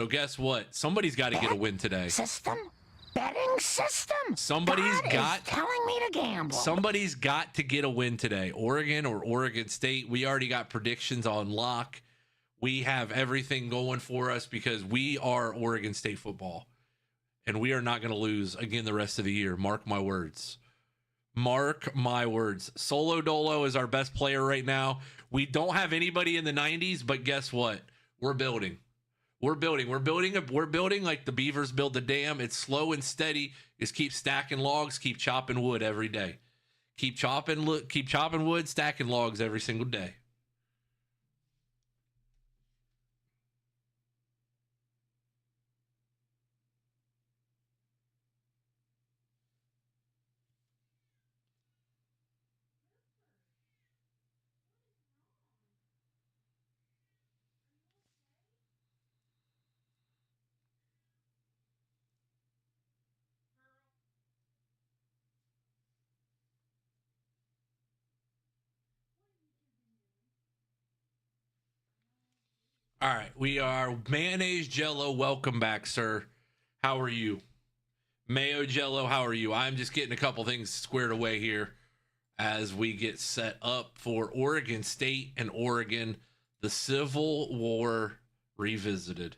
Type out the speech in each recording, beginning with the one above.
So guess what? Somebody's got to get a win today. Betting system. Somebody's got telling me to gamble. Somebody's got to get a win today. Oregon or Oregon State. We already got predictions on lock. We have everything going for us because we are Oregon State football. And we are not going to lose again the rest of the year. Mark my words. Mark my words. Solo Dolo is our best player right now. We don't have anybody in the 90s, but guess what? We're building. We're building like the Beavers build the dam. It's slow and steady. Just keep stacking logs, keep chopping wood every day. Keep chopping wood, stacking logs every single day. All right, we are Mayonnaise Jello. Welcome back, sir. How are you? Mayo Jello, how are you? I'm just getting a couple things squared away here as we get set up for Oregon State and Oregon, the Civil War revisited.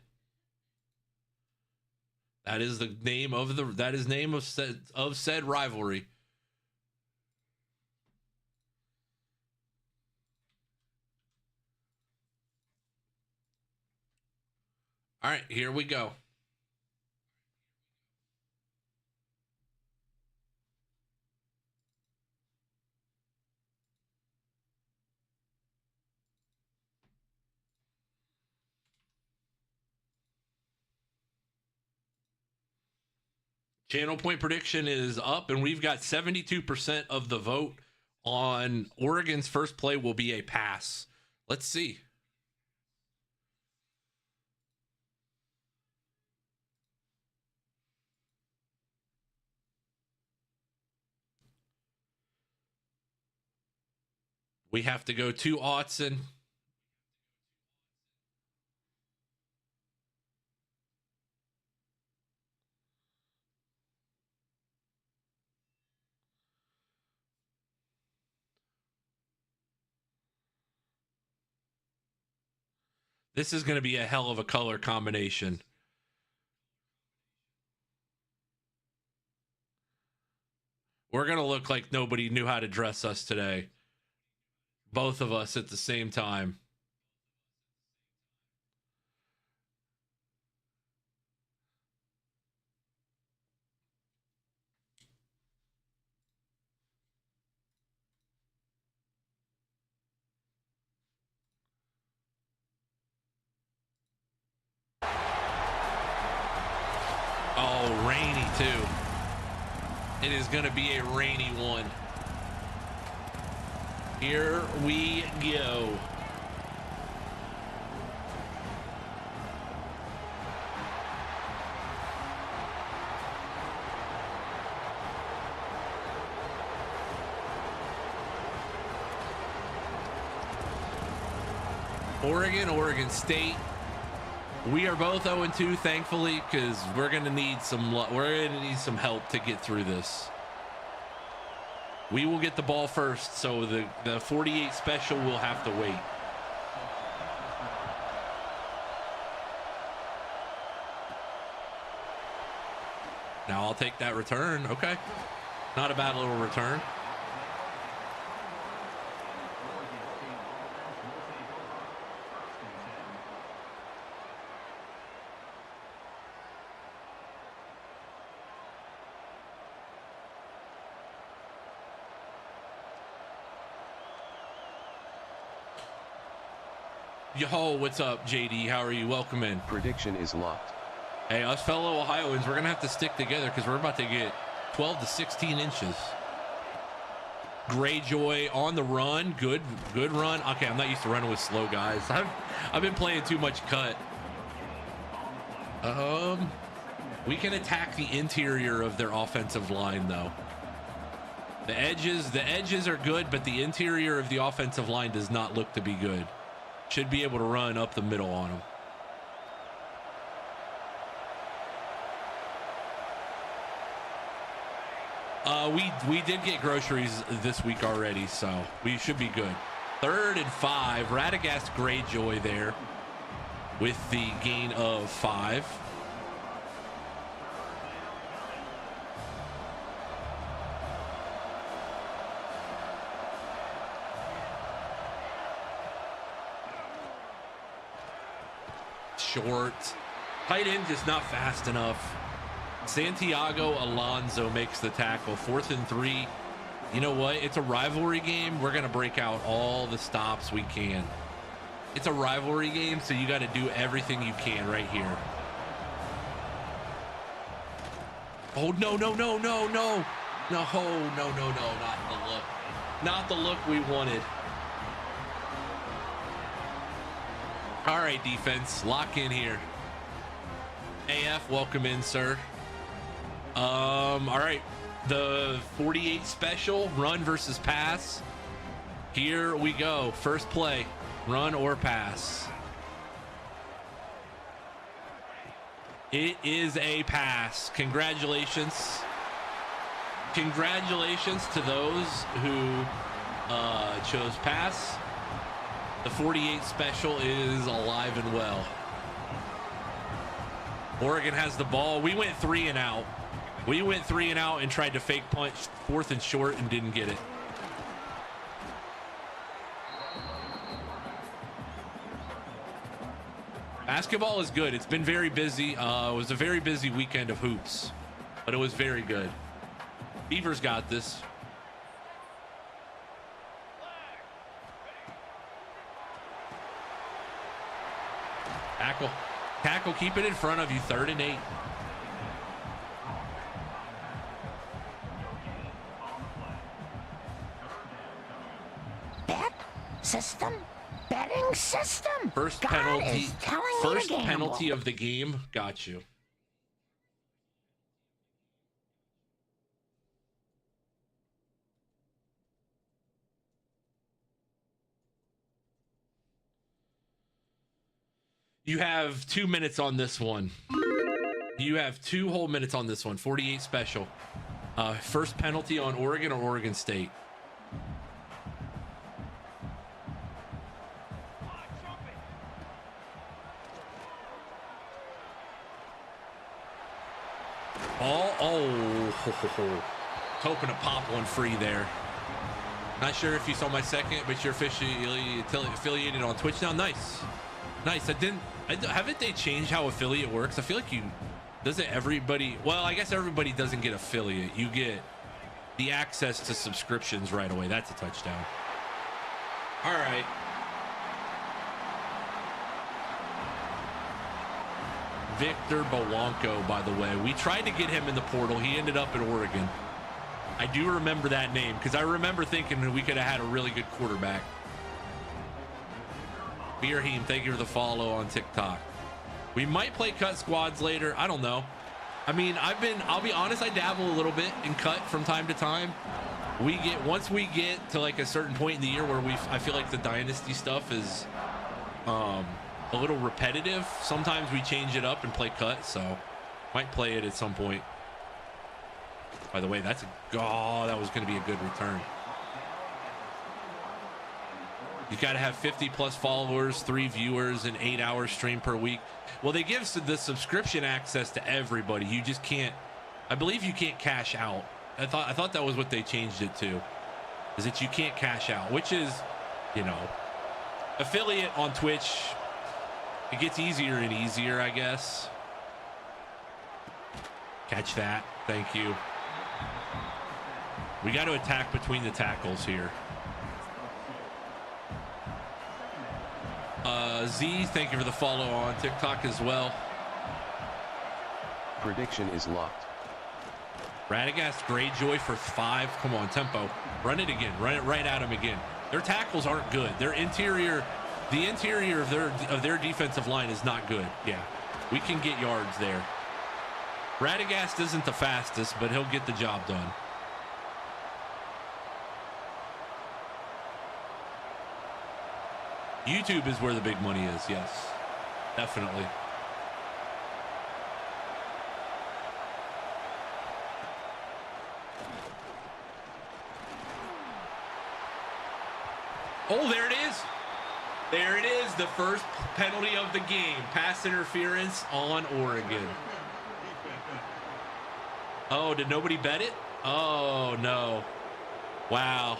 That is the name of said rivalry. All right, here we go. Channel point prediction is up, and we've got 72% of the vote on Oregon's first play will be a pass. Let's see. We have to go to Autzen. This is going to be a hell of a color combination. We're going to look like nobody knew how to dress us today. Both of us at the same time. Oh, rainy too. It is going to be a rainy one. Here we go. Oregon State. We are both 0-2, thankfully, because we're gonna need some help to get through this. We will get the ball first, so the 48 special will have to wait. Now I'll take that return. Okay, not a bad little return. Yo, what's up, JD? How are you? Welcome in. Prediction is locked. Hey, us fellow Ohioans, we're going to have to stick together because we're about to get 12 to 16 inches. Greyjoy on the run. Good run. Okay, I'm not used to running with slow guys. I've been playing too much cut. We can attack the interior of their offensive line, though. The edges are good, but the interior of the offensive line does not look to be good. Should be able to run up the middle on them. We did get groceries this week already, so we should be good. 3rd and 5. Radagast Greyjoy there with the gain of 5. Short. Tight end just not fast enough. Santiago Alonso makes the tackle. 4th and 3. You know what? It's a rivalry game. We're going to break out all the stops we can. It's a rivalry game, so you got to do everything you can right here. Oh, no, no, no, no, no. No, no, no, no, not the look. Not the look we wanted. All right, defense, lock in here. AF, welcome in, sir. All right, the 48 special, run versus pass. Here we go. First play, run or pass. It is a pass. Congratulations. Congratulations to those who chose pass. The 48 special is alive and well. Oregon has the ball. We went 3 and out. We went 3 and out and tried to fake punch 4th and short and didn't get it. Basketball is good. It's been very busy. It was a very busy weekend of hoops, but it was very good. Beavers got this. Tackle. Tackle, keep it in front of you. 3rd and 8. Bet system? Betting system? First God penalty. is telling me First to gamble. penalty of the game. Got you. You have 2 minutes on this one. You have 2 whole minutes on this one. 48 special. First penalty on Oregon or Oregon State. Oh. Hoping to pop one free there. Not sure if you saw my second, but you're officially affiliated on Twitch now. Nice. Nice. Haven't they changed how affiliate works? I feel like doesn't everybody, well, I guess everybody doesn't get affiliate. You get the access to subscriptions right away. That's a touchdown. All right. Victor Bewanko, by the way. We tried to get him in the portal. He ended up at Oregon. I do remember that name because I remember thinking we could have had a really good quarterback. Beerheem, thank you for the follow on TikTok. We might play cut squads later. I don't know. I mean, I'll be honest, I dabble a little bit in cut from time to time. Once we get to like a certain point in the year where I feel like the dynasty stuff is a little repetitive. Sometimes we change it up and play cut, so might play it at some point. By the way, that was going to be a good return. You got to have 50 plus followers, 3 viewers, and 8-hour stream per week. Well, they give the subscription access to everybody. You just can't, I believe you can't cash out. I thought that was what they changed it to, is that you can't cash out, which is, affiliate on Twitch. It gets easier and easier, I guess. Catch that. Thank you. We got to attack between the tackles here. Z, thank you for the follow on TikTok as well. Prediction is locked. Radagast Greyjoy for 5. Come on, tempo. Run it again. Run it right at him again. Their tackles aren't good. The interior of their defensive line is not good. Yeah, we can get yards there. Radagast isn't the fastest, but he'll get the job done. YouTube is where the big money is. Yes, definitely. Oh, there it is. There it is. The first penalty of the game. Pass interference on Oregon. Oh, did nobody bet it? Oh, no. Wow.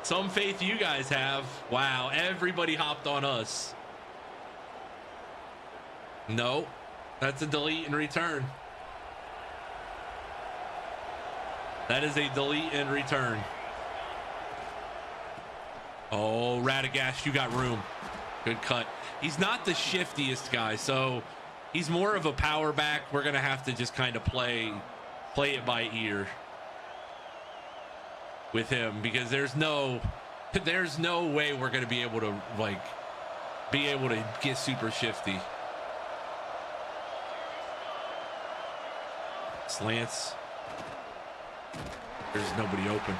Some faith you guys have. Wow. Everybody hopped on us. No. That's a delete and return. That is a delete and return. Oh, Radagast, you got room. Good cut. He's not the shiftiest guy, so he's more of a power back. We're going to have to just kind of play it by ear with him, because there's no way we're going to be able to get super shifty. Slants. There's nobody open.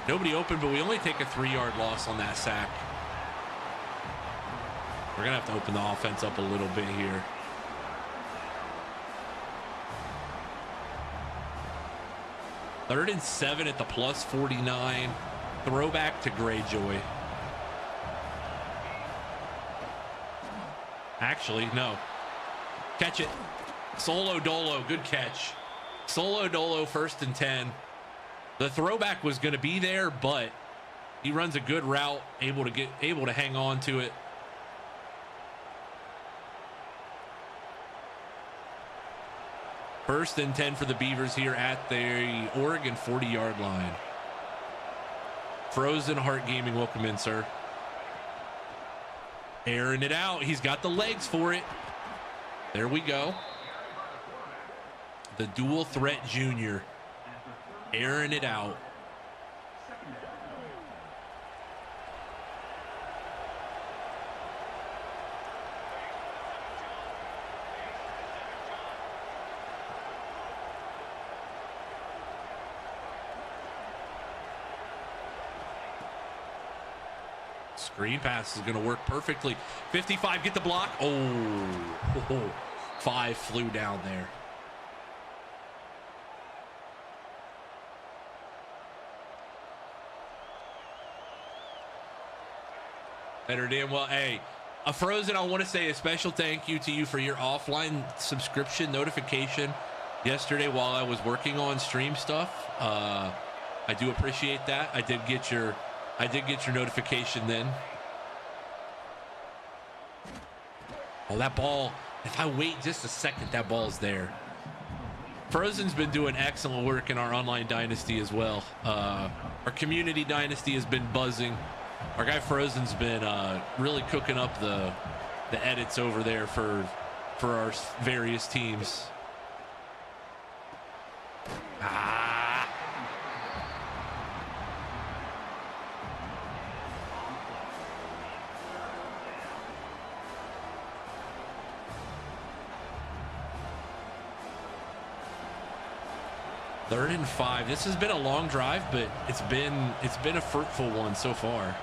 Nobody open, but we only take a 3-yard loss on that sack. We're going to have to open the offense up a little bit here. Third and 7 at the plus 49. Throwback to Greyjoy. Actually, no. Catch it. Solo Dolo, good catch. Solo Dolo, 1st and 10. The throwback was going to be there, but he runs a good route, able to hang on to it. First and 10 for the Beavers here at the Oregon 40-yard line. Frozen Heart Gaming, welcome in, sir. Airing it out. He's got the legs for it. There we go. The dual threat junior. Airing it out. Screen pass is going to work perfectly. 55, get the block. Oh, 5 flew down there. Better damn well. Hey, a Frozen, I want to say a special thank you to you for your offline subscription notification yesterday while I was working on stream stuff. I do appreciate that. I did get your notification then. Oh, that ball, if I wait just a second, that ball's there. Frozen's been doing excellent work in our online dynasty as well. Our community dynasty has been buzzing. Our guy Frozen's been really cooking up the edits over there for our various teams. Third and 5. This has been a long drive, but it's been a fruitful one so far.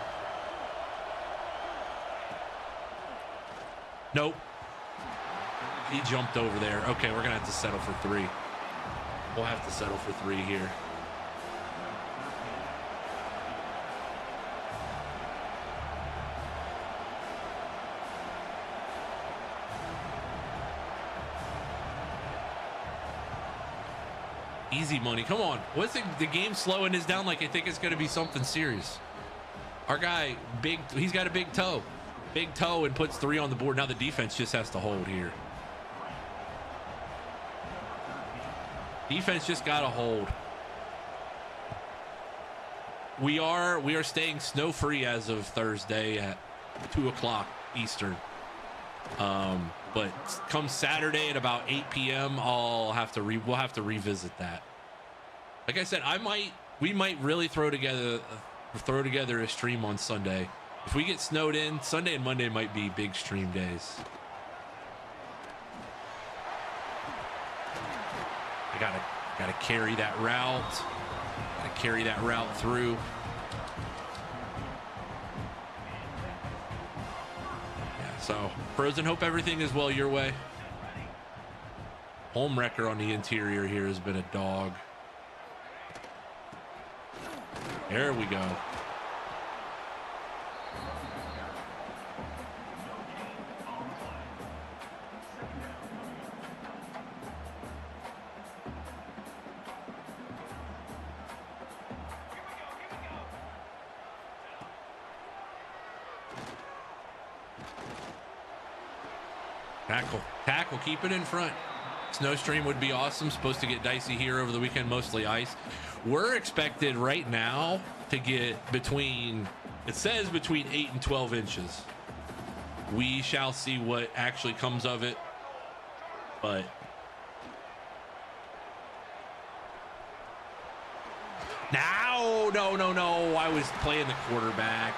Nope. He jumped over there. Okay, we're gonna have to settle for 3. We'll have to settle for 3 here. Easy money. Come on. What's the game slowing us down like I think it's going to be something serious. Our guy, he's got a big toe. Big toe and puts 3 on the board. Now the defense just has to hold here. Defense just got to hold. We are staying snow free as of Thursday at 2 o'clock Eastern. But come Saturday at about 8 p.m., we'll have to revisit that. Like I said, we might really throw together a stream on Sunday. If we get snowed in, Sunday and Monday might be big stream days. I gotta carry that route. Gotta carry that route through. Yeah, so Frozen, hope everything is well your way. Home wrecker on the interior here has been a dog. There we go. Tackle, keep it in front. Snow stream would be awesome. Supposed to get dicey here over the weekend, mostly ice. We're expected right now to get between, it says between 8 and 12 inches. We shall see what actually comes of it. But now, no. I was playing the quarterback.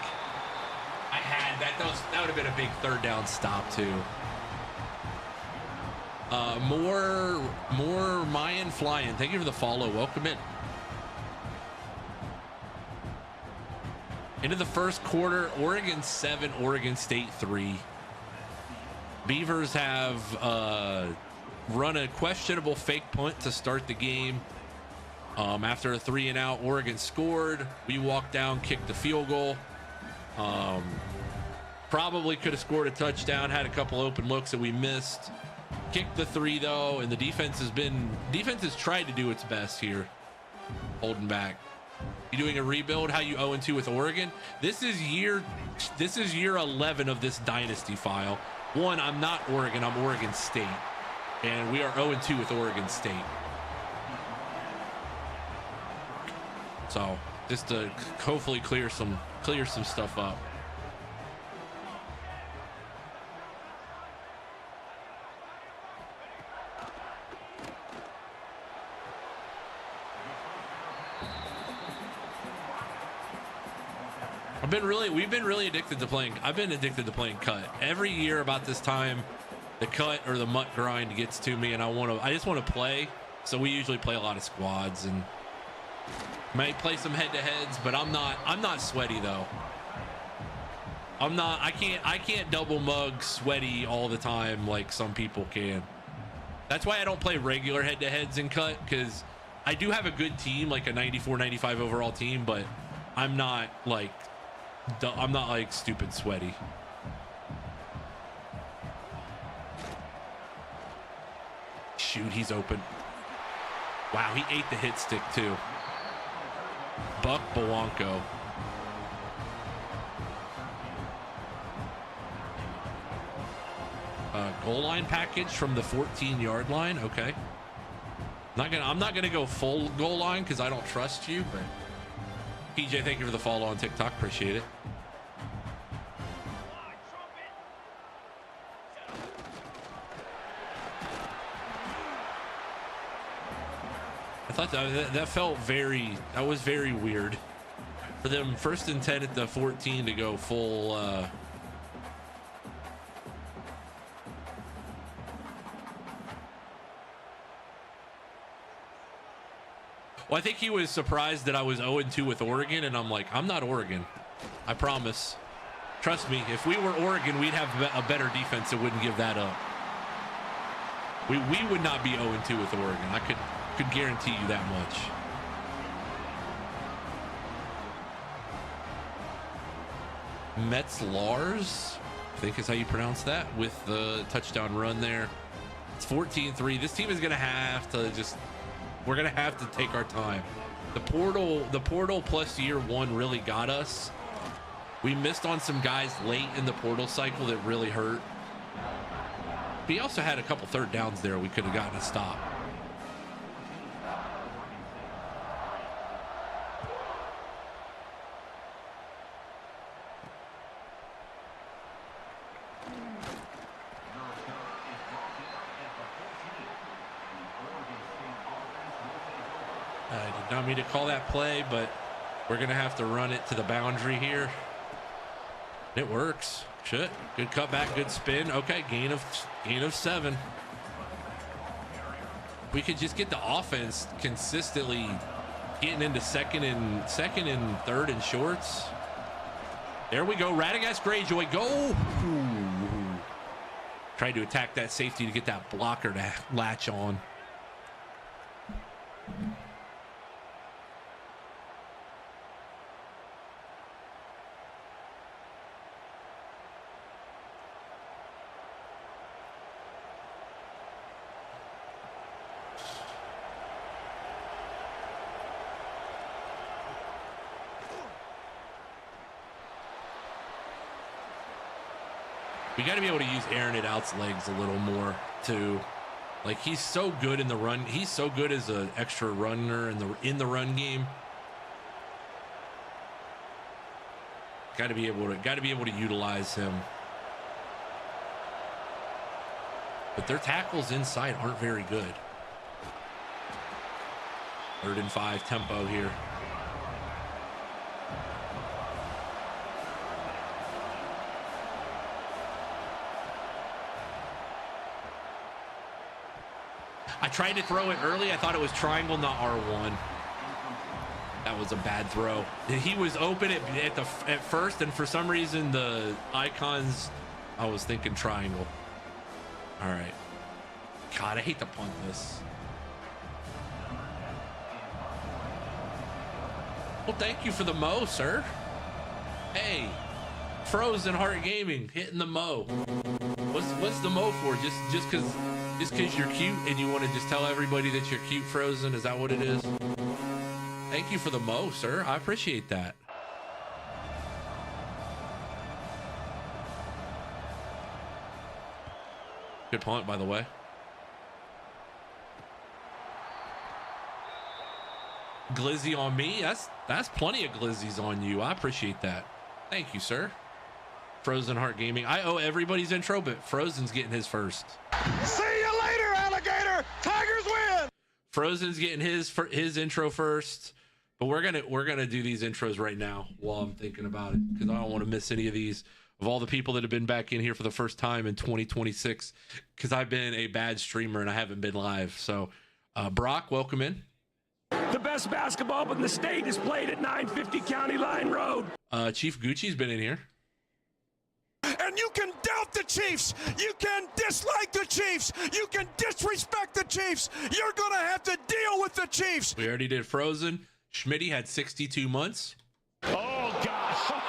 I had that would have been a big third down stop too. More Mayan flying. Thank you for the follow. Welcome in. Into the first quarter, Oregon 7, Oregon State 3. Beavers have run a questionable fake punt to start the game. After a 3-and-out, Oregon scored. We walked down, kicked the field goal. Probably could have scored a touchdown, had a couple open looks that we missed. Kicked the 3 though, and the defense has tried to do its best here, holding back. You doing a rebuild? How you 0-2 with Oregon? This is year 11 of this dynasty file. One, I'm not Oregon, I'm Oregon State, and we are 0-2 with Oregon State. So just to hopefully clear some stuff up. We've been really addicted to playing. I've been addicted to playing cut. Every year about this time, the cut or the mutt grind gets to me, and I just want to play. So we usually play a lot of squads and might play some head-to-heads, but I'm not sweaty though. I can't double mug sweaty all the time like some people can. That's why I don't play regular head-to-heads in cut, because I do have a good team, like a 94, 95 overall team, but I'm not like stupid sweaty. Shoot, he's open. Wow, he ate the hit stick too. Buck Bewanko. Goal line package from the 14-yard line. Okay. I'm not gonna go full goal line because I don't trust you, but PJ, thank you for the follow on TikTok. Appreciate it. I thought that was very weird for them. 1st and 10 at the 14 to go full. Well, I think he was surprised that I was 0-2 with Oregon, and I'm like, I'm not Oregon. I promise. Trust me, if we were Oregon, we'd have a better defense that wouldn't give that up. We would not be 0-2 with Oregon. I could guarantee you that much. Metz-Lars, I think is how you pronounce that, with the touchdown run there. It's 14-3. This team is going to have to we're going to have to take our time. The portal plus year 1 really got us. We missed on some guys late in the portal cycle that really hurt. But he also had a couple third downs there we could have gotten a stop. I did not mean to call that play, but we're going to have to run it to the boundary here. It works. Shit. Good cutback, good spin. Okay, gain of 7. We could just get the offense consistently getting into second and third and shorts. There we go. Radagast Greyjoy, go. Ooh. Tried to attack that safety to get that blocker to latch on. We got to be able to use Aaron it out's legs a little more too. Like, he's so good in the run. He's so good as an extra runner in the run game. Got to be able to utilize him. But their tackles inside aren't very good. 3rd and 5 tempo here. I tried to throw it early. I thought it was triangle, not R1. That was a bad throw. He was open at first, and for some reason the icons, I was thinking triangle. All right. God, I hate to punt this. Well, thank you for the mo, sir. Hey, Frozen Heart Gaming hitting the mo. What's the mo for? Just because you're cute and you want to just tell everybody that you're cute, Frozen? Is that what it is? Thank you for the mo, sir. I appreciate that. Good punt, by the way. Glizzy on me. That's plenty of glizzies on you. I appreciate that. Thank you, sir. Frozen Heart Gaming. I owe everybody's intro, but Frozen's getting his first. See you later, alligator. Tigers win. Frozen's getting his intro first, but we're gonna do these intros right now while I'm thinking about it, because I don't want to miss any of these. Of all the people that have been back in here for the first time in 2026, because I've been a bad streamer and I haven't been live. So, Brock, welcome in. The best basketball in the state is played at 950 County Line Road. Chief Gucci's been in here. And you can doubt the Chiefs. You can dislike the Chiefs. You can disrespect the Chiefs. You're going to have to deal with the Chiefs. We already did Frozen. Schmitty had 62 months. Oh, gosh. Oh,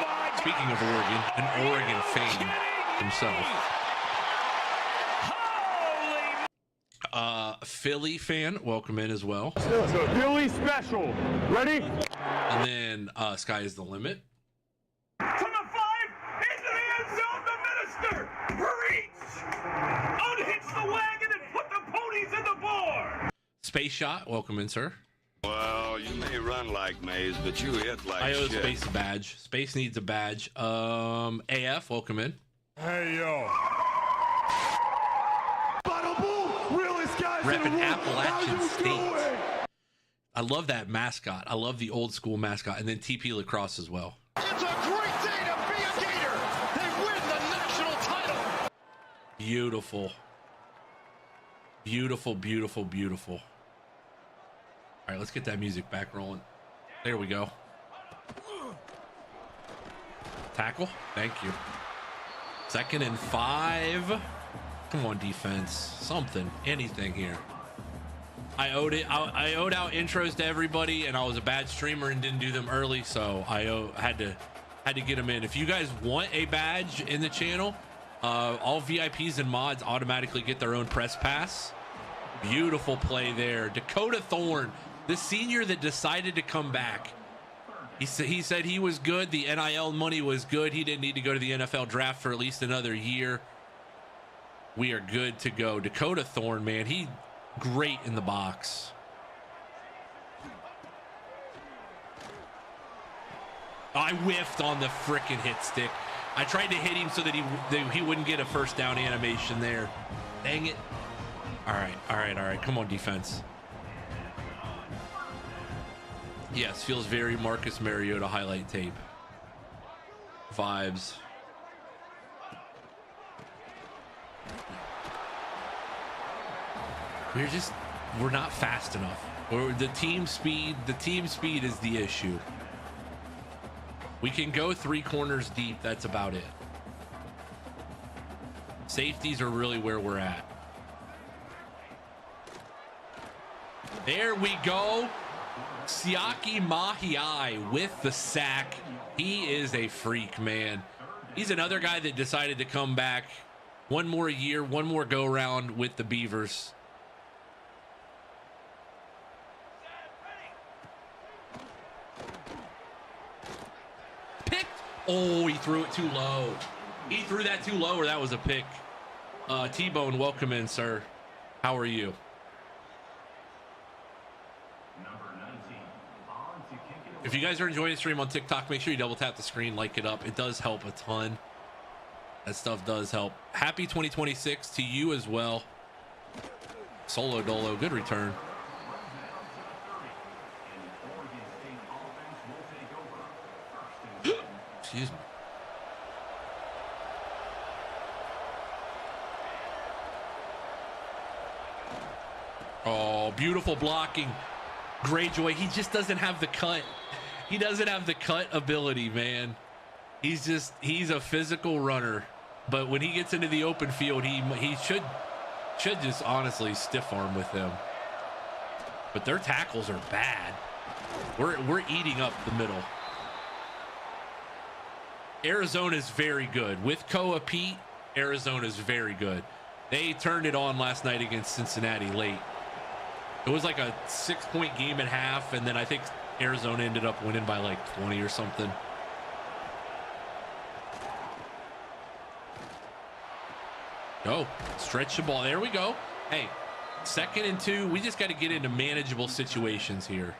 my God. Speaking of Oregon, an Oregon fan himself. Holy. Philly fan, welcome in as well. So Philly special. Ready? And then Sky is the limit. To the 5, into the end zone, the minister. Preach. Unhitch the wagon and put the ponies in the board. Space Shot, welcome in, sir. Well, you may run like Maze, but you hit like I owe shit. Space a badge. Space needs a badge. AF, welcome in. Hey, yo. Repping Appalachian State. I love that mascot. I love the old school mascot. And then TP Lacrosse as well. It's a great day to be a Gator. They win the national title. Beautiful. Beautiful, beautiful, beautiful. All right, let's get that music back rolling. There we go. Tackle. Thank you. 2nd and 5. Come on, defense. Something. Anything here. I owed out intros to everybody, and I was a bad streamer and didn't do them early, so I had to get them in. If you guys want a badge in the channel, all VIPs and mods automatically get their own press pass. Beautiful play there. Dakota Thorne, the senior that decided to come back. He said he was good. The NIL money was good. He didn't need to go to the NFL draft for at least another year. We are good to go. Dakota Thorne, man, he great in the box. I whiffed on the frickin' hit stick. I tried to hit him so that he wouldn't get a first down animation there. Dang it. All right. Come on, defense. Yes, feels very Marcus Mariota highlight tape vibes. We're not fast enough. Or the team speed is the issue. We can go 3 corners deep. That's about it. Safeties are really where we're at. There we go. Siaki Mahiai with the sack. He is a freak, man. He's another guy that decided to come back one more year, one more go round with the Beavers. Oh, he threw it too low. He threw that too low, or that was a pick. T-Bone, welcome in, sir. How are you? If you guys are enjoying the stream on TikTok, make sure you double tap the screen, like it up. It does help a ton. That stuff does help. Happy 2026 to you as well. Solo Dolo, good return. Excuse me. Oh, beautiful blocking. Greyjoy, he just doesn't have the cut. He doesn't have the cut ability, man. He's a physical runner. But when he gets into the open field, he should just honestly stiff arm with them. But their tackles are bad. We're eating up the middle. Arizona is very good. With Koa Pete, Arizona is very good. They turned it on last night against Cincinnati late. It was like a 6-point game at half, and then I think Arizona ended up winning by like 20 or something. Oh, stretch the ball. There we go. Hey, 2nd and 2. We just got to get into manageable situations here.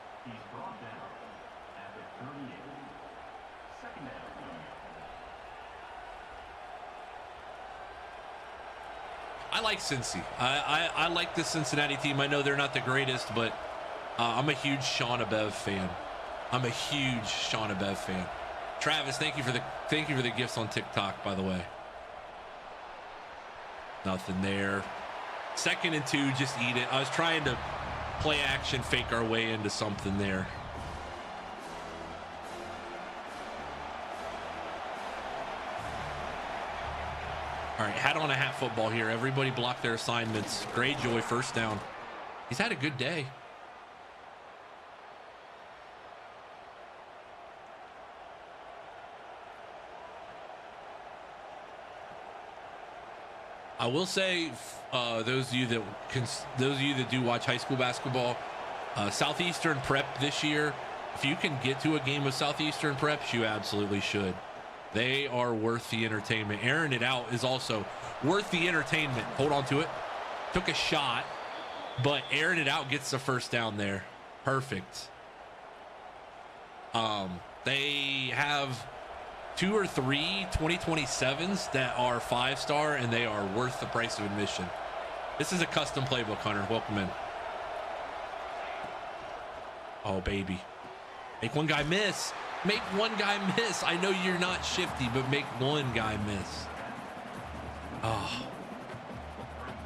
I like Cincy. I like the Cincinnati team. I know they're not the greatest, but I'm a huge Sean Abev fan. Travis, thank you for the gifts on TikTok, by the way. Nothing there. 2nd and 2, just eat it. I was trying to play action, fake our way into something there. All right, hat on a hat football here. Everybody block their assignments. Greyjoy, first down. He's had a good day. I will say, those of you that do watch high school basketball, Southeastern Prep this year, if you can get to a game of Southeastern Preps, you absolutely should. They are worth the entertainment. Airing it out is also worth the entertainment. Hold on to it. Took a shot, but airing it out gets the first down there. Perfect. They have 2 or 3 2027s that are 5-star, and they are worth the price of admission. This is a custom playbook, Hunter. Welcome in. Oh, baby. Make one guy miss. Make one guy miss. I know you're not shifty, but make one guy miss. Oh.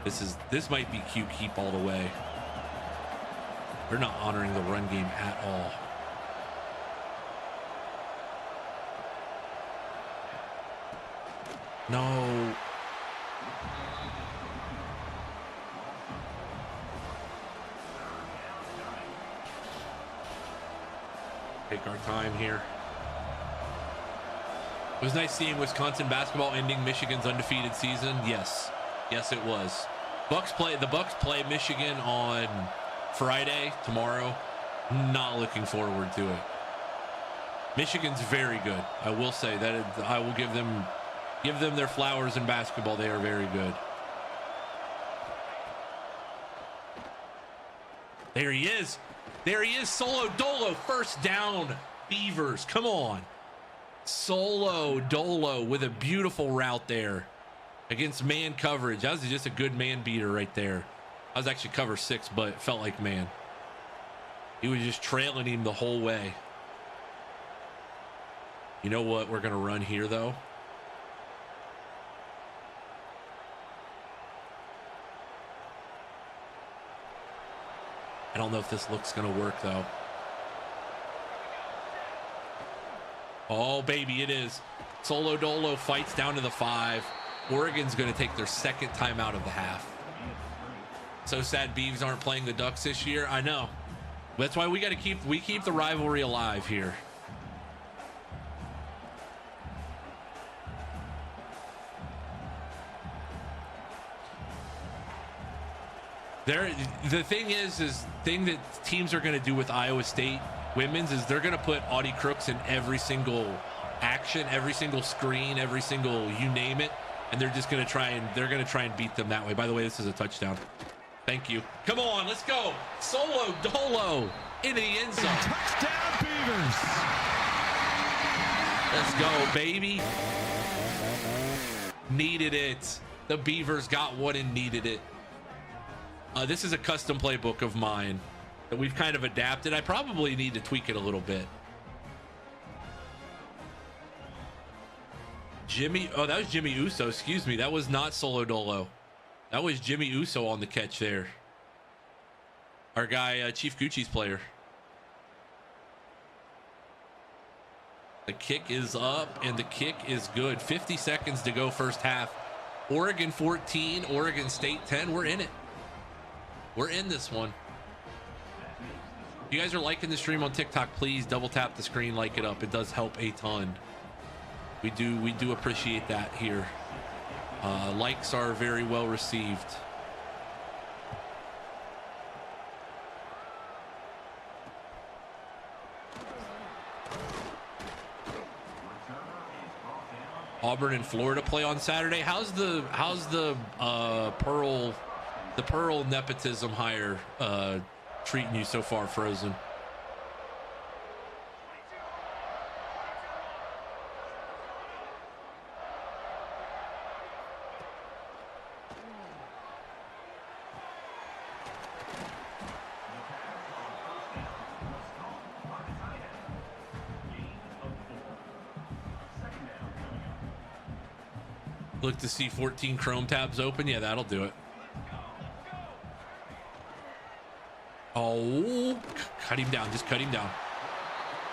This might be cute keep all the way. They're not honoring the run game at all. No. Take our time here. It was nice seeing Wisconsin basketball ending Michigan's undefeated season. Yes, it was. The Bucks play Michigan on Friday, tomorrow. Not looking forward to it. Michigan's very good. I will say that. I will give them their flowers in basketball. They are very good. There he is. Solo Dolo, first down. Beavers, come on. Solo Dolo with a beautiful route there against man coverage. That was just a good man beater right there. I was actually cover 6, but it felt like man. He was just trailing him the whole way. You know what we're going to run here, though? I don't know if this look's going to work, though. Oh, baby, it is. Solo Dolo fights down to the 5. Oregon's going to take their second time out of the half. So sad Beavs aren't playing the Ducks this year. I know. That's why we keep the rivalry alive here. The thing that teams are going to do with Iowa State women's is they're going to put Audie Crooks in every single action, every single screen, every single you name it, and they're just going to try and beat them that way. By the way, this is a touchdown. Thank you. Come on, let's go. Solo Dolo into the end zone. Touchdown, Beavers. Let's go, baby. Needed it. The Beavers got one and needed it. This is a custom playbook of mine that we've kind of adapted. I probably need to tweak it a little bit. Oh, that was Jimmy Uso. Excuse me. That was not Solo Dolo. That was Jimmy Uso on the catch there. Our guy, Chief Gucci's player. The kick is up and the kick is good. 50 seconds to go first half. Oregon 14, Oregon State 10. We're in it. We're in this one. If you guys are liking the stream on TikTok, please double tap the screen, like it up. It does help a ton. We do appreciate that here. Likes are very well received. Auburn and Florida play on Saturday. How's the Pearl nepotism hire treating you so far, Frozen? Look to see 14 Chrome tabs open. Yeah, that'll do it. Oh, cut him down. Just cut him down.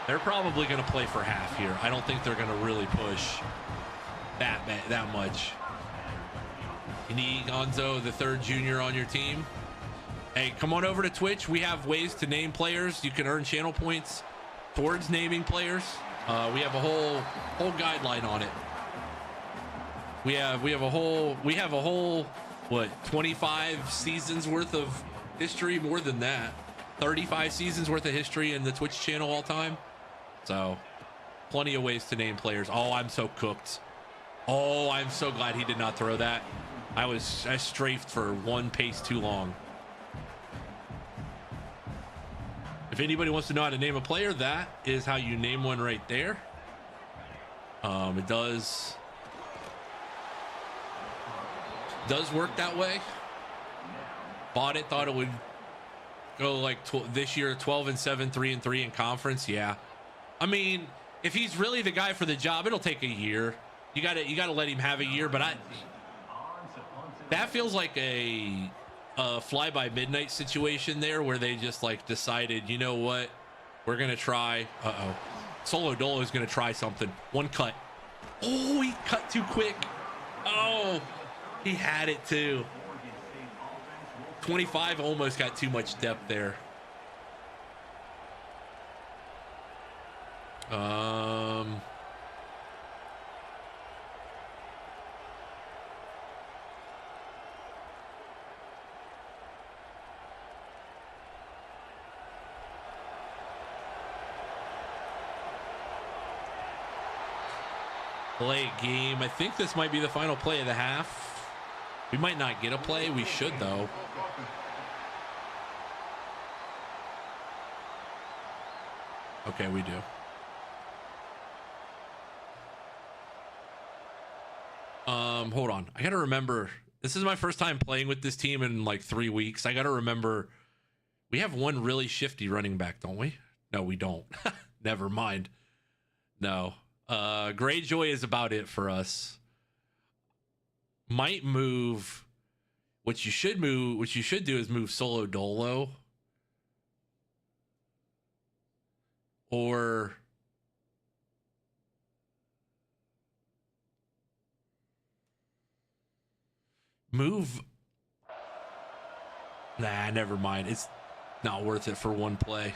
They're probably going to play for half here. I don't think they're going to really push that much. You need Gonzo, the third junior on your team. Hey, come on over to Twitch. We have ways to name players. You can earn channel points towards naming players. We have a whole guideline on it. We have a whole what, 25 seasons worth of history, more than that, 35 seasons worth of history in the Twitch channel all time. So plenty of ways to name players. Oh, I'm so cooked. Oh, I'm so glad he did not throw that. I strafed for one pace too long. If anybody wants to know how to name a player, that is how you name one right there. It does work that way. Bought it, thought it would go like this year 12-7, 3-3 in conference. Yeah, I mean, if he's really the guy for the job, it'll take a year. You gotta let him have a year. But that feels like a fly by midnight situation there, where they just like decided, you know what, we're gonna try. Solo Dolo is gonna try something. One cut. Oh, he cut too quick. Oh, he had it too. 25 almost got too much depth there. Play game. I think this might be the final play of the half. We might not get a play. We should, though. Okay, we do. Hold on. I got to remember. This is my first time playing with this team in like 3 weeks. I got to remember. We have one really shifty running back, don't we? No, we don't. Never mind. No. Greyjoy is about it for us. Might move. What you should do is move Solo Dolo. Or move. Nah, never mind. It's not worth it for one play.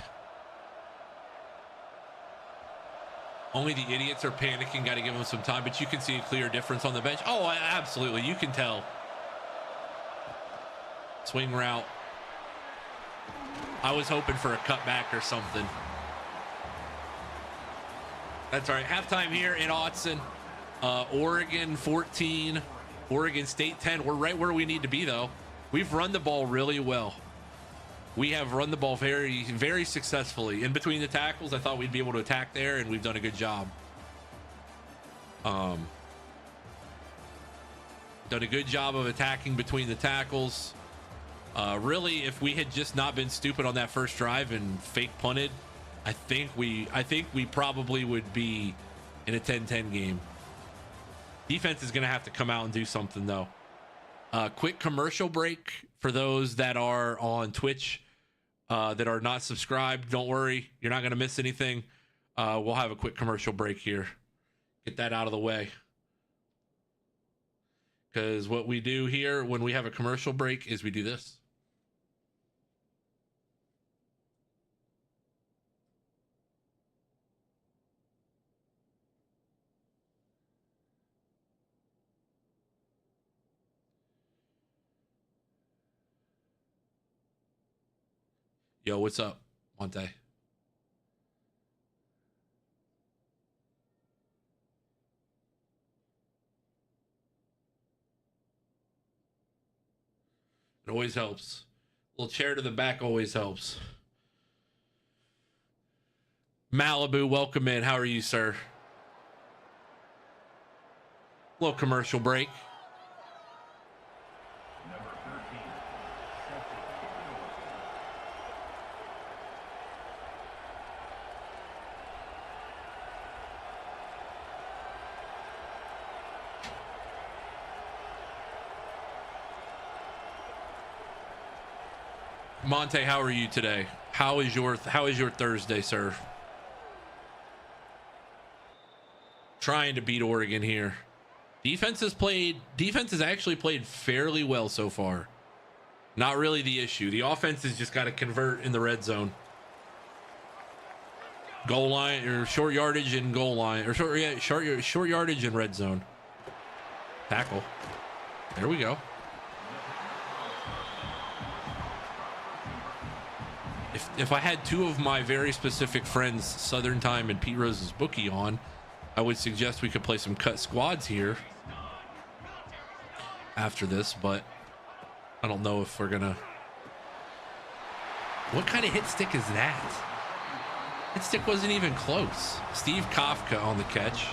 Only the idiots are panicking. Got to give them some time, but you can see a clear difference on the bench. Oh, absolutely. You can tell. Swing route. I was hoping for a cutback or something. That's all right. Halftime here in Autzen. Oregon 14, Oregon State 10. We're right where we need to be, though. We've run the ball really well. We have run the ball very, very successfully. In between the tackles, I thought we'd be able to attack there, and we've done a good job. Done a good job of attacking between the tackles. Really, if we had just not been stupid on that first drive and fake punted, I think we probably would be in a 10-10 game. Defense is going to have to come out and do something, though. Quick commercial break for those that are on Twitch that are not subscribed. Don't worry, you're not going to miss anything. We'll have a quick commercial break here. Get that out of the way. Because what we do here when we have a commercial break is we do this. Yo, what's up, Monte? It always helps. A little chair to the back always helps. Malibu, welcome in. How are you, sir? Little commercial break. Monte, how are you today? How is your Thursday, sir? Trying to beat Oregon here. Defense has actually played fairly well so far. Not really the issue. The offense has just got to convert in the red zone. Goal line or short yardage and goal line or short yardage and red zone. Tackle. There we go. If I had two of my very specific friends, Southern Time and Pete Rose's Bookie, on, I would suggest we could play some cut squads here after this, but I don't know if we're gonna. What kind of hit stick is that? Hit stick wasn't even close. Steve Kafka on the catch.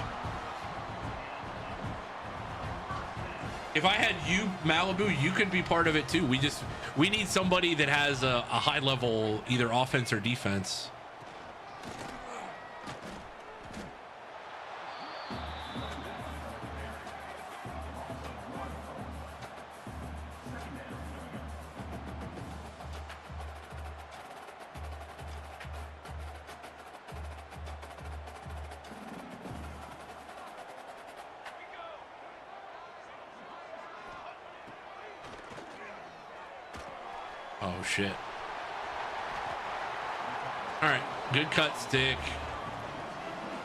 If I had you, Malibu, you could be part of it too. We need somebody that has a high level, either offense or defense. Oh, shit. All right. Good cut stick.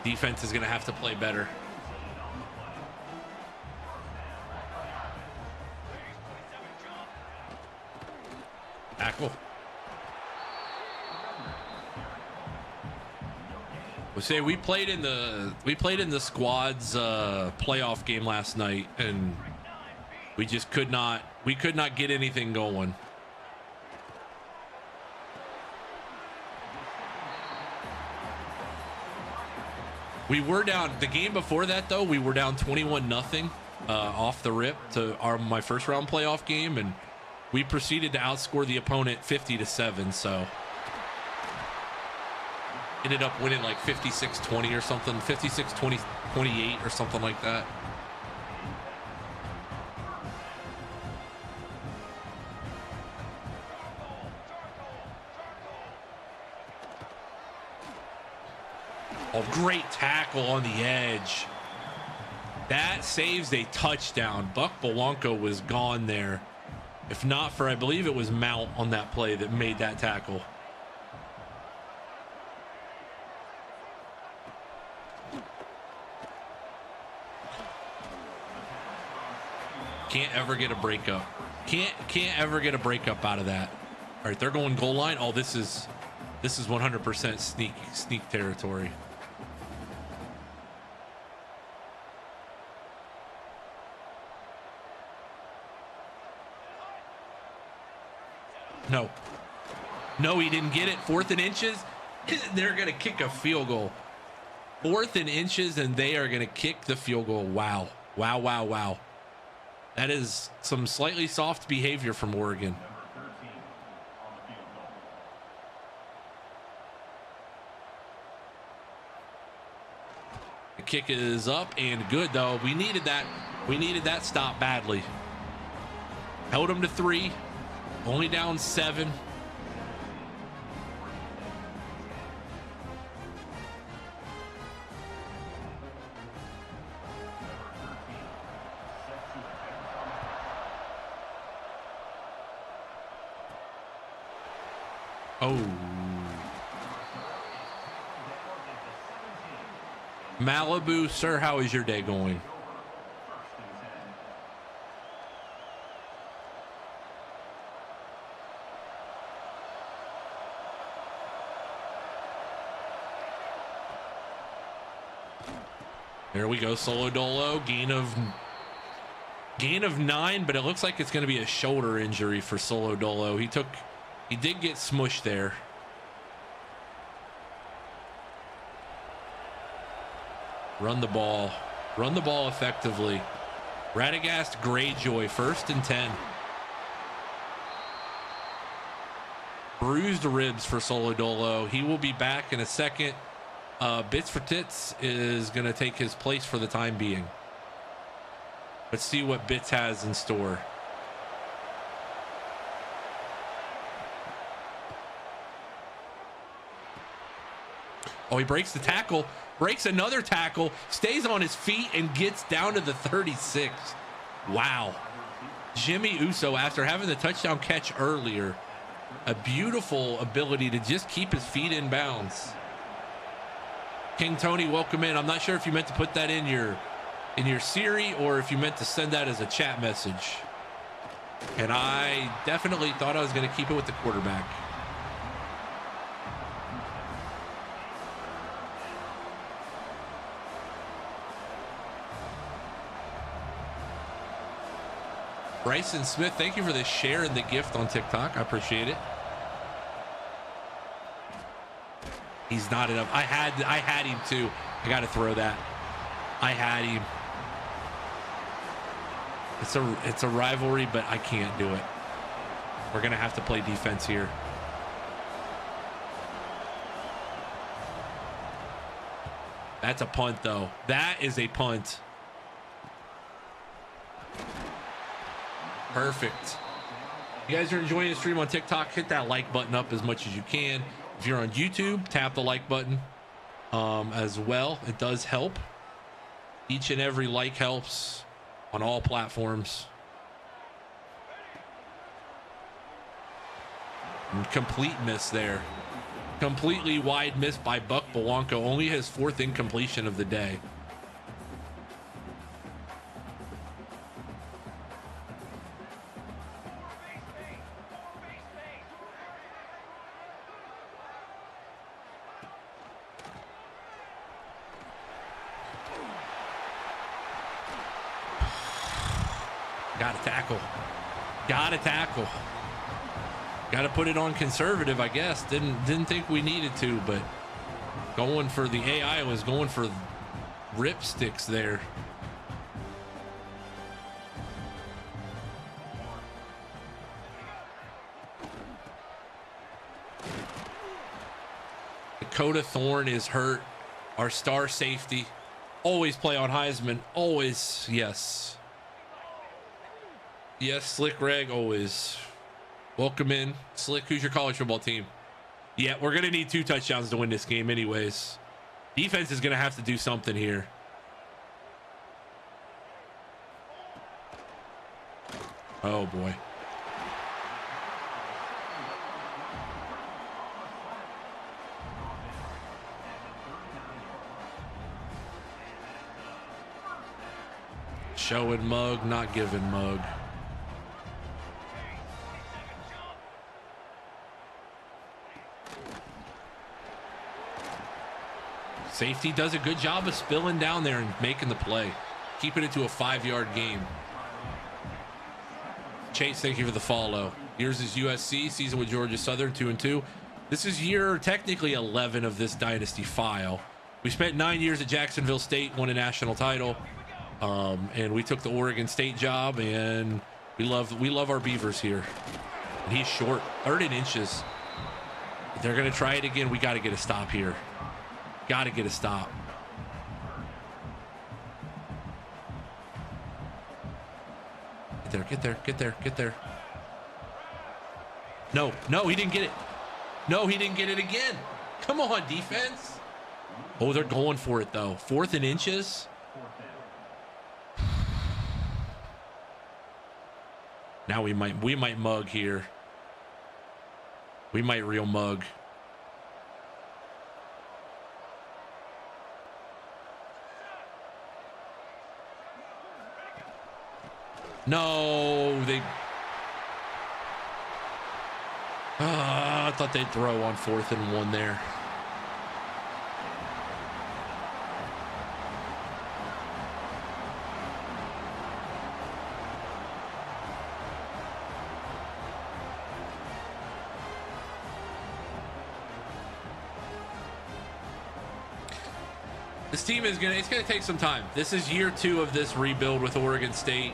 Defense is going to have to play better. Tackle. We'll say we played in the squad's playoff game last night, and we just could not get anything going. We were down the game before that, though. We were down 21-0 off the rip to my first round playoff game, and we proceeded to outscore the opponent 50-7. So ended up winning like 56-20 or something, 56-28 or something like that. Oh, great tackle on the edge. That saves a touchdown. Buck Belanco was gone there. If not for, I believe it was Mount on that play that made that tackle. Can't ever get a breakup. Can't ever get a breakup out of that. All right, they're going goal line. Oh, this is 100% sneak territory. No. No, he didn't get it. 4th and inches. They're going to kick a field goal. 4th and inches, and they are going to kick the field goal. Wow. Wow, wow, wow. That is some slightly soft behavior from Oregon. The kick is up and good, though. We needed that. We needed that stop badly. Held them to 3. Only down 7. Oh. Malibu, sir, how is your day going? There we go, Solo Dolo, gain of 9, but it looks like it's going to be a shoulder injury for Solo Dolo. He did get smushed there. Run the ball effectively. Radagast Greyjoy, 1st and 10. Bruised ribs for Solo Dolo. He will be back in a second. Bits for Tits is going to take his place for the time being. Let's see what Bits has in store. Oh, he breaks the tackle, breaks another tackle, stays on his feet, and gets down to the 36. Wow. Jimmy Uso, after having the touchdown catch earlier, a beautiful ability to just keep his feet in bounds. King Tony, welcome in. I'm not sure if you meant to put that in your Siri or if you meant to send that as a chat message. And I definitely thought I was going to keep it with the quarterback. Bryson Smith, thank you for the share and the gift on TikTok. I appreciate it. He's not enough. I had him too. I got to throw that. I had him. It's a rivalry, but I can't do it. We're going to have to play defense here. That's a punt, though. That is a punt. Perfect. You guys are enjoying the stream on TikTok, hit that like button up as much as you can. If you're on YouTube, tap the like button as well. It does help. Each and every like helps on all platforms. And complete miss there. Completely wide miss by Buck Belanco. Only his 4th incompletion of the day. Got to tackle. Got to tackle. Got to put it on conservative, I guess. Didn't think we needed to, but going for the AI was going for rip sticks there. Dakota Thorne is hurt. Our star safety. Always play on Heisman. Always, yes. Yes, Slick Reg, always. Welcome in. Slick, who's your college football team? Yeah, we're going to need 2 touchdowns to win this game anyways. Defense is going to have to do something here. Oh, boy. Showing mug, not giving mug. Safety does a good job of spilling down there and making the play, keeping it to a 5-yard game. Chase, thank you for the follow. Yours is USC, season with Georgia Southern, 2-2. This is year technically 11 of this dynasty file. We spent 9 years at Jacksonville State, won a national title, and we took the Oregon State job, and we love our Beavers here. And he's short, 30 inches. They're gonna try it again. We got to get a stop here. Got to get a stop. Get there. No, he didn't get it. No, he didn't get it again. Come on, defense. Oh, they're going for it though. 4th and inches. Now we might mug here. We might real mug. No, they. I thought they'd throw on 4th and 1 there. This team is it's gonna take some time. This is year 2 of this rebuild with Oregon State.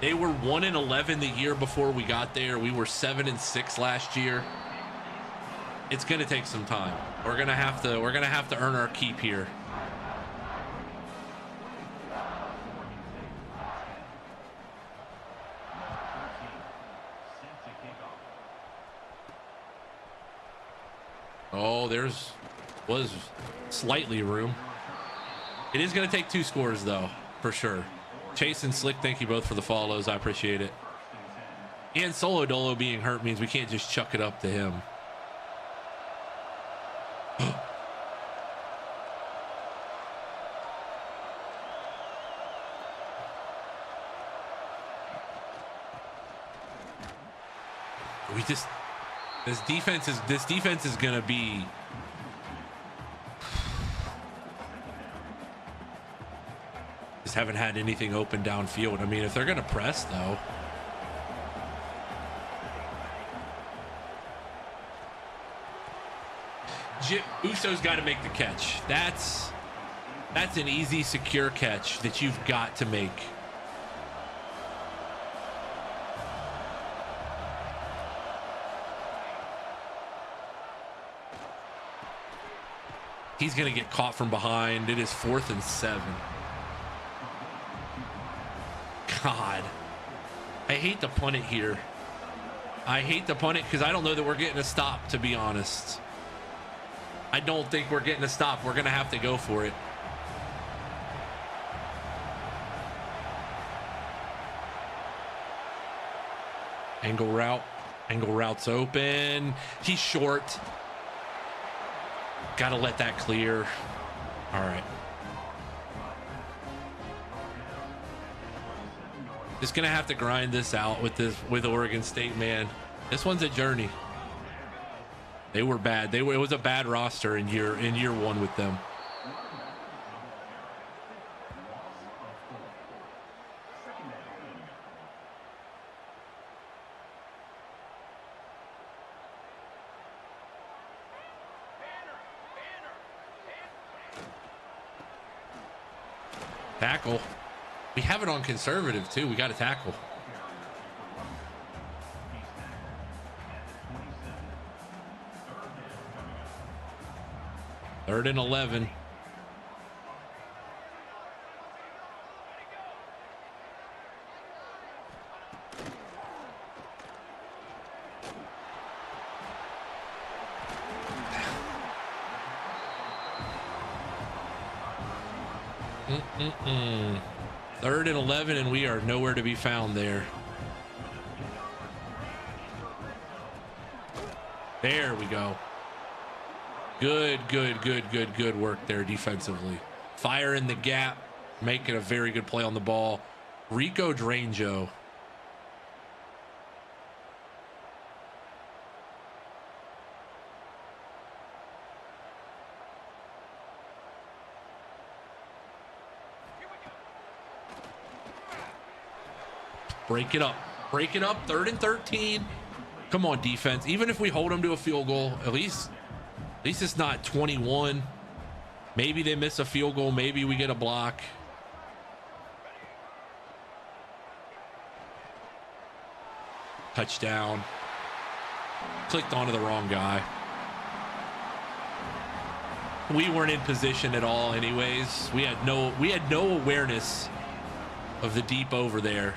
They were 1-11 the year before we got there. We were 7-6 last year. It's gonna take some time. We're gonna have to earn our keep here. Oh, was slightly room. It is gonna take 2 scores though, for sure. Chase and Slick, thank you both for the follows. I appreciate it. And Solo Dolo being hurt means we can't just chuck it up to him. This defense is gonna be. Just haven't had anything open downfield. I mean, if they're gonna press though. Uso's got to make the catch. That's an easy, secure catch that you've got to make. He's going to get caught from behind. It is 4th and 7. God, I hate to punt it here. I hate to punt it because I don't know that we're getting a stop, to be honest. I don't think we're getting a stop. We're going to have to go for it. Angle route. Angle route's open. He's short. Got to let that clear. All right. Just going to have to grind this out with Oregon State, man. This one's a journey. They were bad. It was a bad roster in year 1 with them. Tackle. We have it on conservative too. We got to tackle. Third and 11. Third and 11, and we are nowhere to be found there. There we go. Good work there defensively. Fire in the gap, making a very good play on the ball. Rico Dranjo. Break it up. Break it up. 3rd and 13. Come on, defense. Even if we hold them to a field goal, at least it's not 21. Maybe they miss a field goal. Maybe we get a block. Touchdown. Clicked onto the wrong guy. We weren't in position at all anyways. We had no awareness of the deep over there.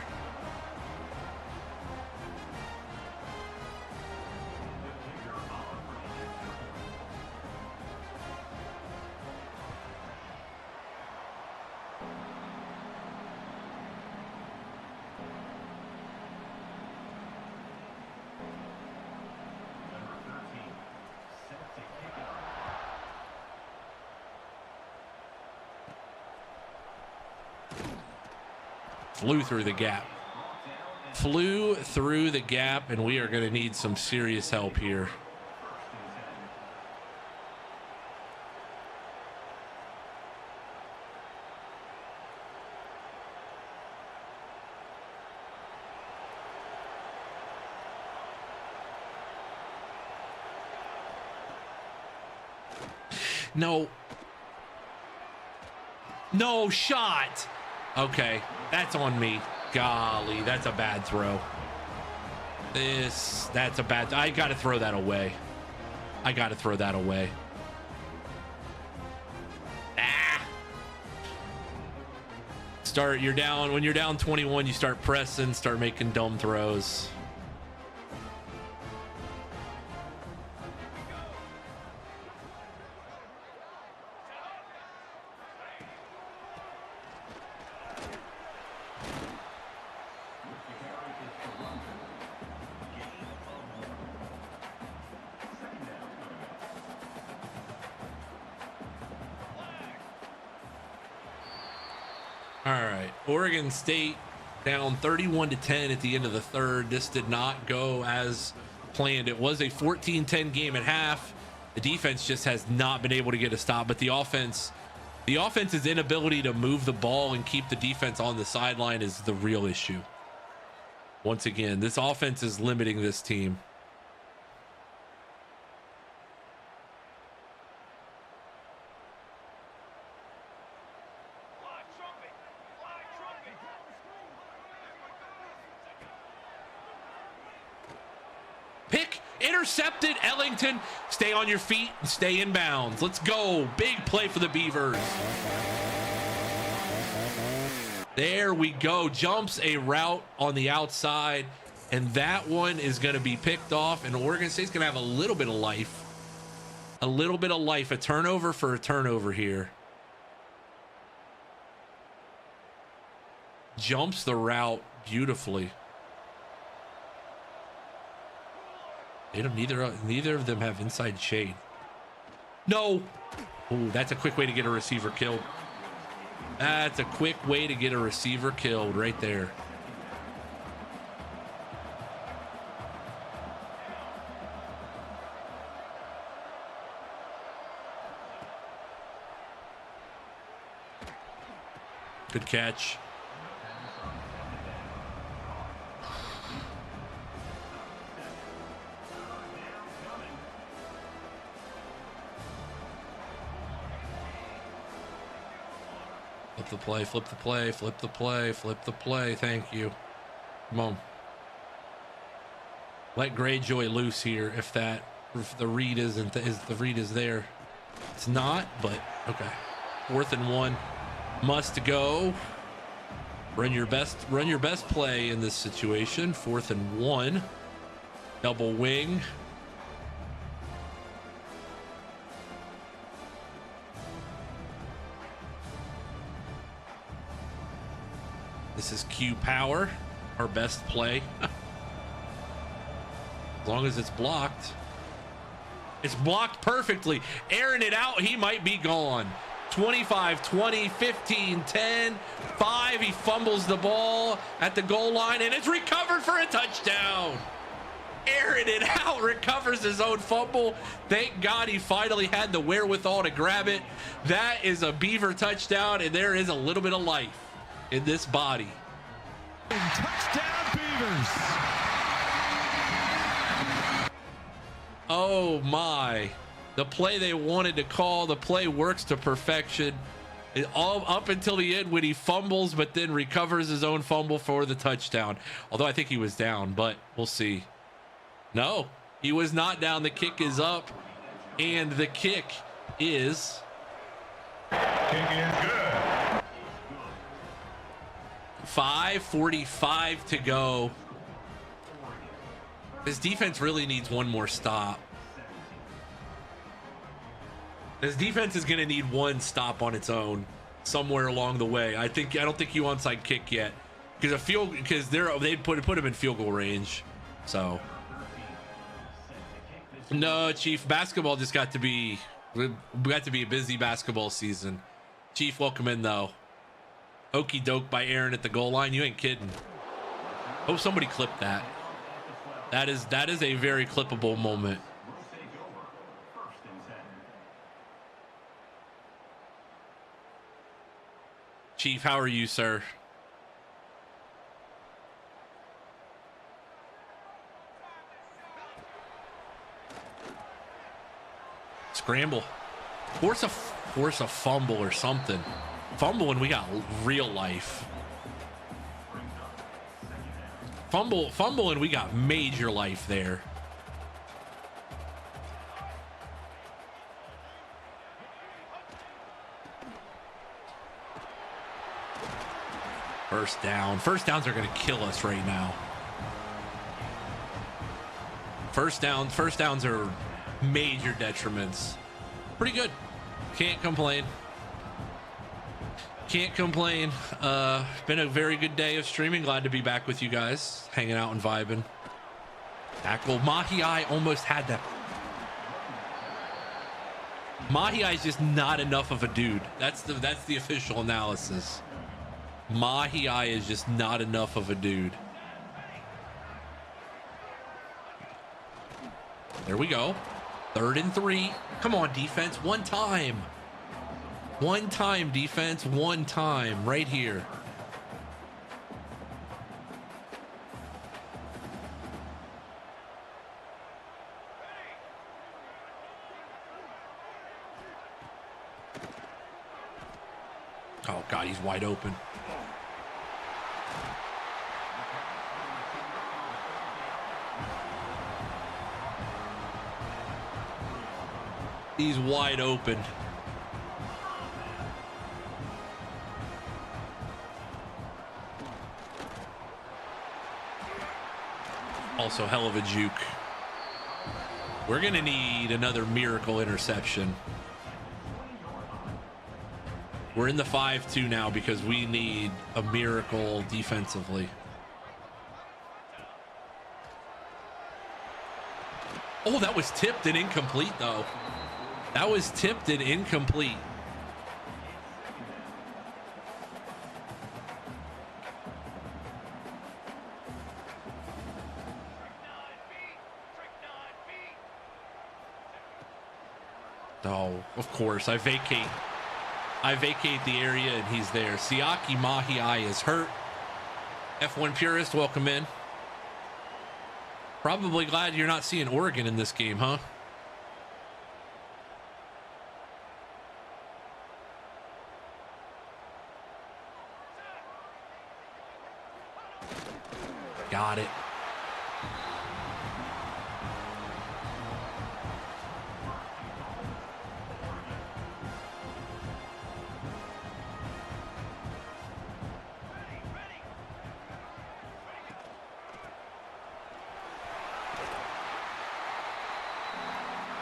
Flew through the gap. Flew through the gap, and we are going to need some serious help here. No. No shot. Okay, that's on me. Golly, that's a bad throw. That's a bad. I got to throw that away. I got to throw that away. You're down. When you're down 21, you start pressing, start making dumb throws. All right, Oregon State down 31-10 at the end of the third. This did not go as planned. It was a 14-10 game at half. The defense just has not been able to get a stop, but the offense's inability to move the ball and keep the defense on the sideline is the real issue. Once again, this offense is limiting this team. Intercepted. Ellington, stay on your feet and stay in bounds. Let's go. Big play for the Beavers. There we go. Jumps a route on the outside, and that one is going to be picked off, and Oregon State's going to have a little bit of life. A little bit of life. A turnover for a turnover here. Jumps the route beautifully. Neither of them have inside shade. No. Ooh, that's a quick way to get a receiver killed. That's a quick way to get a receiver killed right there. Good catch. Flip the play, flip the play, flip the play, flip the play. Thank you. Come on. Let Greyjoy loose here if the read isn't the read is there. It's not, but okay. 4th and 1. Must go. Run your best play in this situation. 4th and 1. Double wing. This is Q power, our best play. As long as it's blocked. It's blocked perfectly. Airing it out, he might be gone. 25, 20, 15, 10, 5. He fumbles the ball at the goal line, and it's recovered for a touchdown. Airing it out, recovers his own fumble. Thank God he finally had the wherewithal to grab it. That is a Beaver touchdown, and there is a little bit of life in this body. Touchdown Beavers. Oh my. The play they wanted to call, the play works to perfection. It all up until the end when he fumbles, but then recovers his own fumble for the touchdown. Although I think he was down, but we'll see. No, he was not down. The kick is up, and the kick is good. 5:45 to go. This defense really needs one more stop. This defense is going to need one stop on its own somewhere along the way. I don't think you onside kick yet because they'd put him in field goal range. So no, Chief, basketball just got to be a busy basketball season. Chief, welcome in though. Okey doke by Aaron at the goal line. You ain't kidding. Hope somebody clipped that. That is a very clippable moment. Chief, how are you, sir? Scramble. Force a fumble or something. Fumble when we got real life. Fumble and we got major life there. First down. First downs are going to kill us right now. First downs are major detriments. Pretty good. Can't complain. Can't complain. Been a very good day of streaming. Glad to be back with you guys, hanging out and vibing. Tackle. Mahi almost had that. Mahi is just not enough of a dude. That's the official analysis. Mahi is just not enough of a dude. There we go. 3rd and 3. Come on, defense. One time. One time, defense. One time. Right here. Oh, God, he's wide open. He's wide open. Also, hell of a juke. We're going to need another miracle interception. We're in the 5-2 now because we need a miracle defensively. Oh, that was tipped and incomplete, though. That was tipped and incomplete. Oh, of course. I vacate the area and he's there. Siaki Mahi is hurt. F1 Purist, welcome in. Probably glad you're not seeing Oregon in this game, huh? Got it.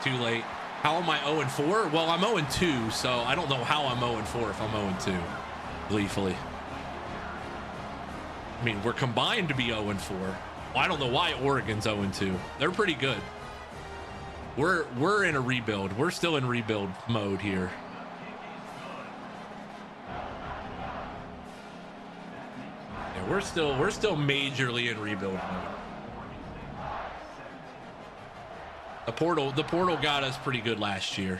Too late. How am I 0-4? Well, I'm 0-2, so I don't know how I'm 0-4 if I'm 0-2. Gleefully. I mean, we're combined to be 0-4. Well, I don't know why Oregon's 0-2. They're pretty good. We're in a rebuild. We're still in rebuild mode here. Yeah, we're still majorly in rebuild mode. The portal got us pretty good last year.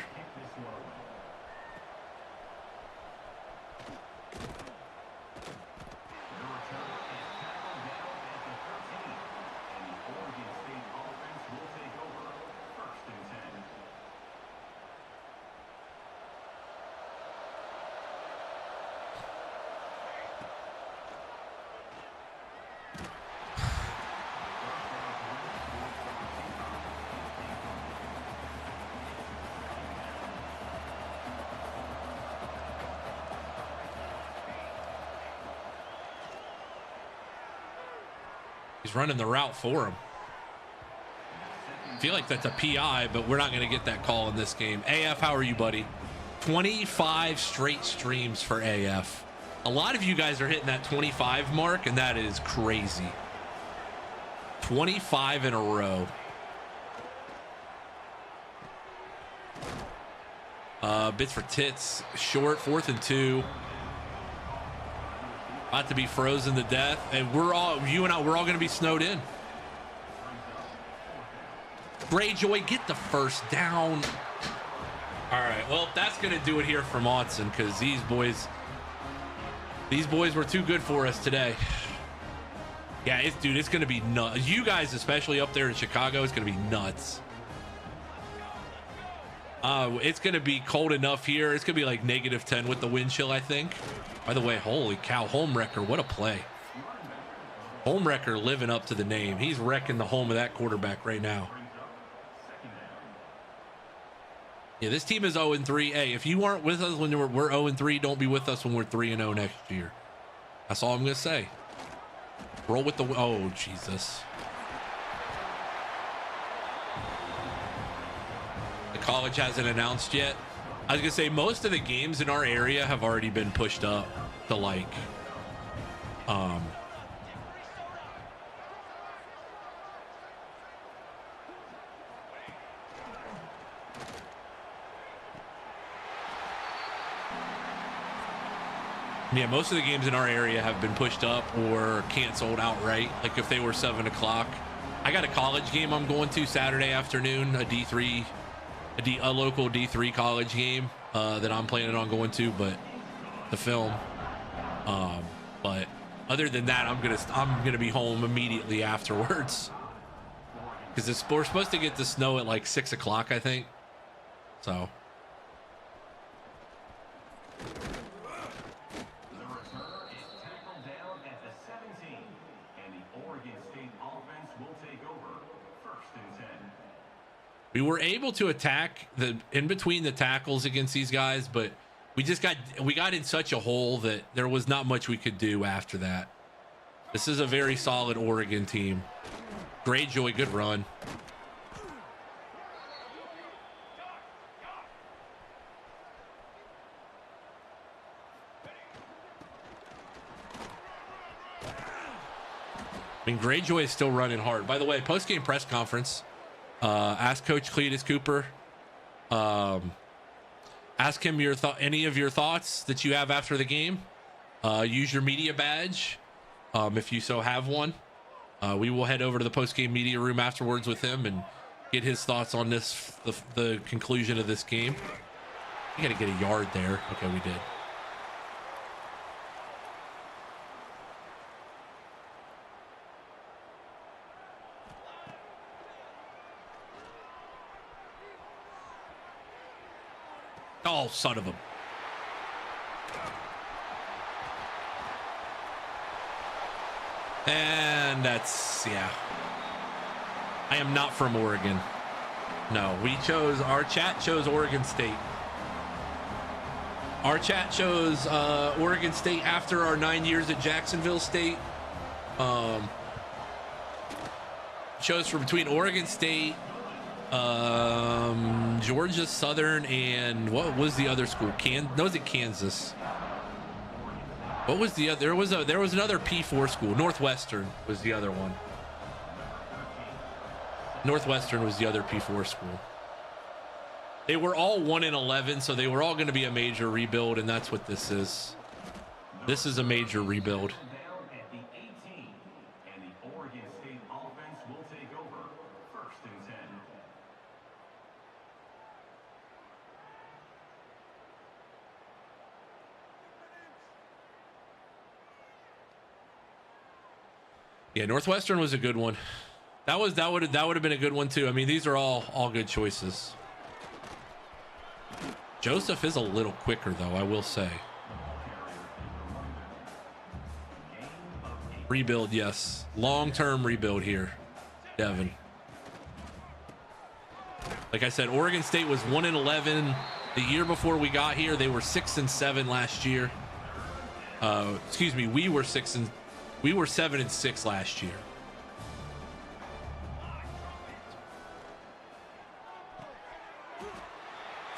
He's running the route for him. I feel like that's a PI, but we're not going to get that call in this game. AF, how are you, buddy? 25 straight streams for AF. A lot of you guys are hitting that 25 mark, and that is crazy. 25 in a row. Bits for tits. Short, 4th and 2. About to be frozen to death, and we're all, you and I, we're all going to be snowed in. Greyjoy, get the first down. All right, well, that's going to do it here from Autzen, because these boys were too good for us today. Yeah, dude, it's going to be nuts. You guys, especially up there in Chicago, it's going to be nuts. It's going to be cold enough here. It's going to be like -10 with the wind chill, I think. By the way, holy cow, Homewrecker, what a play. Homewrecker living up to the name. He's wrecking the home of that quarterback right now. Yeah, this team is 0-3. Hey, if you aren't with us when we're 0-3, don't be with us when we're 3-0 next year. That's all I'm going to say. Roll with the... Oh, Jesus. The college hasn't announced yet. I was going to say, most of the games in our area have already been pushed up to, like... Yeah, most of the games in our area have been pushed up or canceled outright. Like if they were 7 o'clock. I got a college game I'm going to Saturday afternoon, a local D3 college game that I'm planning on going to, but the film. But other than that, I'm gonna be home immediately afterwards because we're supposed to get the snow at like 6 o'clock, I think. So. We were able to attack in between the tackles against these guys, but we got in such a hole that there was not much we could do after that. This is a very solid Oregon team. Greyjoy, good run. I mean, Greyjoy is still running hard. By the way, post-game press conference. Ask Coach Cleetus Cooper. Ask him any of your thoughts that you have after the game. Use your media badge if you so have one. We will head over to the post-game media room afterwards with him and get his thoughts on the conclusion of this game. You got to get a yard there. Okay, we did. Oh, son of a... And that's, yeah. I am not from Oregon. No, our chat chose Oregon State. Our chat chose Oregon State after our 9 years at Jacksonville State. Chose from between Oregon State, Georgia Southern, and what was the other school? Was it Kansas? What was the other? There was another P4 school. Northwestern was the other one. Northwestern was the other P4 school. They were all 1-11, so they were all going to be a major rebuild, and that's what this is. This is a major rebuild. Yeah, Northwestern was a good one. That would have been a good one too. I mean, these are all good choices. Joseph is a little quicker though, I will say. Rebuild, yes. Long-term rebuild here, Devin. Like I said, Oregon State was 1-11 the year before we got here. They were 6-7 last year. Excuse me, we were 7-6 last year.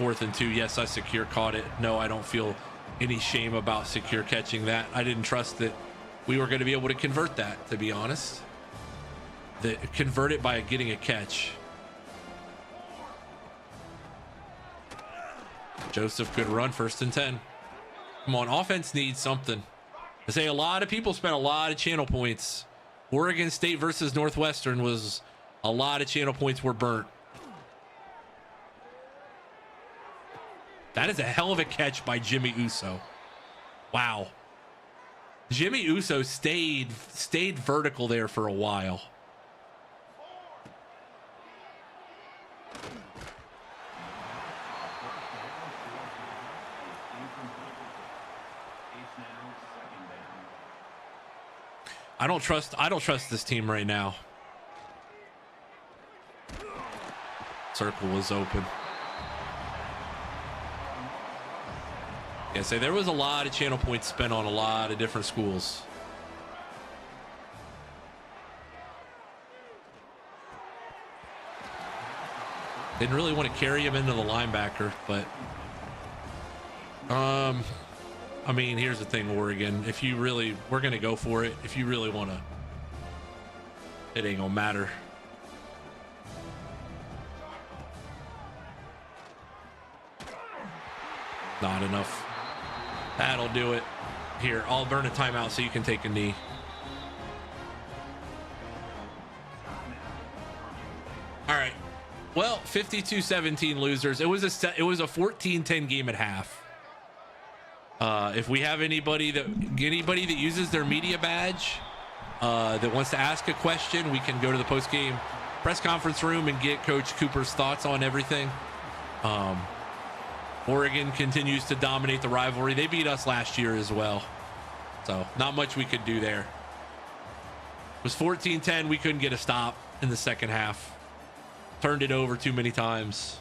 4th and 2. Yes, I secure caught it. No, I don't feel any shame about secure catching that. I didn't trust that we were going to be able to convert that, to be honest. Convert it by getting a catch. Joseph, good run, 1st and 10. Come on, offense needs something. I say a lot of people spent a lot of channel points. Oregon State versus Northwestern was a lot of channel points were burnt. That is a hell of a catch by Jimmy Uso. Wow. Jimmy Uso stayed vertical there for a while. I don't trust this team right now. Circle was open. Yeah, say there was a lot of channel points spent on a lot of different schools. Didn't really want to carry him into the linebacker, but I mean, here's the thing, Oregon. If you really, we're going to go for it. If you really want to, it ain't going to matter. Not enough. That'll do it. Here, I'll burn a timeout so you can take a knee. All right. Well, 52-17 losers. It was a 14-10 game at half. If we have anybody that uses their media badge that wants to ask a question, we can go to the post-game press conference room and get Coach Cooper's thoughts on everything. Oregon continues to dominate the rivalry. They beat us last year as well, so not much we could do there. It was 14-10. We couldn't get a stop in the second half. Turned it over too many times.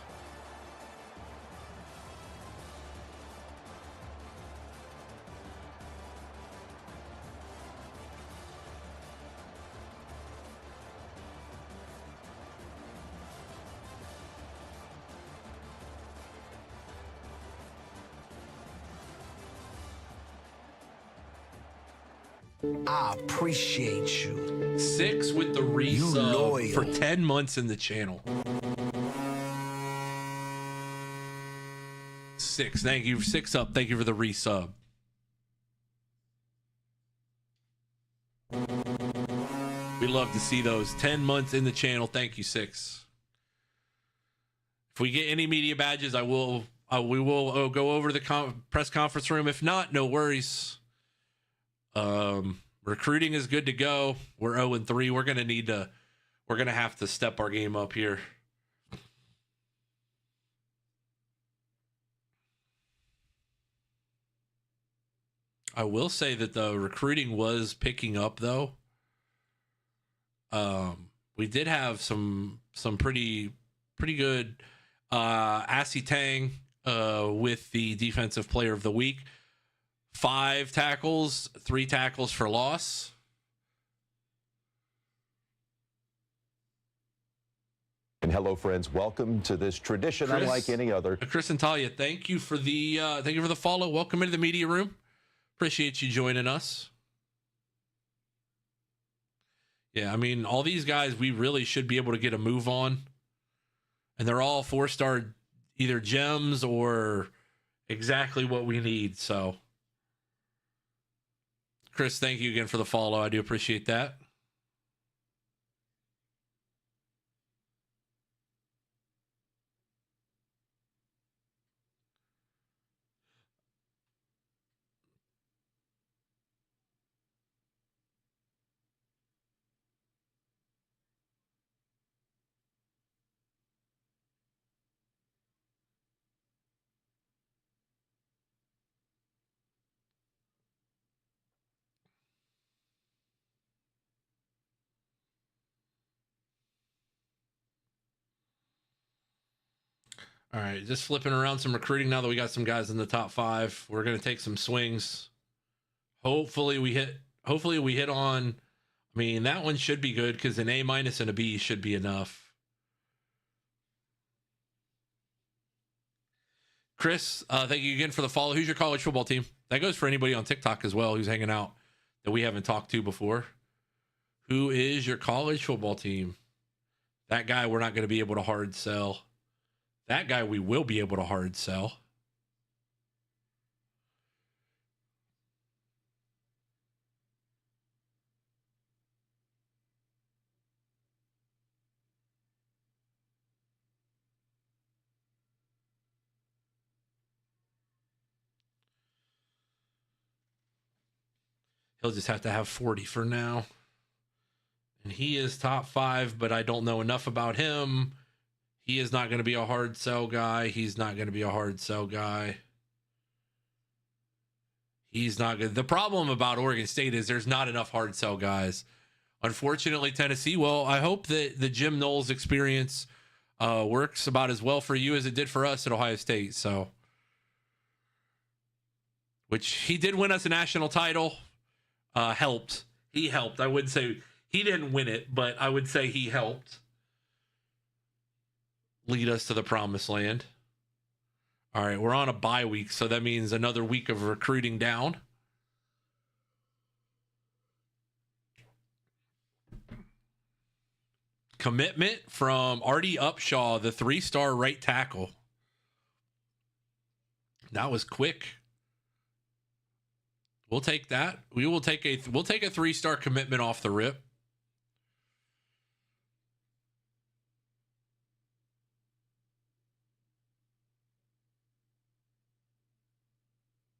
I appreciate you. 6 with the resub for 10 months in the channel. 6. Thank you. 6 up. Thank you for the resub. We love to see those. 10 months in the channel. Thank you, 6. If we get any media badges, we will go over to the press conference room. If not, no worries. Recruiting is good to go. We're 0-3. We're gonna have to step our game up here. I will say that the recruiting was picking up though. We did have some pretty good Assy Tang with the defensive player of the week. 5 tackles, 3 tackles for loss. And hello, friends. Welcome to this tradition unlike any other. Chris and Talia, thank you for the follow. Welcome into the media room. Appreciate you joining us. Yeah, I mean, all these guys, we really should be able to get a move on. And they're all 4-star, either gems or exactly what we need. So, Chris, thank you again for the follow. I do appreciate that. All right, just flipping around some recruiting now that we got some guys in the top 5. We're going to take some swings. Hopefully we hit on, I mean, that one should be good because an A- and a B should be enough. Chris, thank you again for the follow. Who's your college football team? That goes for anybody on TikTok as well who's hanging out that we haven't talked to before. Who is your college football team? That guy we're not going to be able to hard sell. That guy we will be able to hard sell. He'll just have to have 40 for now. And he is top 5, but I don't know enough about him. He is not going to be a hard sell guy. He's not going to be a hard sell guy. He's not good. The problem about Oregon State is there's not enough hard sell guys. Unfortunately, Tennessee, well, I hope that the Jim Knowles experience works about as well for you as it did for us at Ohio State. So, which he did win us a national title. Helped. He helped. I wouldn't say he didn't win it, but I would say he helped lead us to the promised land. All right, we're on a bye week, so that means another week of recruiting down. Commitment from Artie Upshaw, the 3-star right tackle. That was quick. We'll take that. We'll take a 3-star commitment off the rip.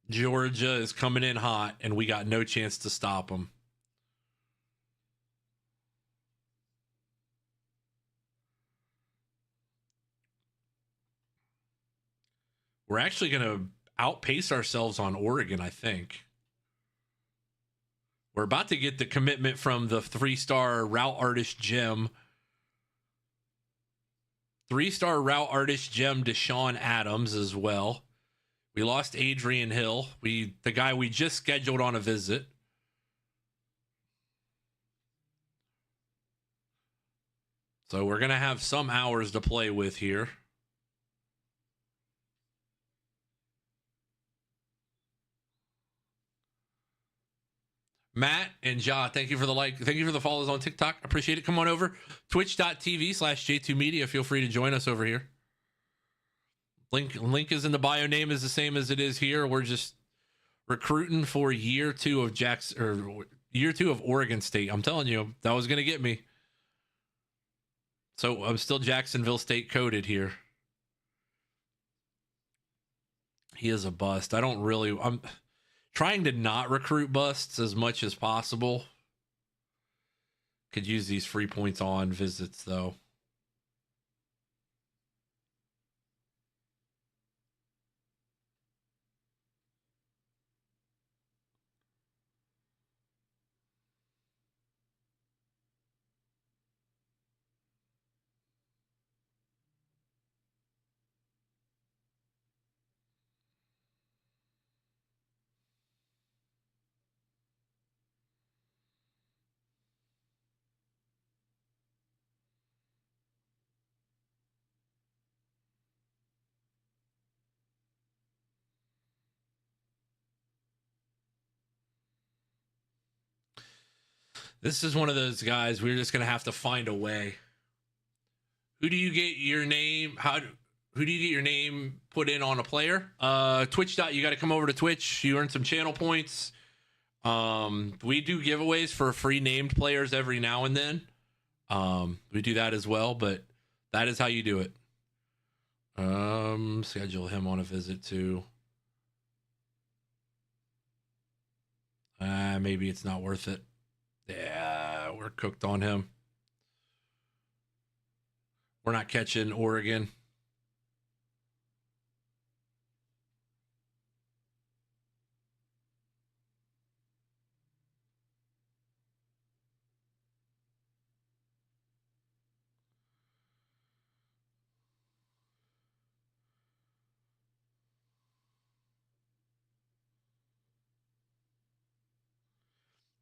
Georgia is coming in hot, and we got no chance to stop them. We're actually going to outpace ourselves on Oregon, I think. We're about to get the commitment from the 3-star route artist gem. 3-star route artist gem Deshaun Adams as well. We lost Adrian Hill, the guy we just scheduled on a visit. So we're going to have some hours to play with here. Matt and Ja, thank you for the like. Thank you for the follows on TikTok. Appreciate it. Come on over. Twitch.tv/J2Media. Feel free to join us over here. Link is in the bio. Name is the same as it is here. We're just recruiting for year 2 of year 2 of Oregon State. I'm telling you, that was going to get me. So I'm still Jacksonville State coded here. He is a bust. I'm trying to not recruit busts as much as possible. Could use these free points on visits, though. This is one of those guys we're just going to have to find a way. Who do you get your name? Who do you get your name put in on a player? Twitch. You got to come over to Twitch. You earn some channel points. We do giveaways for free named players every now and then. We do that as well, but that is how you do it. Schedule him on a visit too. Maybe it's not worth it. Yeah, we're cooked on him. We're not catching Oregon.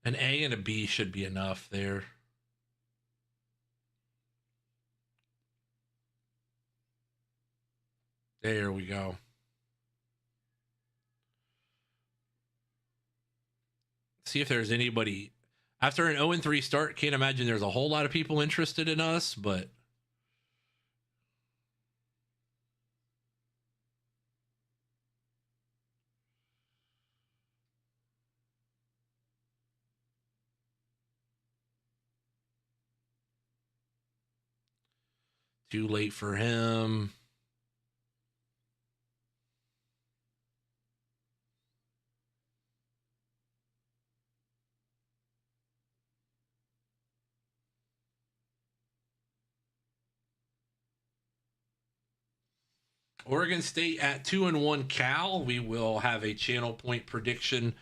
An A and a B should be enough there. There we go. See if there's anybody after an 0-3 start. Can't imagine there's a whole lot of people interested in us, but too late for him. Oregon State at 2-1 Cal. We will have a channel point prediction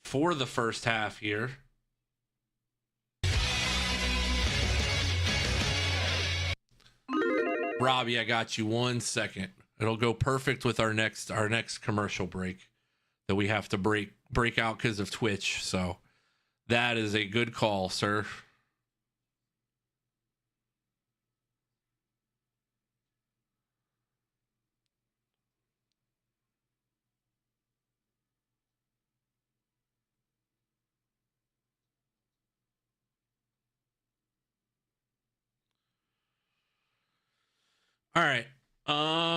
for the first half here. Robbie, I got you 1 second. It'll go perfect with our next commercial break that we have to break out because of Twitch. So that is a good call, sir. All right.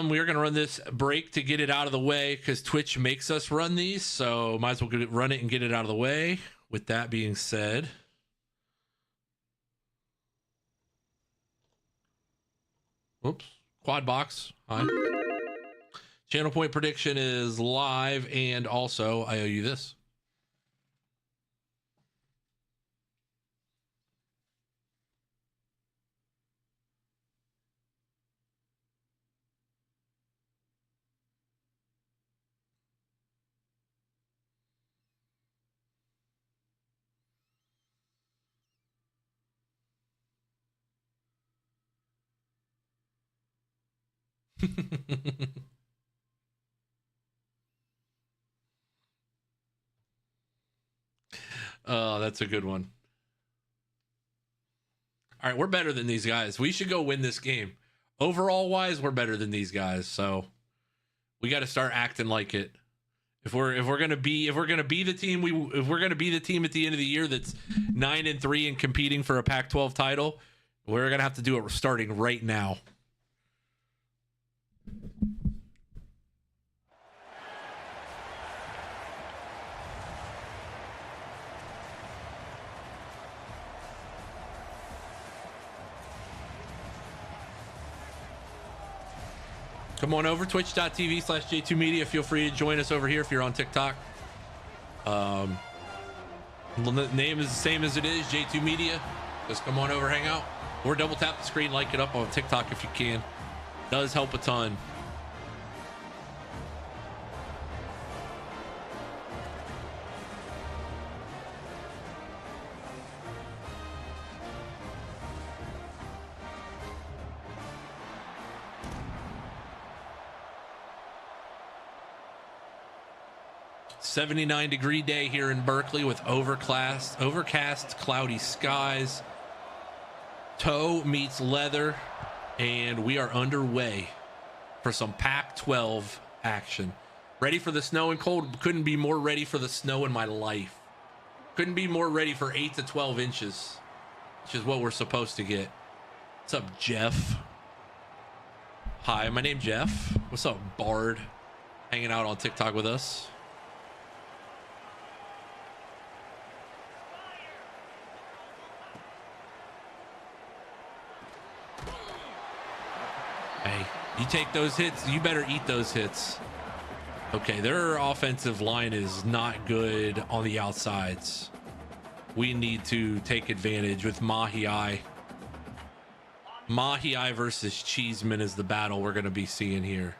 We are going to run this break to get it out of the way because Twitch makes us run these. So might as well run it and get it out of the way. With that being said, oops, quad box. Hi. Channel point prediction is live. And also I owe you this. Oh, that's a good one. All right, we're better than these guys. We should go win this game. Overall wise, we're better than these guys. So we got to start acting like it. If we're gonna be the team if we're gonna be the team at the end of the year that's 9-3 and competing for a Pac-12 title, we're gonna have to do it starting right now. Come on over, twitch.tv/J2Media. Feel free to join us over here if you're on TikTok. The name is the same as it is, J2 Media. Just come on over, hang out. Or double tap the screen, like it up on TikTok if you can. Does help a ton. $79-degree day here in Berkeley with overcast, cloudy skies. Toe meets leather, and we are underway for some Pac-12 action. Ready for the snow and cold. Couldn't be more ready for the snow in my life. Couldn't be more ready for 8 to 12 inches, which is what we're supposed to get. What's up, Jeff? Hi, my name's Jeff. What's up, Bard? Hanging out on TikTok with us. Hey, you take those hits, you better eat those hits. Okay, their offensive line is not good on the outsides. We need to take advantage with Mahi. Mahi versus Cheeseman is the battle we're going to be seeing here.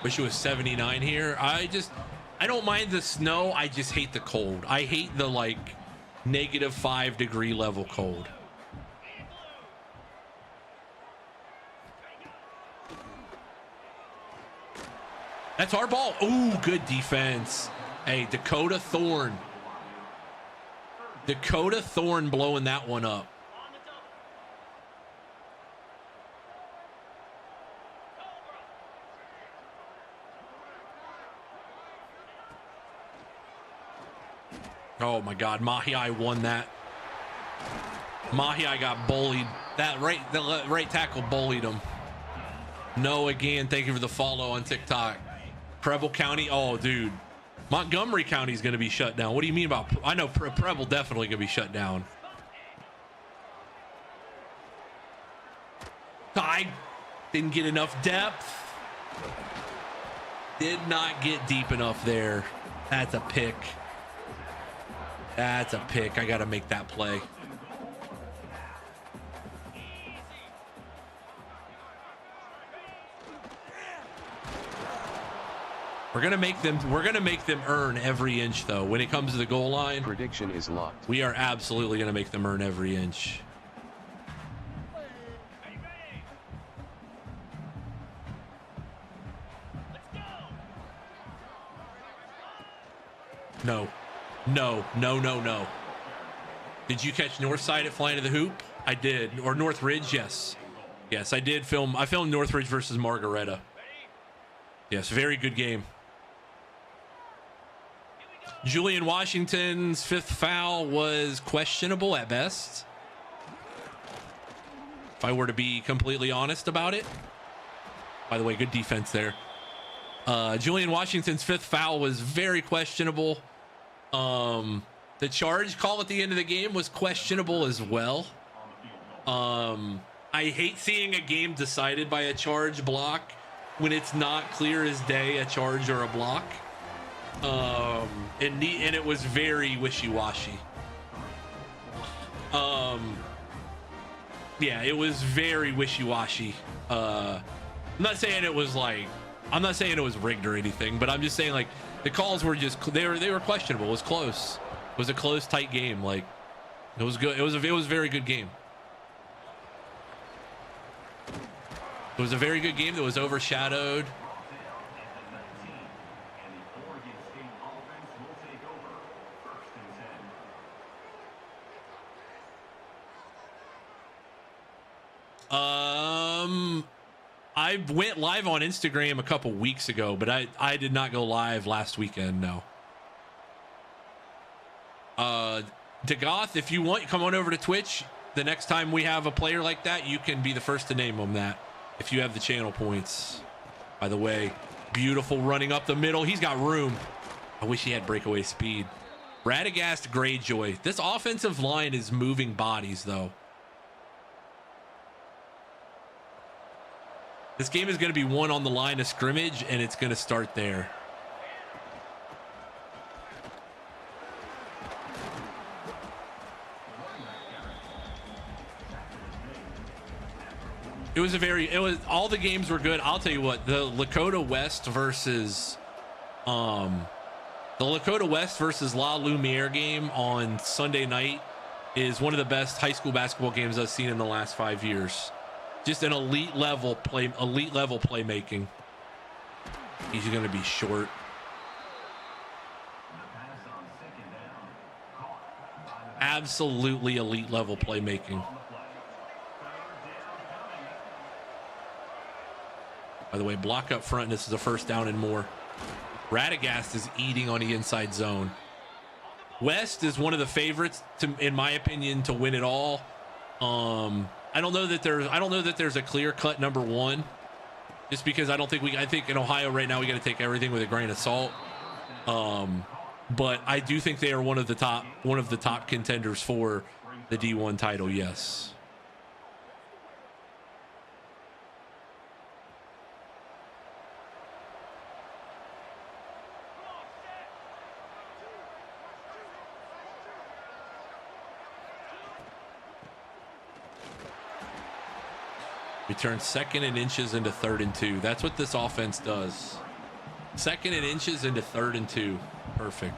Wish it was 79 here. I don't mind the snow. I just hate the cold. I hate the like -5 degree level cold. That's our ball. Ooh, good defense. Hey, Dakota Thorne. Dakota Thorne blowing that one up. Oh my God, Mahi won that. Mahi got bullied. The right tackle bullied him. No, again, thank you for the follow on TikTok. Preble County, oh dude, Montgomery County is going to be shut down. What do you mean about? I know Preble definitely going to be shut down. I didn't get enough depth. Did not get deep enough there. That's a pick. That's a pick. I got to make that play. We're gonna make them earn every inch though. When it comes to the goal line, prediction is locked. We are absolutely gonna make them earn every inch. No. Did you catch North Side at Flying to the Hoop? I did. Or North Ridge, yes. Yes, I did film. I filmed North Ridge versus Margaretta. Yes, very good game. Julian Washington's 5th foul was questionable at best. If I were to be completely honest about it. By the way, good defense there. Julian Washington's 5th foul was very questionable. The charge call at the end of the game was questionable as well. I hate seeing a game decided by a charge block when it's not clear as day a charge or a block. And it was very wishy-washy. Yeah, it was very wishy-washy. I'm not saying it was rigged or anything, but I'm just saying like the calls were just they were questionable. It was close. It was a close, tight game. Like it was good. It was a very good game. It was a very good game that was overshadowed. I went live on Instagram a couple weeks ago, but I did not go live last weekend. No. DeGoth, if you want, come on over to Twitch. The next time we have a player like that, you can be the first to name them that if you have the channel points. By the way, beautiful running up the middle. He's got room. I wish he had breakaway speed. Radagast Greyjoy. This offensive line is moving bodies, though. This game is going to be won on the line of scrimmage, and it's going to start there. All the games were good. I'll tell you what, the Lakota West versus La Lumiere game on Sunday night is one of the best high school basketball games I've seen in the last 5 years. Just an elite level playmaking. He's going to be short. Absolutely elite level playmaking. By the way, block up front. This is a first down and more. Radagast is eating on the inside zone. West is one of the favorites, in my opinion, to win it all. I don't know that there's a clear-cut number one, just because I think in Ohio right now we got to take everything with a grain of salt. But I do think they are one of the top contenders for the D1 title. Yes. We turn 2nd and inches into 3rd and 2. That's what this offense does. 2nd and inches into 3rd and 2. Perfect.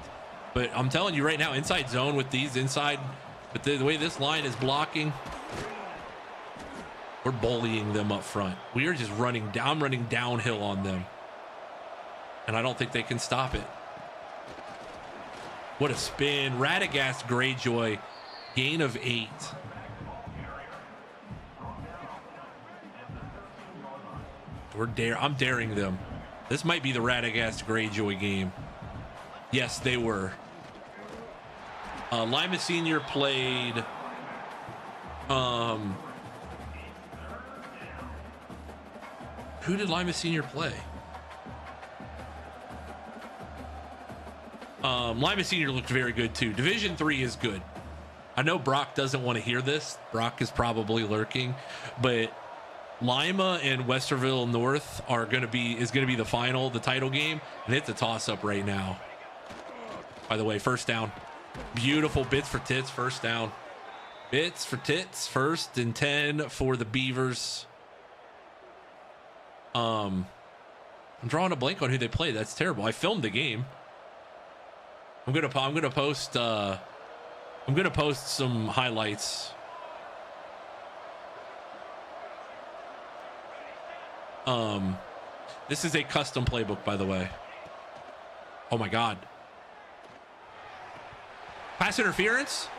But I'm telling you right now, inside zone with these inside, but the way this line is blocking, we're bullying them up front. We are just running down. I'm running downhill on them. And I don't think they can stop it. What a spin. Radagast Greyjoy, gain of 8. I'm daring them. This might be the Radagast Greyjoy game. Yes, they were. Lima Senior played who did Lima Senior play? Lima Senior looked very good too. Division 3 is good. I know Brock doesn't want to hear this. Brock is probably lurking, but Lima and Westerville North is going to be the final, the title game, and it's a toss up right now. By the way, first down. Beautiful bits for tits, first down. Bits for tits, 1st and 10 for the Beavers. I'm drawing a blank on who they played. That's terrible. I filmed the game. I'm gonna post some highlights. This is a custom playbook, by the way. Oh my God. Pass interference?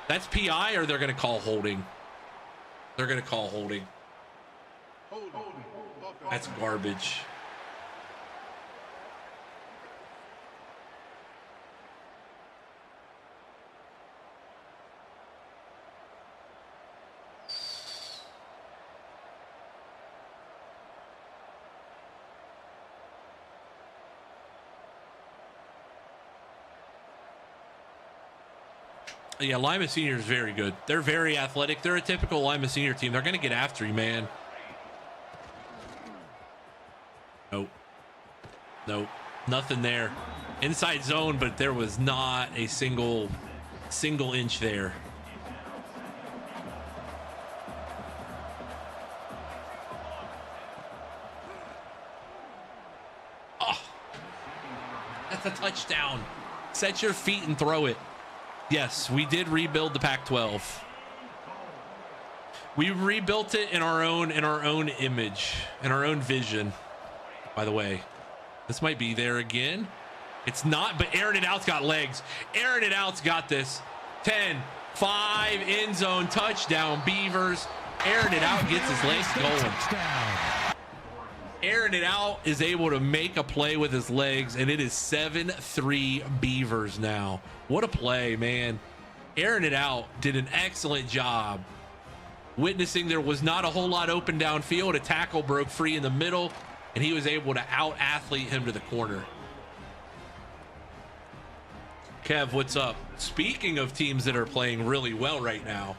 That's PI, or they're going to call holding? They're going to call holding. That's garbage. Yeah, Lima Senior is very good. They're very athletic. They're a typical Lima Senior team. They're going to get after you, man. Nope. Nope. Nothing there. Inside zone, but there was not a single inch there. Oh, that's a touchdown. Set your feet and throw it. Yes, we did rebuild the Pac-12. We rebuilt it in our own image, in our own vision. By the way, this might be there again. It's not, but airing it out's got legs. Airing it out's got this. 10, 5, end zone, touchdown, Beavers. Airing it out gets his legs going. Airing it out is able to make a play with his legs, and it is 7-3 Beavers now. What a play, man. Airing it out did an excellent job. Witnessing there was not a whole lot open downfield. A tackle broke free in the middle, and he was able to out-athlete him to the corner. Kev, what's up? Speaking of teams that are playing really well right now,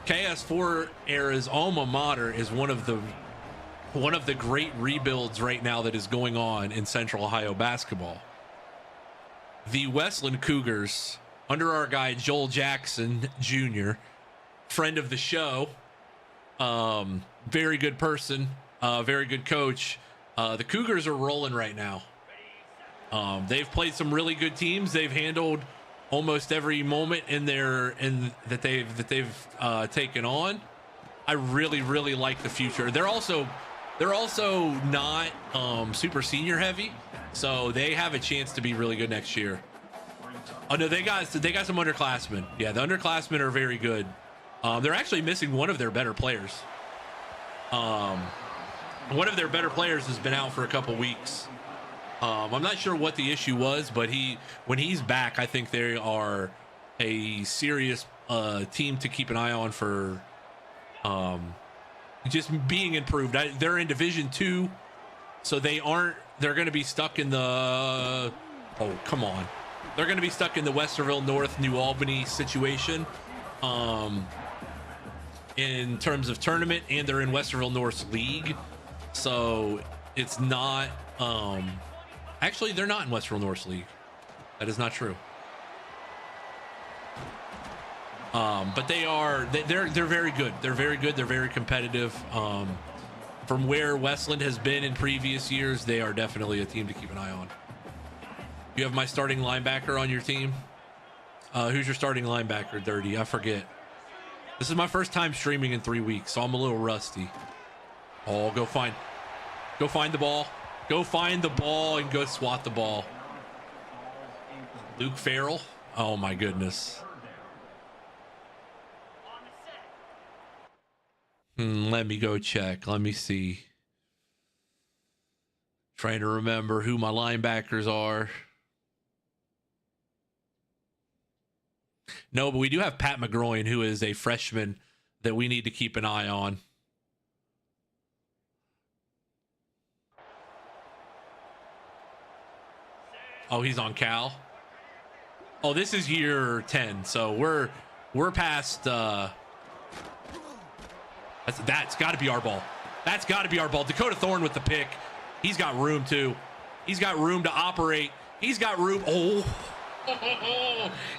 KS4 era's alma mater is one of the great rebuilds right now that is going on in Central Ohio basketball. The Westland Cougars, under our guy Joel Jackson Jr., friend of the show, very good person, very good coach. The Cougars are rolling right now. They've played some really good teams. They've handled almost every moment that they've taken on. I really like the future. They're also not super senior heavy, so they have a chance to be really good next year. Oh no, they got some underclassmen. Yeah, the underclassmen are very good. They're actually missing one of their better players. One of their better players has been out for a couple weeks. I'm not sure what the issue was, but when he's back, I think they are a serious team to keep an eye on for just being improved. They're in Division 2, so they're going to be stuck in the they're going to be stuck in the Westerville North New Albany situation in terms of tournament, and they're in Westerville North's league, so it's not actually they're not in Westerville North's league. That is not true. But they're very good. They're very good. They're very competitive. From where Westland has been in previous years, they are definitely a team to keep an eye on. You have my starting linebacker on your team? Who's your starting linebacker, Dirty? I forget. This is my first time streaming in 3 weeks, so I'm a little rusty. Oh, go find the ball. Go find the ball and go swat the ball. Luke Farrell. Oh my goodness. Let me go check. Let me see. Trying to remember who my linebackers are. No, but we do have Pat McGroin, who is a freshman that we need to keep an eye on. Oh, he's on Cal. Oh, this is year 10, so we're past. That's got to be our ball. That's got to be our ball. Dakota Thorne with the pick. He's got room too. He's got room to operate. He's got room. Oh,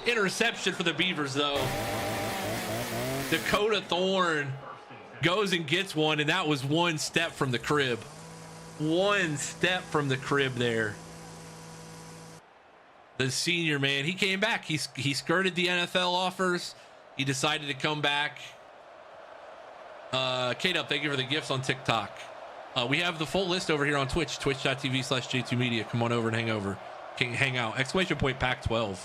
interception for the Beavers though. Dakota Thorne goes and gets one, and that was one step from the crib. One step from the crib there. The senior, man, he came back. He skirted the NFL offers. He decided to come back. Kate up, thank you for the gifts on TikTok. We have the full list over here on Twitch, twitch.tv/J2Media. Come on over and hang out. Exclamation point Pac-12.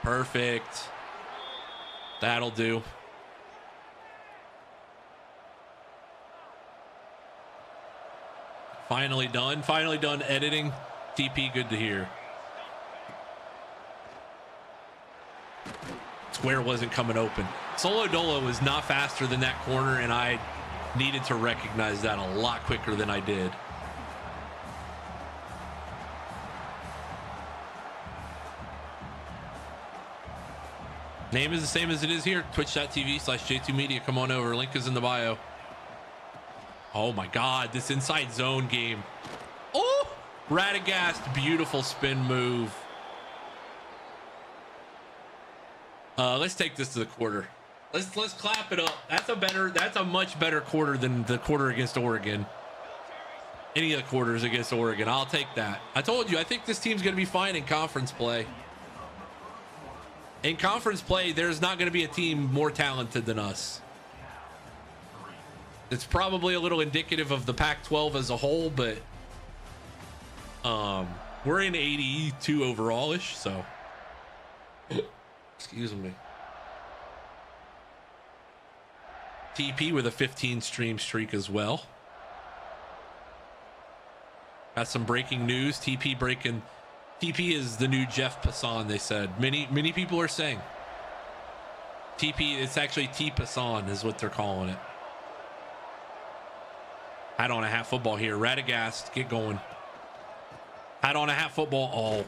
Perfect. That'll do. Finally done editing. TP, good to hear. Square wasn't coming open. Solo Dolo was not faster than that corner, and I needed to recognize that a lot quicker than I did. Name is the same as it is here. Twitch.tv/J2Media. Come on over. Link is in the bio. Oh my God, this inside zone game. Oh, Radagast, beautiful spin move. Let's take this to the quarter. Let's clap it up. That's a much better quarter than the quarter against Oregon. Any of the quarters against Oregon, I'll take that. I told you, I think this team's going to be fine in conference play. In conference play, there's not going to be a team more talented than us. It's probably a little indicative of the Pac-12 as a whole, but we're in 82 overall-ish, so excuse me. TP with a 15 stream streak as well. Got some breaking news. TP is the new Jeff Passan, they said. Many people are saying. TP, it's actually T Passan is what they're calling it. Hat on a hat football here. Radagast, get going. Hat on a hat football. Oh,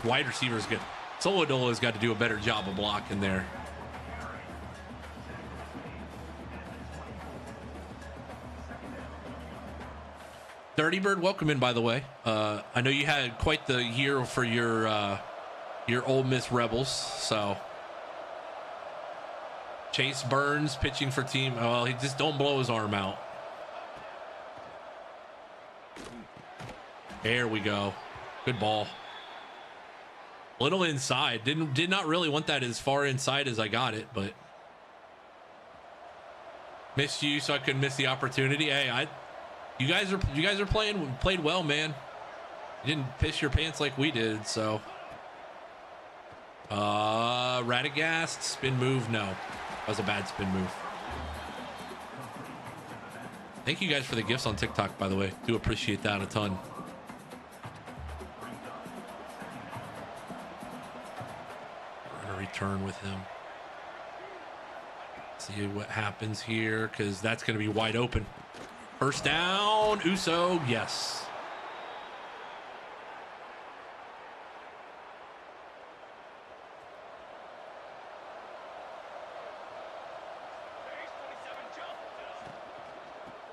wide receiver's good. Solodola's got to do a better job of blocking there. Dirty Bird, welcome in, by the way. I know you had quite the year for your Ole Miss Rebels, so. Chase Burns pitching for team. Well, he just don't blow his arm out. There we go. Good ball. Little inside. Did not really want that as far inside as I got it, but missed you, so I couldn't miss the opportunity. Hey, you guys are played well, man. You didn't piss your pants like we did, so. Radagast spin move. No, that was a bad spin move. Thank you guys for the gifts on TikTok, by the way. Do appreciate that a ton. Return with him. See what happens here, because that's going to be wide open. First down, Uso, yes.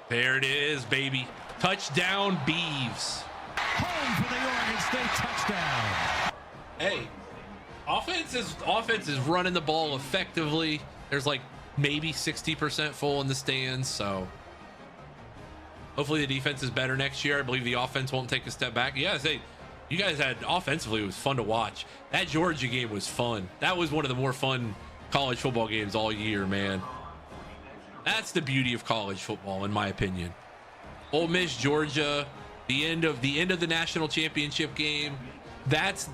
There it is, baby. Touchdown, Beavs. Home for the Oregon State touchdown. Hey. Offense is running the ball effectively. There's like maybe 60% full in the stands, so hopefully the defense is better next year. I believe the offense won't take a step back. Yes, you guys had offensively, it was fun to watch. That Georgia game was fun. That was one of the more fun college football games all year, man. That's the beauty of college football, in my opinion. Ole Miss, Georgia, the end of the national championship game.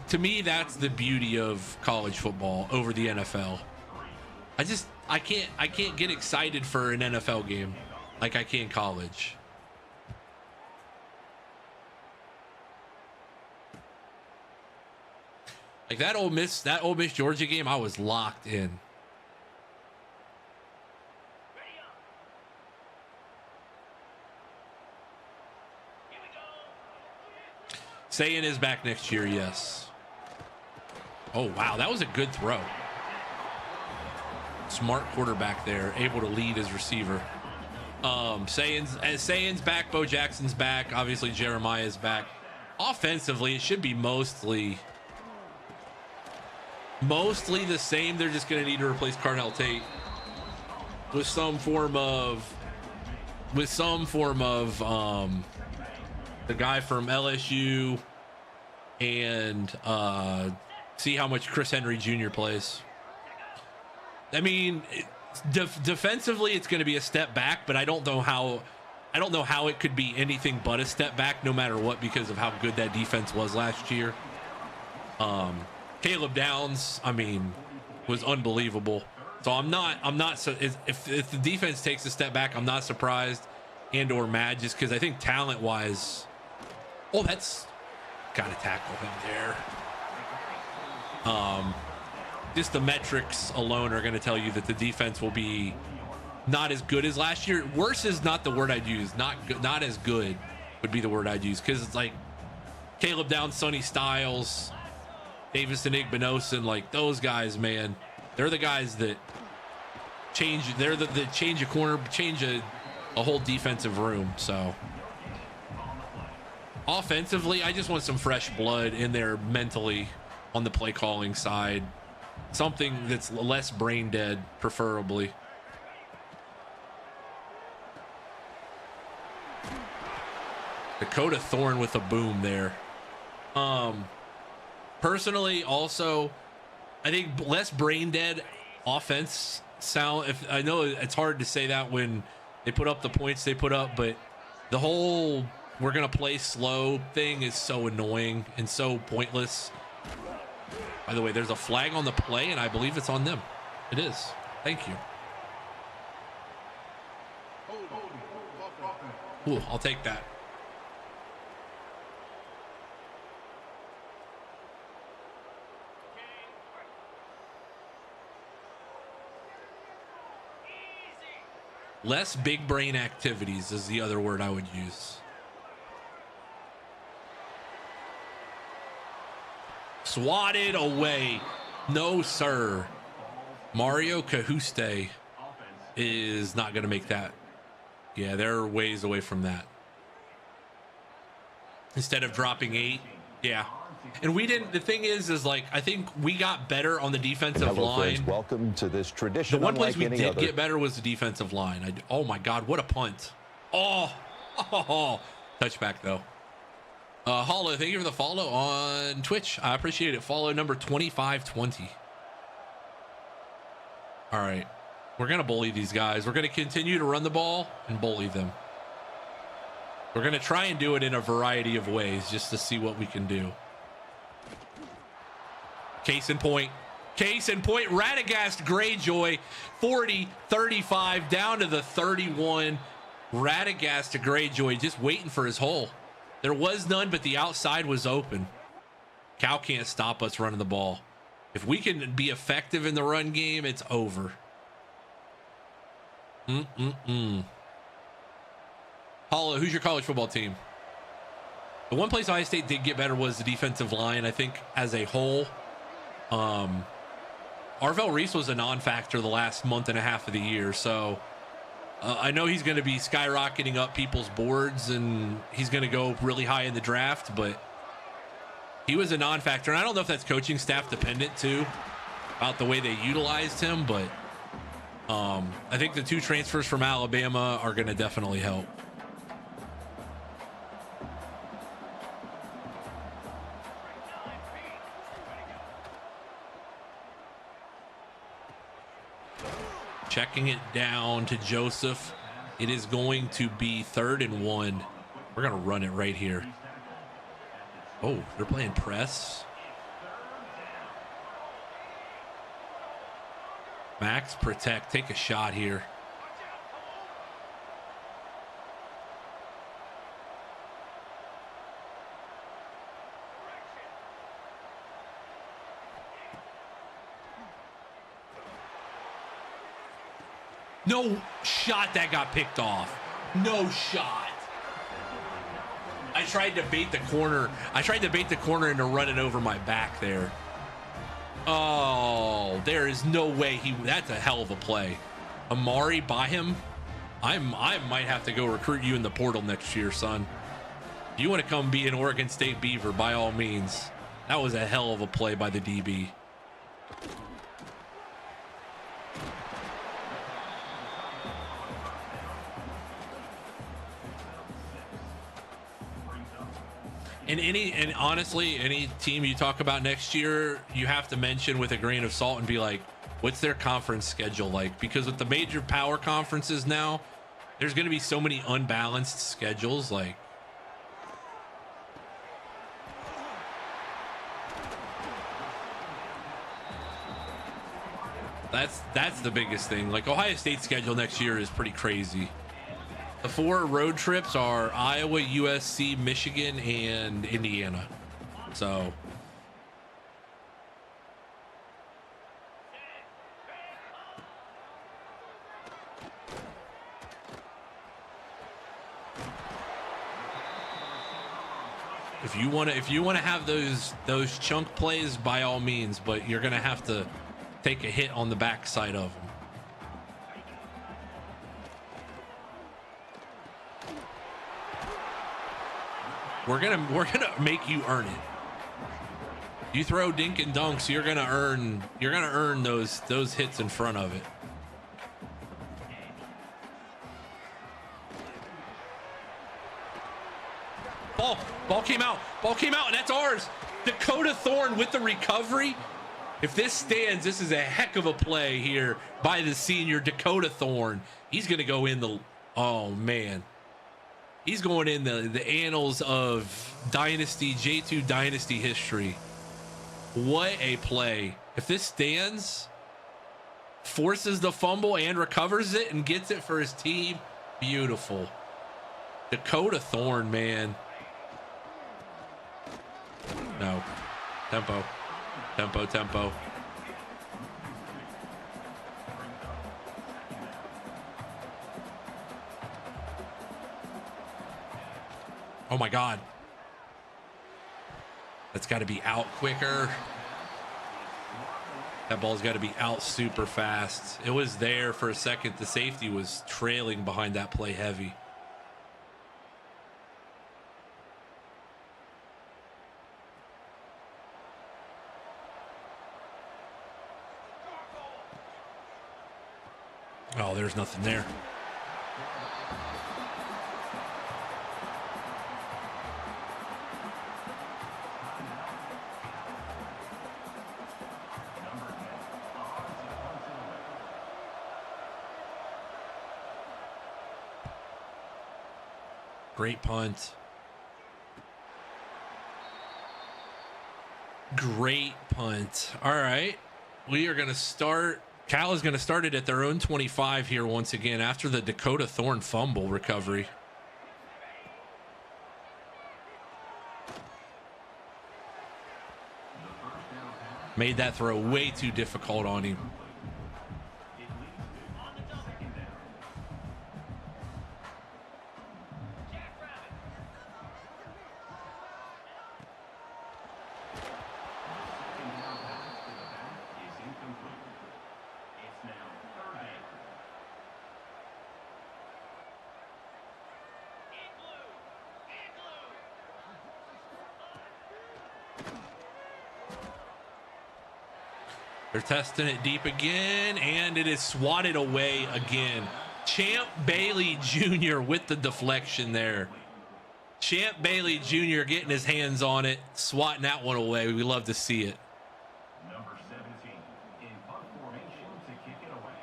To me, that's the beauty of college football over the NFL. I can't get excited for an NFL game like I can college. Like that Ole Miss Georgia game, I was locked in. Sayin is back next year, yes. Oh, wow. That was a good throw. Smart quarterback there, able to lead his receiver. Sayin's back. Bo Jackson's back. Obviously, Jeremiah's back. Offensively, it should be mostly the same. They're just going to need to replace Carnell Tate with some form of the guy from LSU, and see how much Chris Henry Jr. plays. I mean, defensively, it's going to be a step back, but I don't know how it could be anything but a step back, no matter what, because of how good that defense was last year. Caleb Downs, I mean, was unbelievable. So I'm not. So if the defense takes a step back, I'm not surprised and or mad, just because I think talent wise, that's got to tackle him there. Just the metrics alone are going to tell you that the defense will be not as good as last year. Worse is not the word I'd use. Not as good would be the word I'd use, because it's like Caleb Downs, Sonny Styles, Davis and Igbinosin, like those guys, man, they're the guys that change. They're the change a corner, change a whole defensive room. So offensively, I just want some fresh blood in there mentally on the play calling side. Something that's less brain dead, preferably. Dakota Thorne with a boom there. Personally, also, I think less brain dead offense sound. I know it's hard to say that when they put up the points they put up, but the whole we're gonna play slow thing is so annoying and so pointless. By the way, there's a flag on the play, and I believe it's on them. It is. Thank you. Ooh, I'll take that. Less big brain activities is the other word I would use. Swatted away. No, sir. Mario Cajuste is not going to make that. Yeah, they're ways away from that. Instead of dropping 8. Yeah. And we didn't. The thing is like, I think we got better on the defensive line. Friends, welcome to this tradition. The one place we did get better was the defensive line. Oh my God, what a punt. Oh, touchback though. Hollow, thank you for the follow on Twitch. I appreciate it. Follow number 2520. All right. We're going to bully these guys. We're going to continue to run the ball and bully them. We're going to try and do it in a variety of ways just to see what we can do. Case in point, Radagast Greyjoy, 40-35 down to the 31. Radagast to Greyjoy just waiting for his hole. There was none, but the outside was open. Cal can't stop us running the ball. If we can be effective in the run game, it's over. Paula, who's your college football team? The one place Ohio State did get better was the defensive line, I think, as a whole. Arvell Reese was a non-factor the last month and a half of the year, so I know he's going to be skyrocketing up people's boards and he's going to go really high in the draft, but he was a non-factor. And I don't know if that's coaching staff dependent too, about the way they utilized him, but I think the 2 transfers from Alabama are going to definitely help. Checking it down to Joseph. It is going to be 3rd and 1. We're going to run it right here. Oh, they're playing press. Max, protect. Take a shot here. No shot that got picked off. No shot. I tried to bait the corner. I tried to bait the corner into running over my back there. Oh, there is no way that's a hell of a play. Amari by him. I might have to go recruit you in the portal next year, son. If you want to come be an Oregon State Beaver, by all means. That was a hell of a play by the DB. And honestly, any team you talk about next year, you have to mention with a grain of salt and be like, what's their conference schedule like? Because with the major power conferences now, there's going to be so many unbalanced schedules. Like, that's the biggest thing. Like, Ohio State's schedule next year is pretty crazy. The 4 road trips are Iowa, USC, Michigan, and Indiana. So if you want to have those chunk plays, by all means, but you're going to have to take a hit on the backside of them. We're gonna make you earn it. You throw dink and dunks, you're gonna earn those hits in front of it. Ball came out, and that's ours. Dakota Thorne with the recovery. If this stands, this is a heck of a play here by the senior Dakota Thorne. He's gonna go in the, oh man. He's going in the annals of Dynasty, J2 Dynasty history. What a play. If this stands, forces the fumble and recovers it and gets it for his team, beautiful. Dakota Thorne, man. No. Tempo. Tempo, tempo. Oh my God. That's got to be out quicker. That ball's got to be out super fast. It was there for a second. The safety was trailing behind that play heavy. Oh, there's nothing there. Great punt. Great punt. All right. We are going to start. Cal is going to start it at their own 25 here once again after the Dakota Thorne fumble recovery. Made that throw way too difficult on him. They're testing it deep again, and it is swatted away again. Champ Bailey Jr. with the deflection there. Champ Bailey Jr. getting his hands on it, swatting that one away. We love to see it. Number 17 in punt formation to kick it away.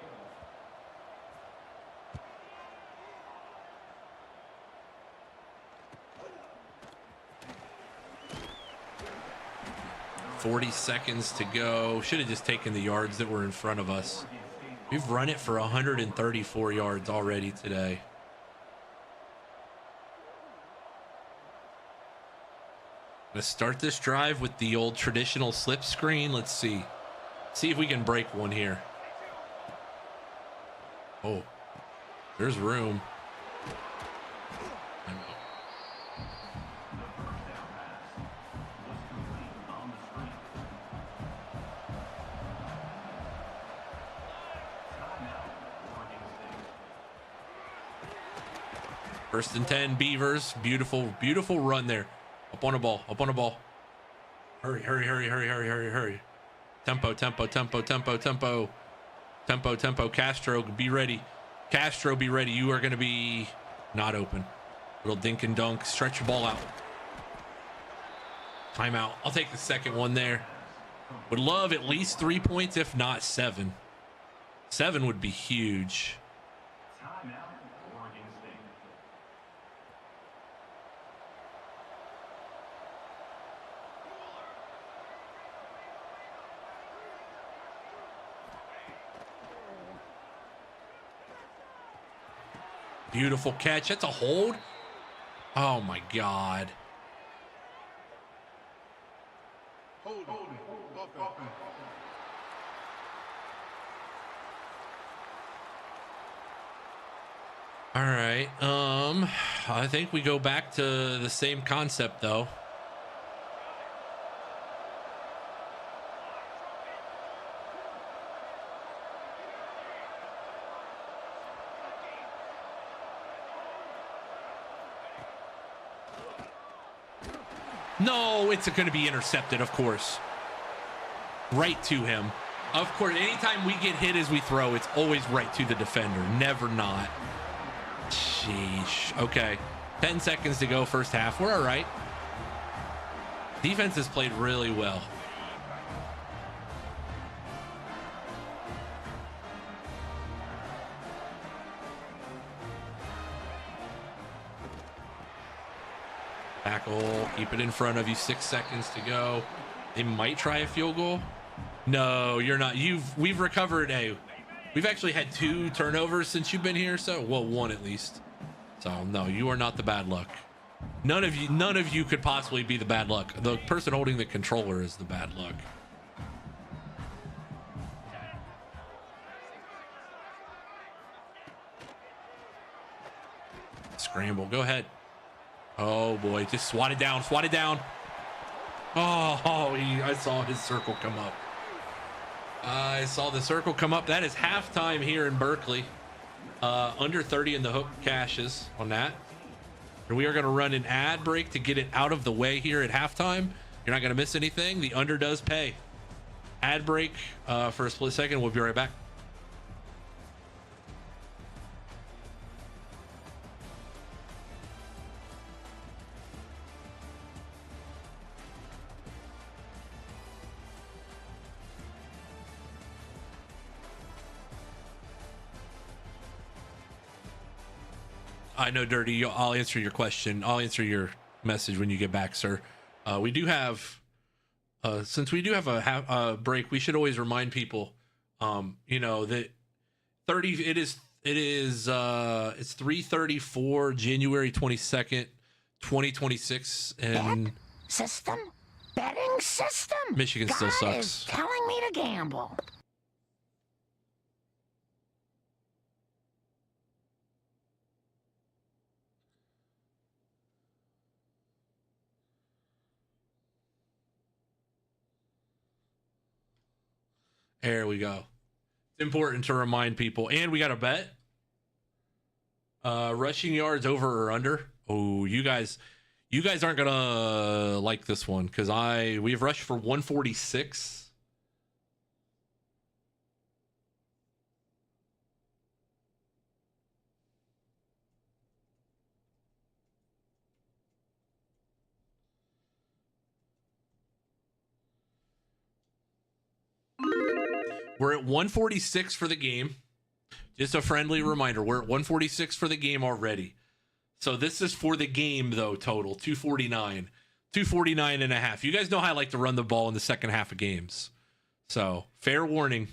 .40 seconds to go. Should have just taken the yards that were in front of us. We've run it for 134 yards already today. Let's start this drive with the old traditional slip screen. Let's see. See if we can break one here. Oh, There's room. First and 10, Beavers. Beautiful, beautiful run there. Up on a ball, up on a ball. Hurry, hurry, hurry, hurry, hurry, hurry, hurry. Tempo, tempo, tempo, tempo, tempo. Tempo, tempo. Castro, be ready. Castro, be ready. You are going to be not open. Little dink and dunk. Stretch your ball out. Timeout. I'll take the second one there. Would love at least 3 points, if not 7. 7 would be huge. Beautiful catch. That's a hold. Oh my God. All right. I think we go back to the same concept though. No, it's going to be intercepted, of course. Right to him. Of course, anytime we get hit as we throw, it's always right to the defender. Never not. Sheesh. Okay. 10 seconds to go, first half. We're all right. Defense has played really well. Tackle, keep it in front of you. 6 seconds to go. They might try a field goal. No, you're not. We've recovered. We've actually had 2 turnovers since you've been here. So, well, 1 at least. So no, you are not the bad luck. None of you could possibly be the bad luck. The person holding the controller is the bad luck. Scramble. Go ahead. Oh boy, just swat it down, swat it down. I saw his circle come up. I saw the circle come up. That is halftime here in Berkeley. Under 30 in the hook cashes on that. And we are going to run an ad break to get it out of the way here at halftime. You're not going to miss anything. The under does pay. Ad break for a split second. We'll be right back. I know, Dirty. I'll answer your question. I'll answer your message when you get back, sir. We do have, since we do have a break, we should always remind people, that 30. It's 3:34, January 22nd, 2026, and Betting system. Michigan still God sucks. Is telling me to gamble. There we go. It's important to remind people. And we got a bet. Rushing yards over or under. Oh, you guys aren't gonna like this one because we've rushed for 146. We're at 146 for the game. Just a friendly reminder, we're at 146 for the game already. So this is for the game, though, total. 249. 249 and a half. You guys know how I like to run the ball in the second half of games. So, fair warning.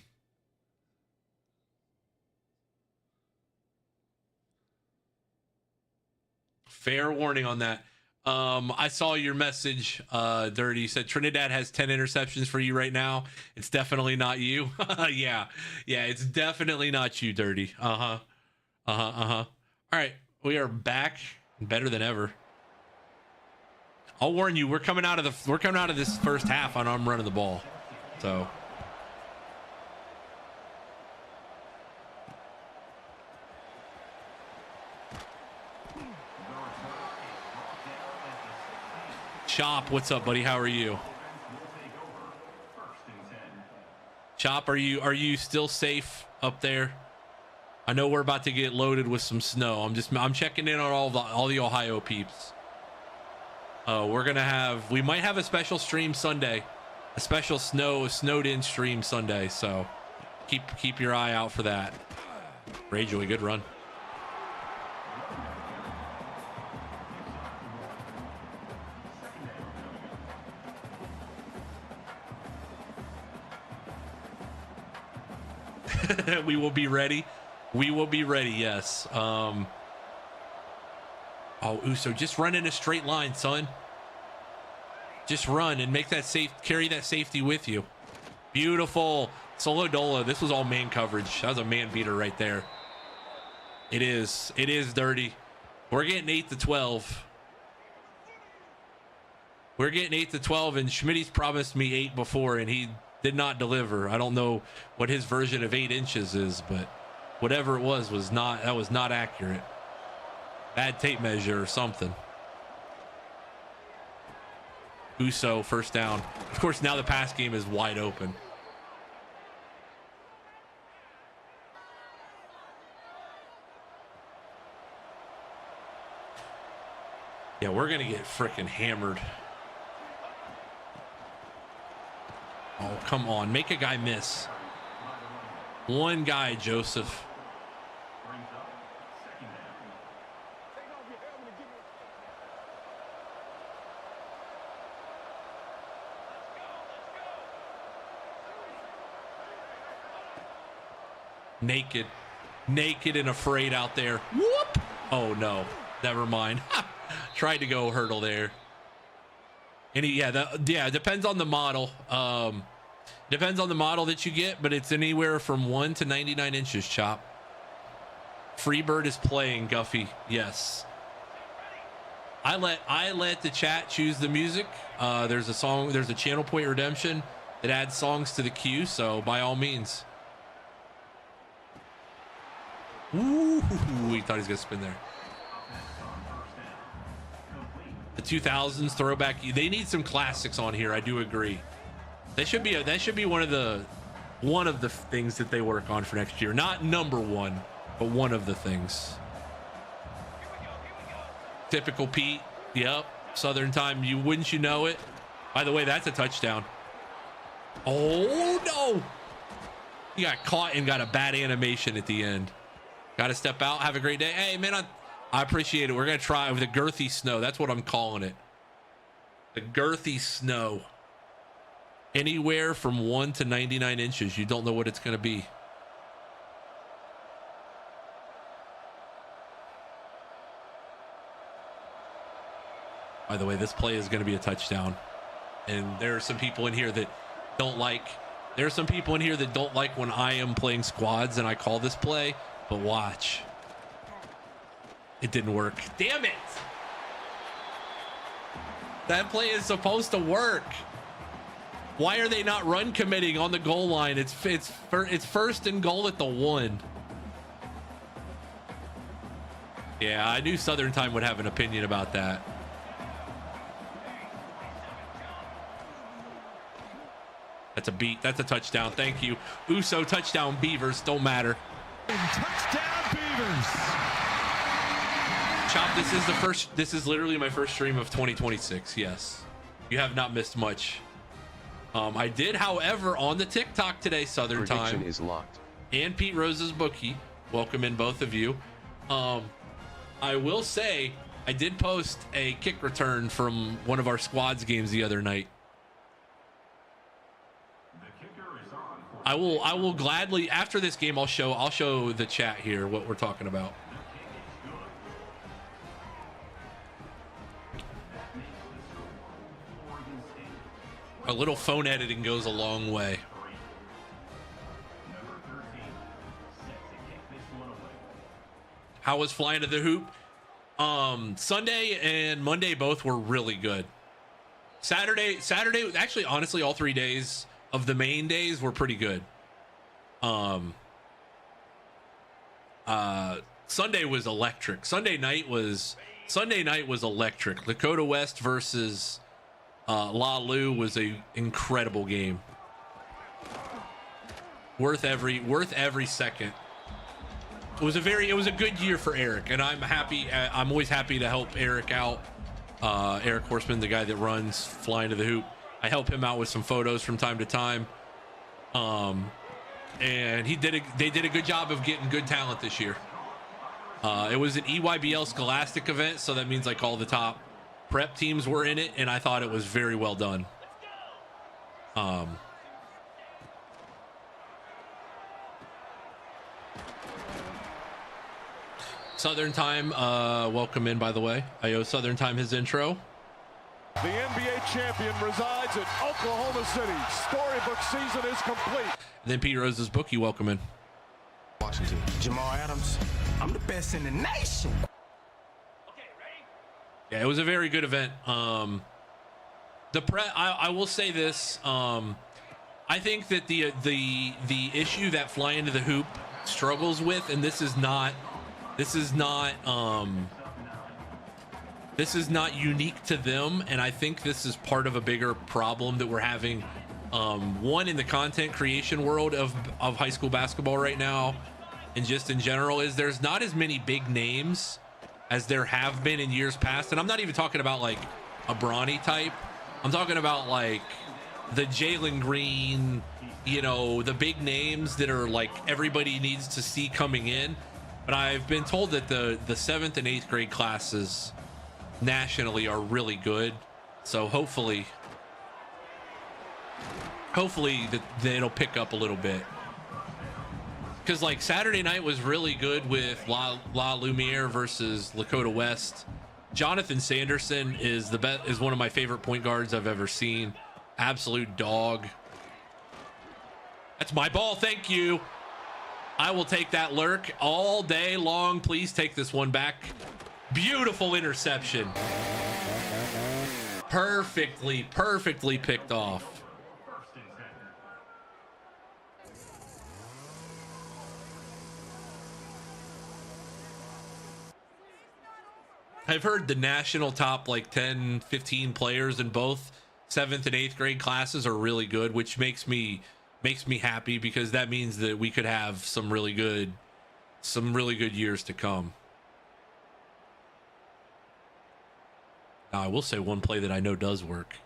Fair warning on that. I saw your message, Dirty. You said Trinidad has 10 interceptions for you right now. It's definitely not you. Yeah, it's definitely not you, Dirty. All right, we are back, better than ever. I'll warn you, we're coming out of this first half on I'm running the ball. So Chop, what's up, buddy? How are you? Chop, are you still safe up there? I know we're about to get loaded with some snow. I'm checking in on all the Ohio peeps. We might have a special stream Sunday, a special snowed in stream Sunday. So keep your eye out for that. Rayjoy, good run. We will be ready. We will be ready. Yes. Oh, Uso, just run in a straight line, son. Just run and make that carry that safety with you. Beautiful. Solo Dola. This was all man coverage. That was a man beater right there. It is dirty. We're getting 8-12. We're getting 8-12, and Schmitty's promised me 8 before, and he did not deliver. I don't know what his version of 8 inches is, but whatever it was not accurate. Bad tape measure or something. Uso, first down. Of course, now the pass game is wide open. Yeah, we're going to get freaking hammered. Oh, come on. Make a guy miss. One guy, Joseph. Naked and afraid out there. Whoop! Oh no, never mind. Tried to go hurdle there. And it depends on the model. Depends on the model that you get, but it's anywhere from 1 to 99 inches. Chop. Freebird is playing, Guffy. Yes. I let the chat choose the music. There's a Channel Point Redemption that adds songs to the queue, so by all means. Ooh, he thought he was gonna spin there. The 2000s throwback. They need some classics on here. I do agree. That should be one of the things that they work on for next year. Not number one, but one of the things. Typical Pete. Yep. Southern time. Wouldn't you know it? By the way, that's a touchdown. Oh no! He got caught and got a bad animation at the end. Got to step out. Have a great day. Hey, man, I appreciate it. We're going to try with the girthy snow. That's what I'm calling it. The girthy snow. Anywhere from 1 to 99 inches. You don't know what it's going to be. By the way, this play is going to be a touchdown. And there are some people in here that don't like when I am playing squads and I call this play. But watch. It didn't work. Damn it. That play is supposed to work. Why are they not run committing on the goal line? It's first and goal at the 1. Yeah, I knew Southern Time would have an opinion about that. That's a beat. That's a touchdown. Thank you. Uso, touchdown, Beavers. Don't matter. Touchdown, Beavers. Chop, this is literally my first stream of 2026. Yes. You have not missed much. I did, however, on the TikTok today, Southern Time. Prediction is locked. And Pete Rose's bookie. Welcome in, both of you. I will say I did post a kick return from one of our squads games the other night. I will gladly, after this game, I'll show the chat here what we're talking about. A little phone editing goes a long way. How was flying to the hoop? Sunday and Monday both were really good. Saturday, actually, honestly, all 3 days of the main days were pretty good. Sunday was electric. Sunday night was electric. Lakota West versus La Lu was a incredible game. Worth every second. It was a good year for Eric, and I'm happy. I'm always happy to help Eric out. Eric Horseman, the guy that runs Flying to the Hoop. I help him out with some photos from time to time. And they did a good job of getting good talent this year. It was an EYBL Scholastic event, so that means like all the top prep teams were in it, and I thought it was very well done. Southern Time, welcome in, by the way. I owe Southern Time his intro. The NBA champion resides in Oklahoma City. Storybook season is complete. And then Pete Rose's book, you welcome in. Washington. Jamal Adams. I'm the best in the nation. Yeah, it was a very good event. I will say this. I think that the issue that Flying to the Hoop struggles with, and this is not unique to them, and I think this is part of a bigger problem that we're having. One, in the content creation world of high school basketball right now, and just in general, is there's not as many big names as there have been in years past. And I'm not even talking about like a Bronny type. I'm talking about like the Jalen Green, the big names that are like everybody needs to see coming in. But I've been told that the 7th and 8th grade classes nationally are really good. So hopefully that it'll pick up a little bit. Because like Saturday night was really good with La Lumiere versus Lakota West. Jonathan Sanderson is one of my favorite point guards I've ever seen. Absolute dog. That's my ball. Thank you. I will take that lurk all day long. Please take this one back. Beautiful interception. Perfectly picked off. I've heard the national top like 10, 15 players in both 7th and 8th grade classes are really good, which makes me happy, because that means that we could have some really good years to come. Now, I will say one play that I know does work.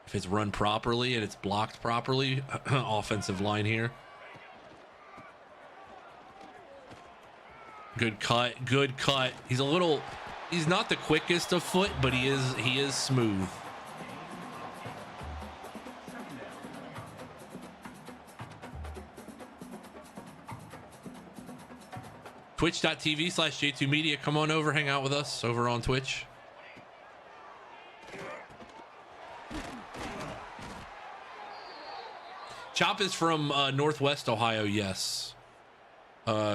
If it's run properly and it's blocked properly, offensive line here. Good cut. He's not the quickest of foot, but he is smooth. Twitch.tv/J2Media. Come on over, hang out with us over on Twitch. Chop is from Northwest Ohio. Yes.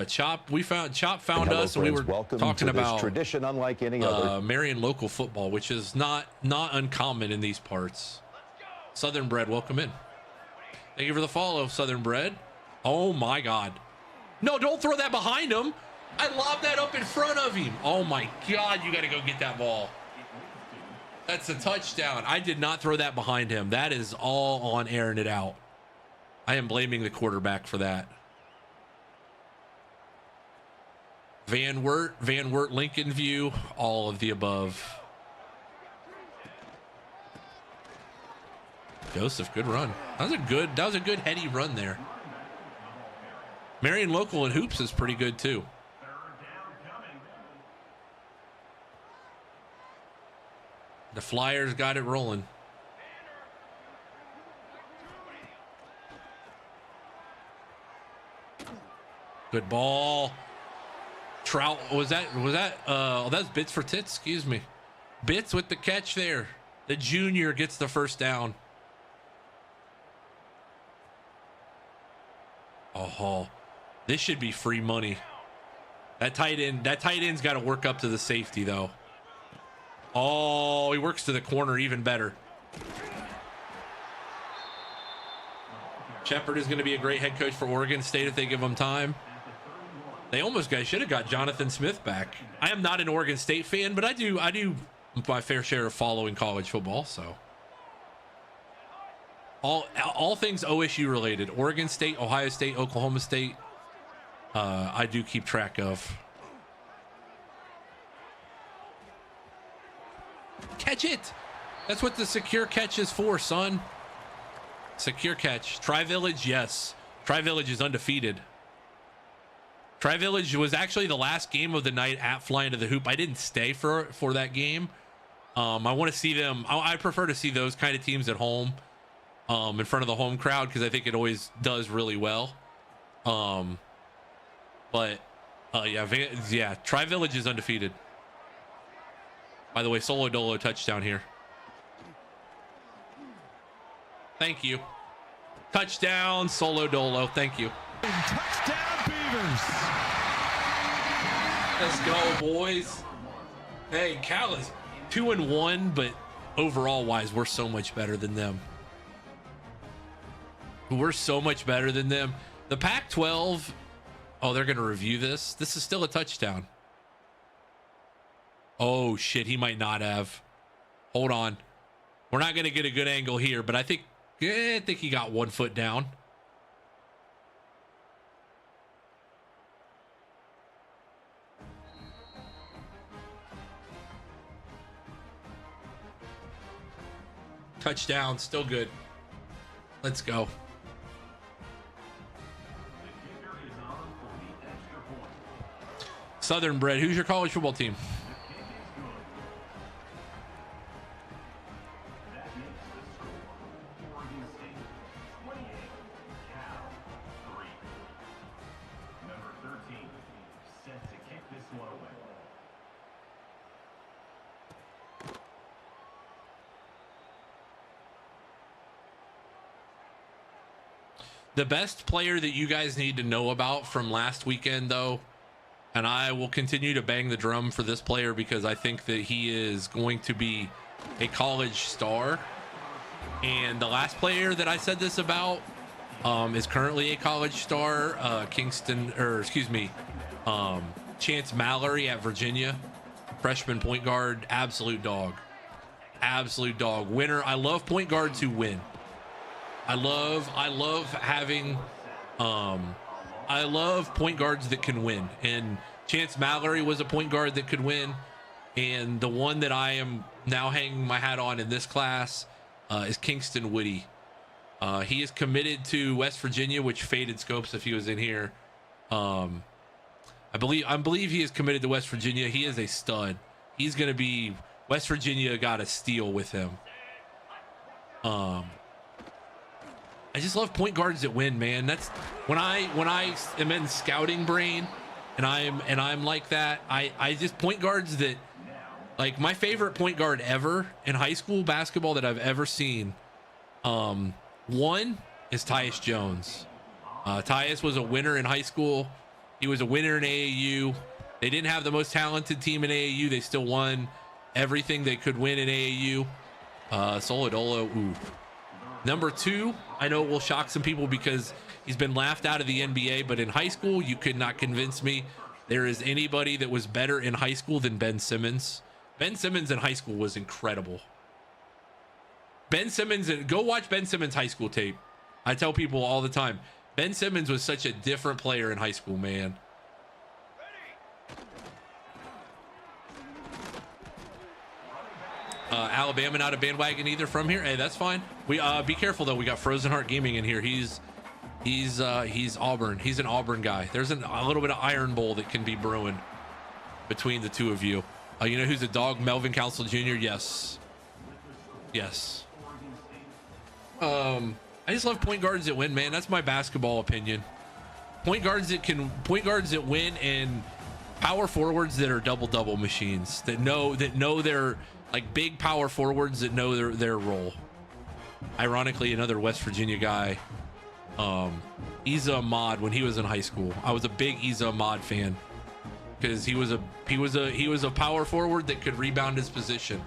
Chop found us, and we were talking about tradition unlike any other. Marion local football, which is not uncommon in these parts. Southern Bread, welcome in. Thank you for the follow, Southern Bread. Oh my God. No, don't throw that behind him. I lobbed that up in front of him. Oh my God, you got to go get that ball. That's a touchdown. I did not throw that behind him. That is all on airing it out. I am blaming the quarterback for that. Van Wert, Lincoln View, all of the above. Joseph, good run. That was a good heady run there. Marion local and hoops is pretty good too. The Flyers got it rolling. Good ball. Trout, was that that's Bits for Tits, excuse me. Bits with the catch there. The junior gets the first down. Oh, this should be free money. That tight end's got to work up to the safety though. Oh, he works to the corner even better. Shepard is going to be a great head coach for Oregon State if they give him time. They almost should have got Jonathan Smith back. I am not an Oregon State fan, but I do my fair share of following college football. So all things OSU related, Oregon State, Ohio State, Oklahoma State, I do keep track of. Catch it. That's what the secure catch is for, son. Secure catch. Tri-Village, yes. Tri-Village is undefeated. Tri-Village was actually the last game of the night at Flying to the Hoop. I didn't stay for that game. I want to see them. I prefer to see those kind of teams at home, in front of the home crowd, because I think it always does really well. Yeah, Tri-Village is undefeated. By the way, Solo Dolo touchdown here. Thank you. Touchdown, Solo Dolo. Thank you. Touchdown, Beavers. Let's go, boys. Hey, Cal is 2-1, but overall wise, we're so much better than them. We're so much better than them. The Pac-12, oh, they're going to review this. This is still a touchdown. Oh, shit, he might not have. Hold on. We're not going to get a good angle here, but I think he got 1 foot down. Touchdown, still good. Let's go. Southern bred. Who's your college football team? The best player that you guys need to know about from last weekend, though, and I will continue to bang the drum for this player because I think that he is going to be a college star. And the last player that I said this about is currently a college star, Chance Mallory at Virginia, freshman point guard, absolute dog, winner. I love point guards who win. I love having, I love point guards that can win. And Chance Mallory was a point guard that could win. And the one that I am now hanging my hat on in this class is Kingston Woody. He is committed to West Virginia, which faded Scopes if he was in here. I believe he is committed to West Virginia. He is a stud. He's going to be, West Virginia got a steal with him. I just love point guards that win, man. That's when I am in scouting brain and I'm like that. I just point guards that, like, my favorite point guard ever in high school basketball that I've ever seen. One is Tyus Jones. Tyus was a winner in high school. He was a winner in AAU. They didn't have the most talented team in AAU. They still won everything they could win in AAU. Solodolo, ooh. Number two, I know it will shock some people because he's been laughed out of the NBA, but in high school, you could not convince me there is anybody that was better in high school than Ben Simmons. Ben Simmons in high school was incredible. Ben Simmons, go watch Ben Simmons' high school tape. I tell people all the time, Ben Simmons was such a different player in high school, man. Alabama not a bandwagon either from here. Hey, that's fine. We be careful though. We got Frozen Heart Gaming in here. He's Auburn. He's an Auburn guy. There's a little bit of Iron Bowl that can be brewing between the two of you. You know who's a dog? Melvin Council Jr. Yes. I just love point guards that win, man. That's my basketball opinion. Point guards that win, and power forwards that are double machines that know their, like, big power forwards that know their role. Ironically, another West Virginia guy, Isa Ahmad, when he was in high school. I was a big Isa Ahmad fan. because he was a power forward that could rebound his position.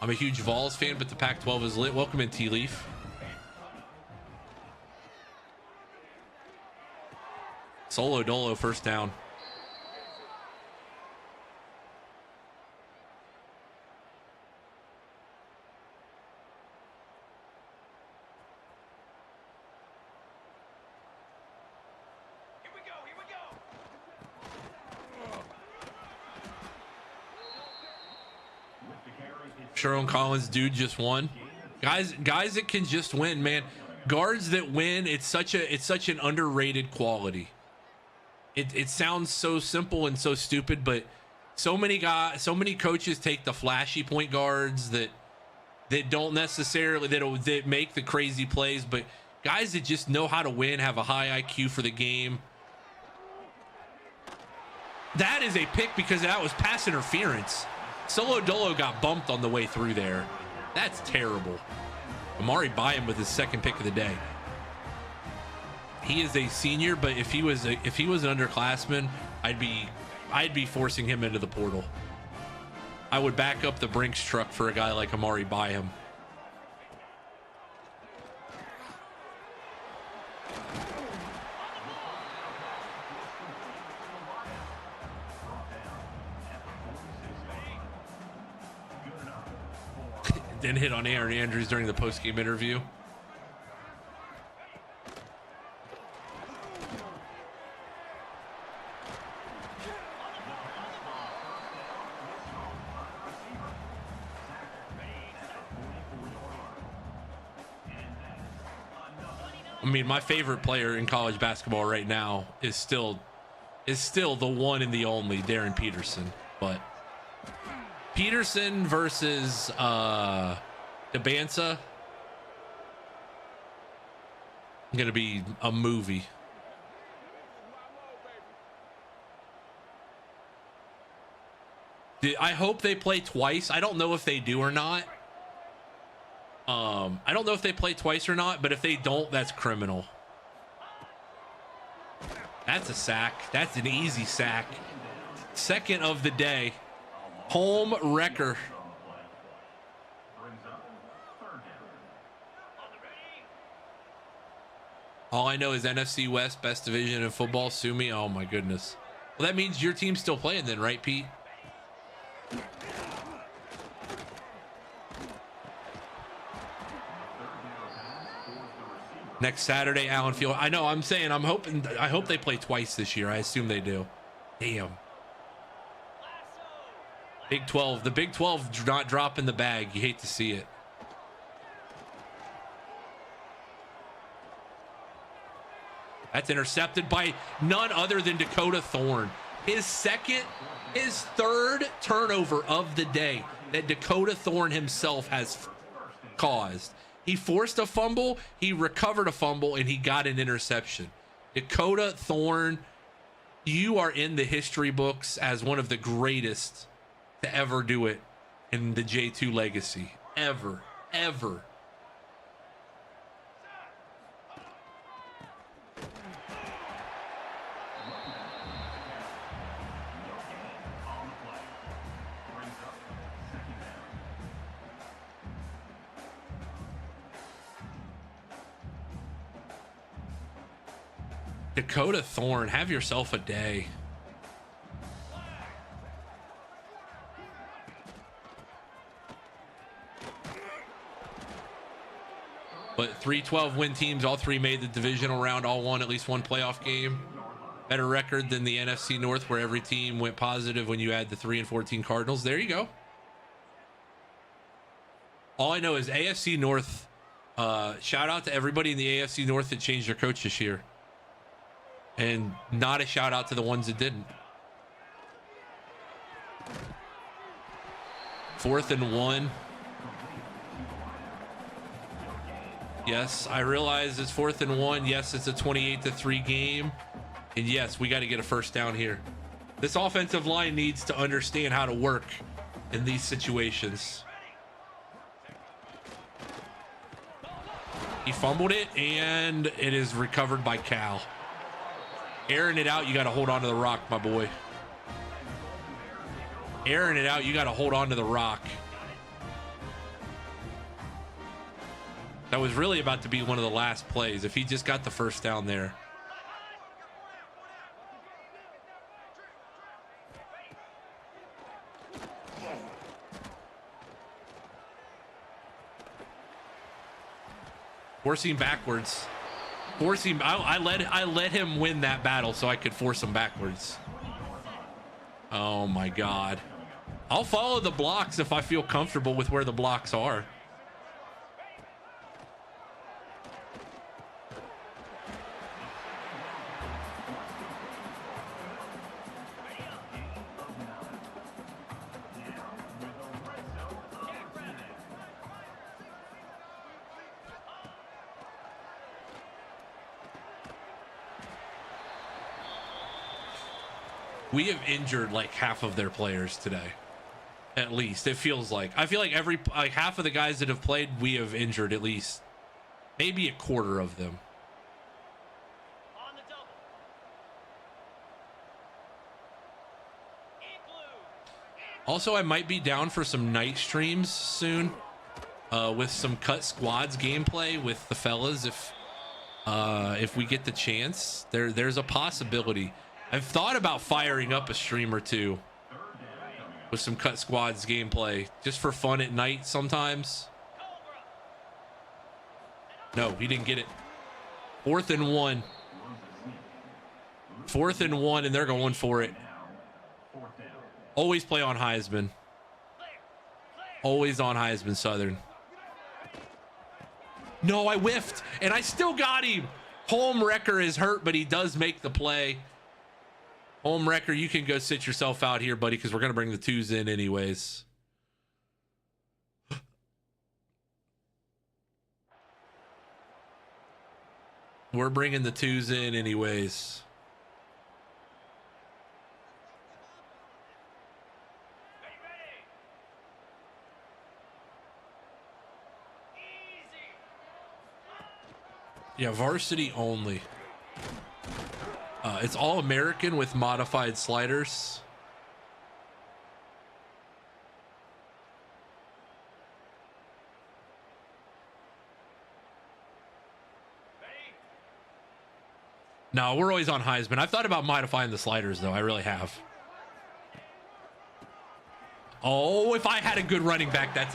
I'm a huge Vols fan, but the Pac-12 is lit. Welcome in, T-Leaf. Solo Dolo, first down. Sharon Collins, dude, just won. Guys that can just win, man. Guards that win, it's such an underrated quality. It sounds so simple and so stupid, but so many coaches take the flashy point guards that don't necessarily that make the crazy plays, but guys that just know how to win, have a high IQ for the game. That is a pick because that was pass interference. Solo Dolo got bumped on the way through there. That's terrible. Amari Byam with his second pick of the day. He is a senior, but if he was an underclassman, I'd be forcing him into the portal. I would back up the Brinks truck for a guy like Amari Byam. Then hit on Aaron Andrews during the post-game interview. I mean, my favorite player in college basketball right now is still the one and the only Darren Peterson, but Peterson versus DeBansa gonna be a movie. I hope they play twice. I don't know if they do or not. I don't know if they play twice or not, but if they don't, that's criminal. That's a sack. That's an easy sack. Second of the day. Home wrecker. All I know is NFC West, best division in football. Sue me. Oh my goodness. Well, that means your team's still playing then, right, Pete? Next Saturday, Allen Field. I know. I hope they play twice this year. I assume they do. Damn. Big 12. The Big 12 not dropping the bag. You hate to see it. That's intercepted by none other than Dakota Thorne. His third turnover of the day that Dakota Thorne himself has caused. He forced a fumble, he recovered a fumble, and he got an interception. Dakota Thorne, you are in the history books as one of the greatest to ever do it in the J2 legacy. Ever. Dakota Thorne, have yourself a day. But 3-12 win teams, all three made the divisional round, all won at least one playoff game. Better record than the NFC North, where every team went positive when you add the 3-14 Cardinals. There you go. All I know is AFC North, shout out to everybody in the AFC North that changed their coach this year. And not a shout out to the ones that didn't. 4th and 1. Yes, I realize it's 4th and 1. Yes, it's a 28-3 game. And yes, we got to get a first down here. This offensive line needs to understand how to work in these situations. He fumbled it, and it is recovered by Cal. Airing it out, you got to hold on to the rock, my boy. Airing it out, you got to hold on to the rock. That was really about to be one of the last plays if he just got the first down there. Forcing backwards. Forcing. I let him win that battle so I could force him backwards. Oh my God. I'll follow the blocks if I feel comfortable with where the blocks are. We have injured like half of their players today. At least it feels like. I feel like half of the guys that have played, we have injured at least maybe a quarter of them. Also, I might be down for some night streams soon with some cut squads gameplay with the fellas if we get the chance. There's a possibility. I've thought about firing up a stream or two with some cut squads gameplay just for fun at night sometimes. No, he didn't get it. 4th and 1. 4th and 1, and they're going for it. Always play on Heisman. Always on Heisman Southern. No, I whiffed, and I still got him. Home wrecker is hurt, but he does make the play. Home wrecker, you can go sit yourself out here, buddy, because we're going to bring the 2s in anyways. We're bringing the 2s in anyways. Yeah, varsity only. It's all American with modified sliders. No, we're always on Heisman. I've thought about modifying the sliders, though. I really have. Oh, if I had a good running back, that's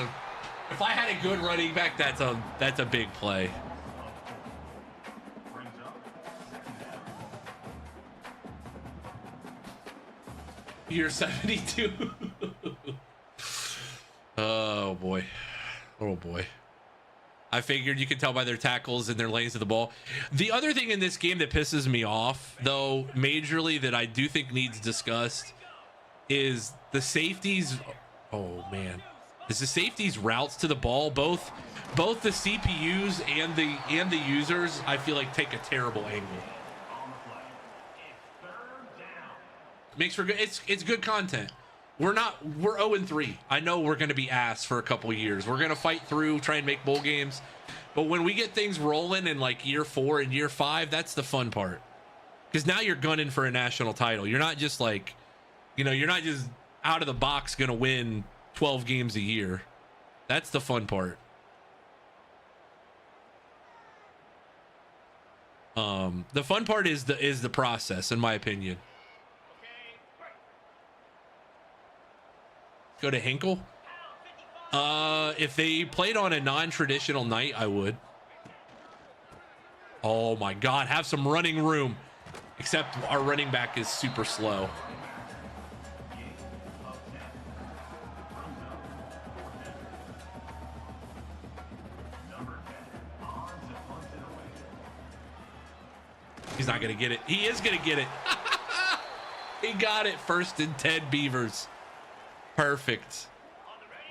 a big play. Year 72. Oh boy. Oh boy. I figured you could tell by their tackles and their lanes of the ball. The other thing in this game that pisses me off, though, majorly, that I do think needs discussed is the safeties. Oh man. Is the safeties routes to the ball, both the CPUs and the users, I feel like take a terrible angle. Makes for good. It's good content. We're 0-3. I know we're going to be ass for a couple years. We're going to fight through, try and make bowl games. But when we get things rolling in like year 4 and year 5, that's the fun part. Because now you're gunning for a national title. You're not just like, you're not just out of the box going to win 12 games a year. That's the fun part. The fun part is the process, in my opinion. Go to Hinkle. If they played on a non-traditional night, I would. Oh my God, have some running room. Except our running back is super slow. He's not gonna get it. He is gonna get it. He got it. 1st and 10 Beavers. Perfect.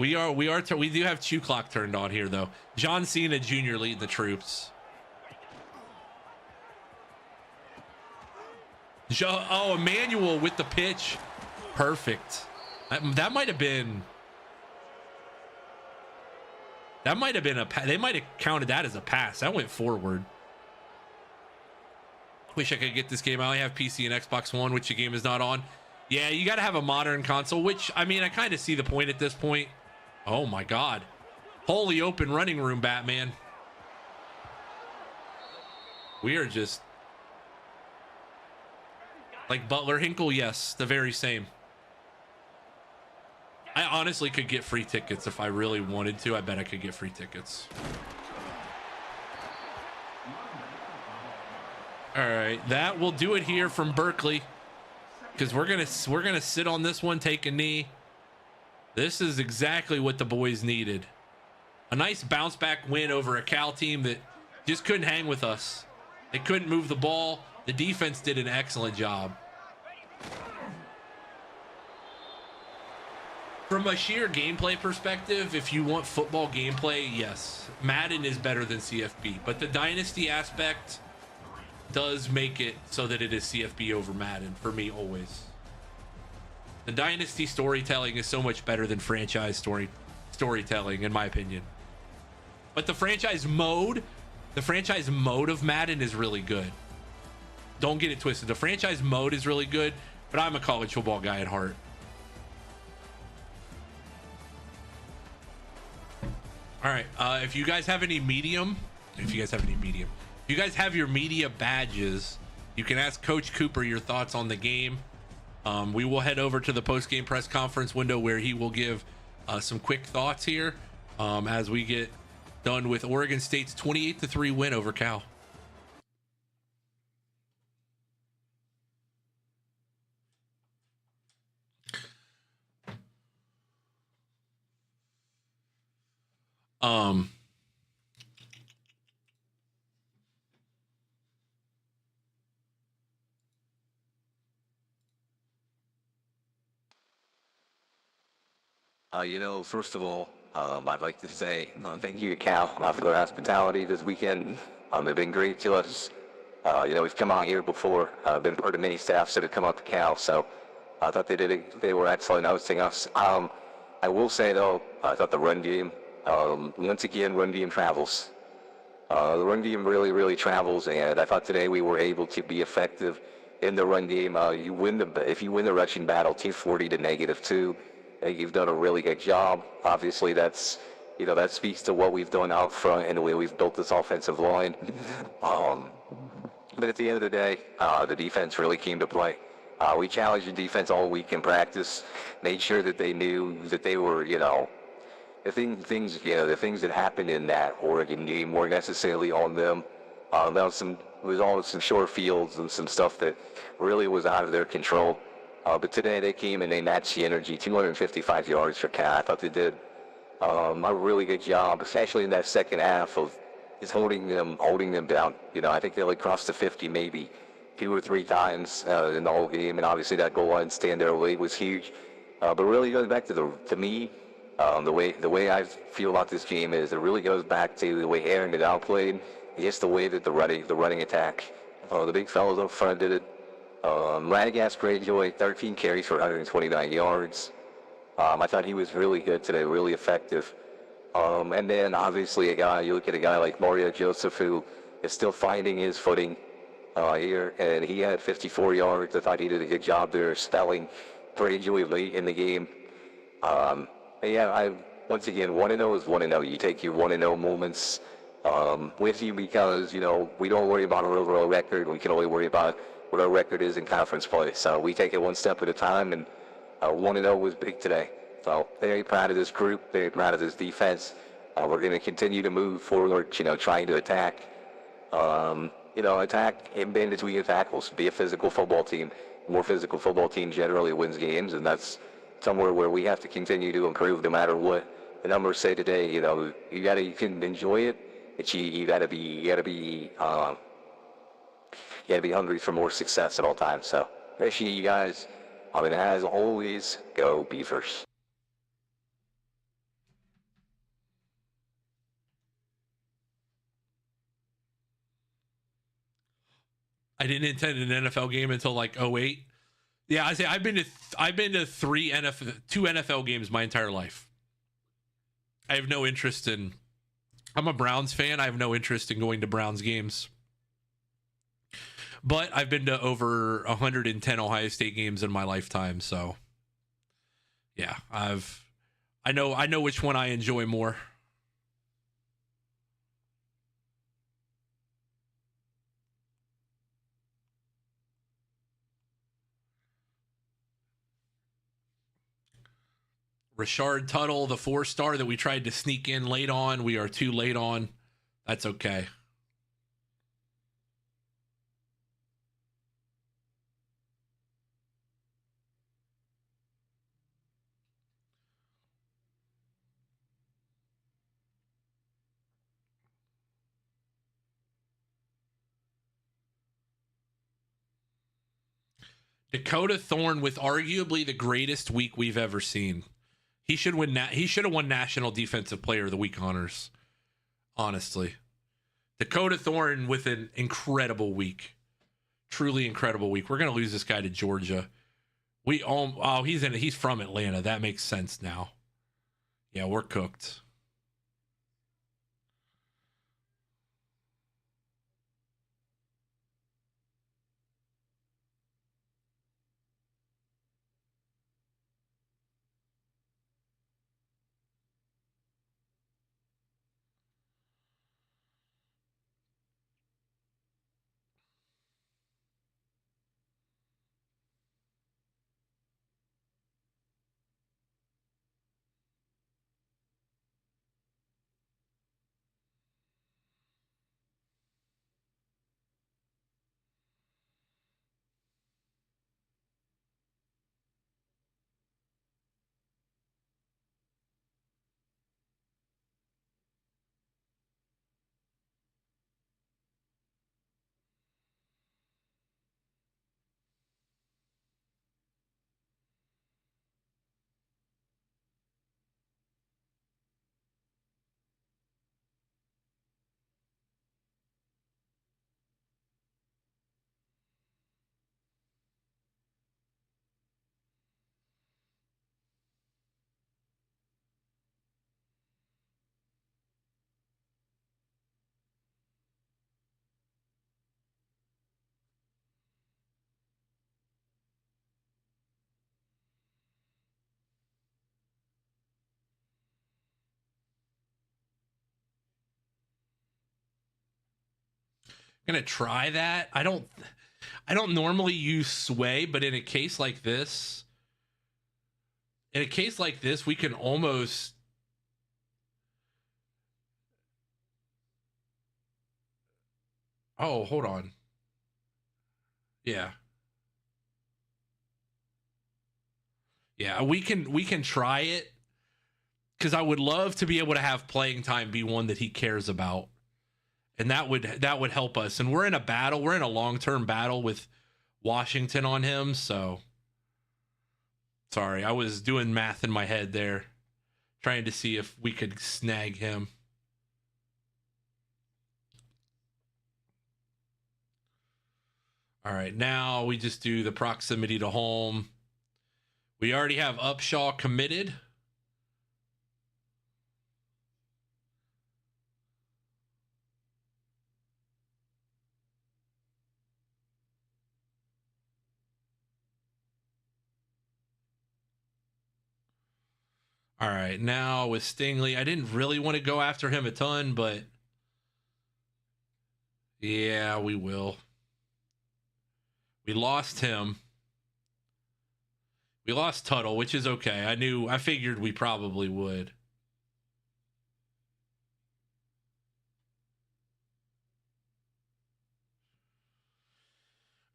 We do have chew clock turned on here, though. John Cena Jr. leading the troops. Oh, Emmanuel with the pitch. Perfect. That might have been. That might have been they might have counted that as a pass. That went forward. Wish I could get this game. I only have PC and Xbox One, which the game is not on. Yeah, you got to have a modern console, which, I mean, I kind of see the point at this point. Oh, my God. Holy open running room, Batman. We are just... Like Butler Hinkle, yes, the very same. I honestly could get free tickets if I really wanted to. I bet I could get free tickets. All right, that will do it here from Berkeley, because we're gonna sit on this one, take a knee. This is exactly what the boys needed. A nice bounce back win over a Cal team that just couldn't hang with us. They couldn't move the ball. The defense did an excellent job. From a sheer gameplay perspective, if you want football gameplay, yes, Madden is better than CFB, but the dynasty aspect does make it so that it is CFB over Madden for me always. The dynasty storytelling is so much better than franchise storytelling, in my opinion. But the franchise mode of Madden is really good. Don't get it twisted. The franchise mode is really good, but I'm a college football guy at heart. All right. If you guys have any medium, if you guys have your media badges, you can ask Coach Cooper your thoughts on the game. We will head over to the post-game press conference window where he will give some quick thoughts here as we get done with Oregon State's 28-3 win over Cal. First of all, I'd like to say thank you to Cal for their hospitality this weekend. They've been great to us. We've come out here before, been part of many staffs that have come out to Cal, so I thought they were excellent hosting us. I will say, though, I thought the run game, once again, run game travels. The run game really, really travels, and I thought today we were able to be effective in the run game. If you win the rushing battle, T40 to -2, I think you've done a really good job. Obviously, that speaks to what we've done out front and the way we've built this offensive line. But at the end of the day, the defense really came to play. We challenged the defense all week in practice, made sure that they knew that they were, the things that happened in that Oregon game weren't necessarily on them. It was all some short fields and some stuff that really was out of their control. But today they came and they matched the energy. 255 yards for Cal. I thought they did a really good job, especially in that second half of just holding them down. I think they only crossed the 50 maybe 2 or 3 times in the whole game, and obviously that goal line stand there late was huge. But really goes back to me, the way I feel about this game is it really goes back to the way Aaron had outplayed, just the way that the running attack, the big fellas up front did it. Radagast Greyjoy, 13 carries for 129 yards. I thought he was really good today, really effective. And then obviously you look at a guy like Mario Joseph, who is still finding his footing here, and he had 54 yards. I thought he did a good job there spelling Greyjoy late in the game. Once again, 1-0 is 1-0. You take your 1-0 moments with you because, we don't worry about our overall record. We can only worry about what our record is in conference play. So we take it one step at a time, and 1-0 was big today. So very proud of this group, very proud of this defense. We're going to continue to move forward, trying to attack. Attack in between tackles, be a physical football team. More physical football team generally wins games, and that's somewhere where we have to continue to improve no matter what the numbers say today. You can enjoy it, but you gotta be hungry for more success at all times. So appreciate you guys. And as always, go Beavers. I didn't attend an NFL game until like 2008. Yeah, I say I've been to 2 NFL games my entire life. I have no interest in. I'm a Browns fan. I have no interest in going to Browns games. But I've been to over 110 Ohio State games in my lifetime, so yeah, I know which one I enjoy more. Rashard Tuttle, the 4-star that we tried to sneak in late on. We are too late on. That's okay. Dakota Thorne with arguably the greatest week we've ever seen. He should win. He should have won National Defensive Player of the Week honors. Honestly, Dakota Thorne with an incredible week, truly incredible week. We're gonna lose this guy to Georgia. He's from Atlanta. That makes sense now. Yeah, we're cooked. Gonna try that. I don't normally use sway, but in a case like this, we can almost hold on. Yeah. Yeah, we can try it, because I would love to be able to have playing time be one that he cares about. And that would help us. And we're in a battle. We're in a long-term battle with Washington on him. So, sorry, I was doing math in my head there, trying to see if we could snag him. All right, now we just do the proximity to home. We already have Upshaw committed. All right, now with Stingley, I didn't really want to go after him a ton, but yeah, we will. We lost him. We lost Tuttle, which is okay. I figured we probably would.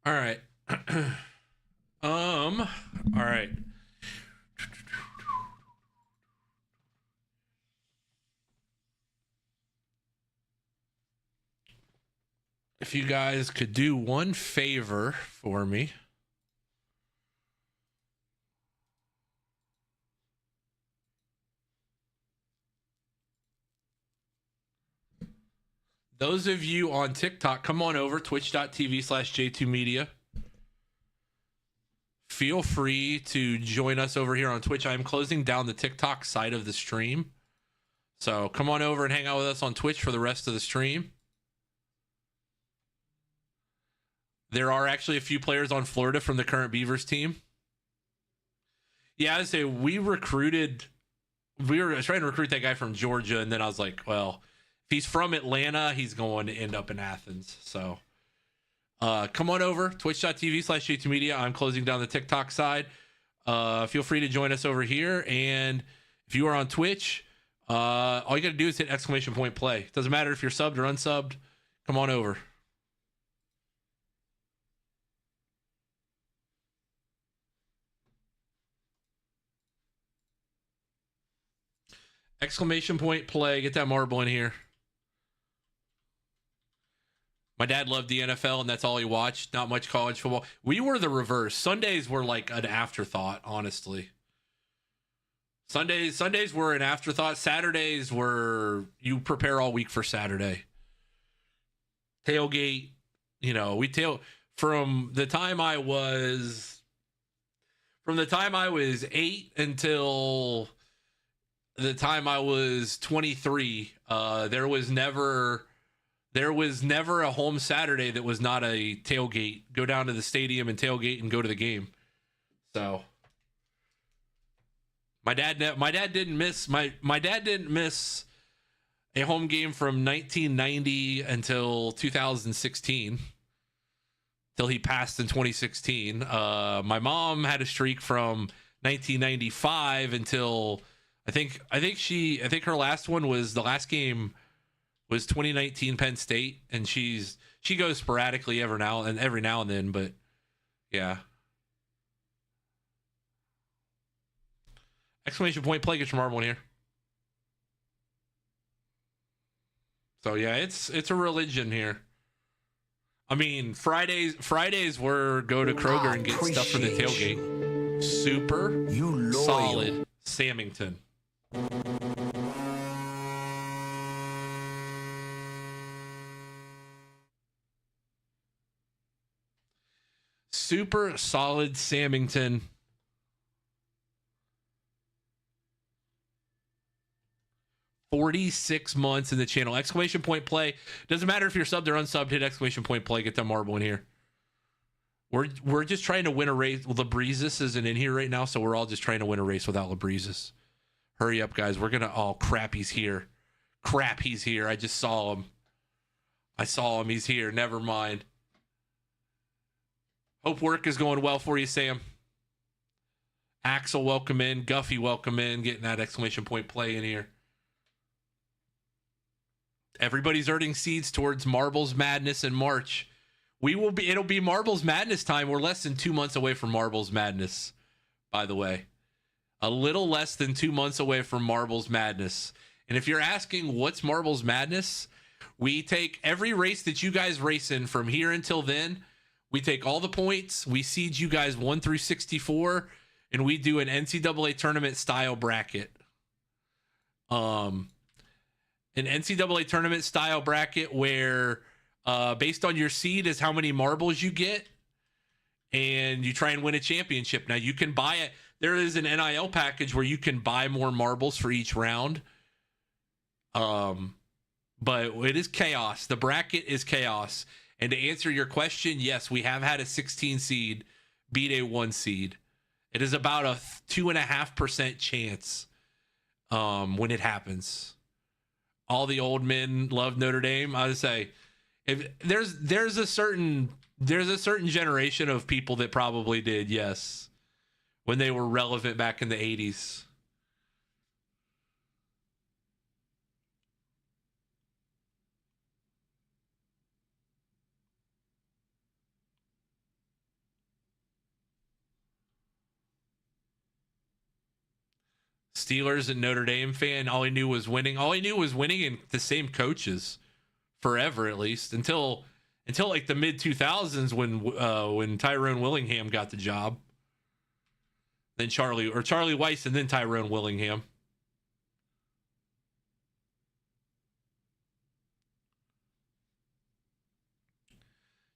All right. All right. If you guys could do one favor for me. Those of you on TikTok, come on over, twitch.tv/J2Media. Feel free to join us over here on Twitch. I'm closing down the TikTok side of the stream. So come on over and hang out with us on Twitch for the rest of the stream. There are actually a few players on Florida from the current Beavers team. Yeah, I'd say we were trying to recruit that guy from Georgia, and then I was like, well, if he's from Atlanta, he's going to end up in Athens. So come on over, twitch.tv/JTmedia. I'm closing down the TikTok side. Feel free to join us over here. And if you are on Twitch, all you got to do is hit !play. Doesn't matter if you're subbed or unsubbed. Come on over. !play. Get that marble in here. My dad loved the NFL, and that's all he watched. Not much college football. We were the reverse. Sundays were like an afterthought, honestly. Sundays were an afterthought. Saturdays were, you prepare all week for Saturday. Tailgate, from the time I was 8 until the time I was 23, there was never a home Saturday that was not a tailgate. Go down to the stadium and tailgate and go to the game. So my dad didn't miss a home game from 1990 until 2016, till he passed in 2016. My mom had a streak from 1995 until I think her last one was, the last game was 2019 Penn State, and she goes sporadically every now and then, but yeah. !play, get your marble in here. So yeah, it's a religion here. I mean, Fridays we're go to Kroger and get stuff for the tailgate. Super solid Samington. Super solid Samington. $46 months in the channel. !play. Doesn't matter if you're subbed or unsubbed. Hit !play. Get that marble in here. We're just trying to win a race. Well, LaBreezes isn't in here right now, so we're all just trying to win a race without LaBreezes. Hurry up, guys. We're gonna. Oh crap, he's here. Crap, he's here. I just saw him. He's here. Never mind. Hope work is going well for you, Sam. Axel, welcome in. Guffy, welcome in. Getting that !play in here. Everybody's earning seeds towards Marbles Madness in March. It'll be Marbles Madness time. We're less than 2 months away from Marbles Madness, by the way. A little less than 2 months away from Marbles Madness. And if you're asking what's Marbles Madness, we take every race that you guys race in from here until then. We take all the points. We seed you guys 1 through 64, and we do an NCAA tournament style bracket. An NCAA tournament style bracket where based on your seed is how many marbles you get, and you try and win a championship. Now you can buy it. There is an NIL package where you can buy more marbles for each round. But it is chaos. The bracket is chaos. And to answer your question, yes, we have had a 16 seed beat a 1 seed. It is about a 2.5% chance when it happens. All the old men love Notre Dame. I would say, if there's a certain generation of people that probably did, yes, when they were relevant back in the 80s. Steelers and Notre Dame fan, all he knew was winning. All he knew was winning, and the same coaches forever, at least until like the mid 2000s when Tyrone Willingham got the job. Then Charlie Weiss, and then Tyrone Willingham.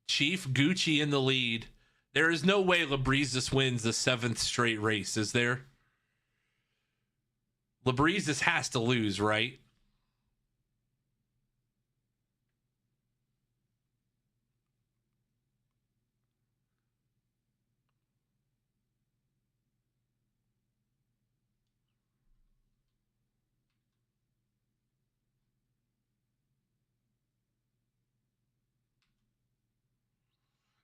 Chief Gucci in the lead. There is no way LaBreezes wins the 7th straight race, is there? LaBreezes has to lose, right?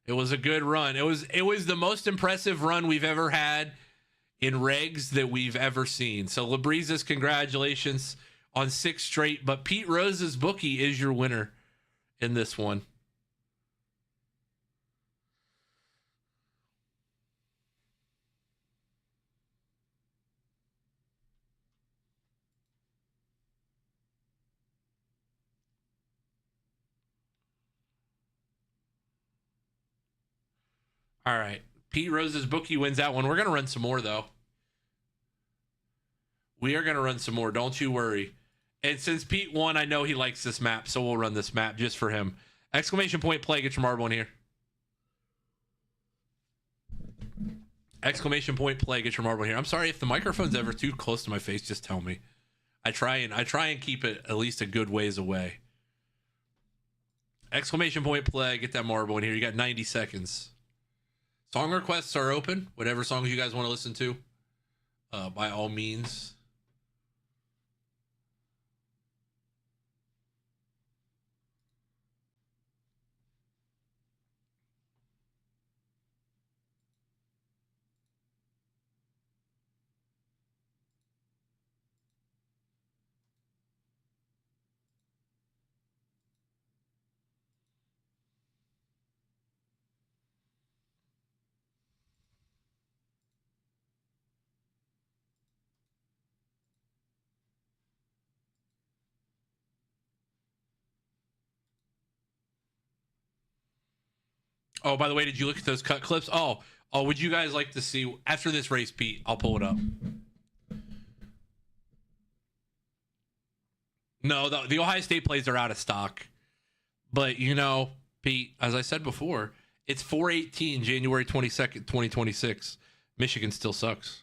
It was a good run. It was the most impressive run we've ever had in regs that we've ever seen. So Labrizas, congratulations on 6 straight. But Pete Rose's bookie is your winner in this one. All right. Pete Rose's bookie wins that one. We're going to run some more, though. We are going to run some more. Don't you worry. And since Pete won, I know he likes this map, so we'll run this map just for him. Exclamation point play. Get your marble in here. Exclamation point play. Get your marble in here. I'm sorry if the microphone's ever too close to my face. Just tell me. I try and keep it at least a good ways away. Exclamation point play. Get that marble in here. You got 90 seconds. Song requests are open. Whatever songs you guys want to listen to, by all means. Oh, by the way, did you look at those cut clips? Oh, would you guys like to see after this race, Pete? I'll pull it up. No, the Ohio State plays are out of stock. But, you know, Pete, as I said before, it's 4/18, January 22nd, 2026. Michigan still sucks.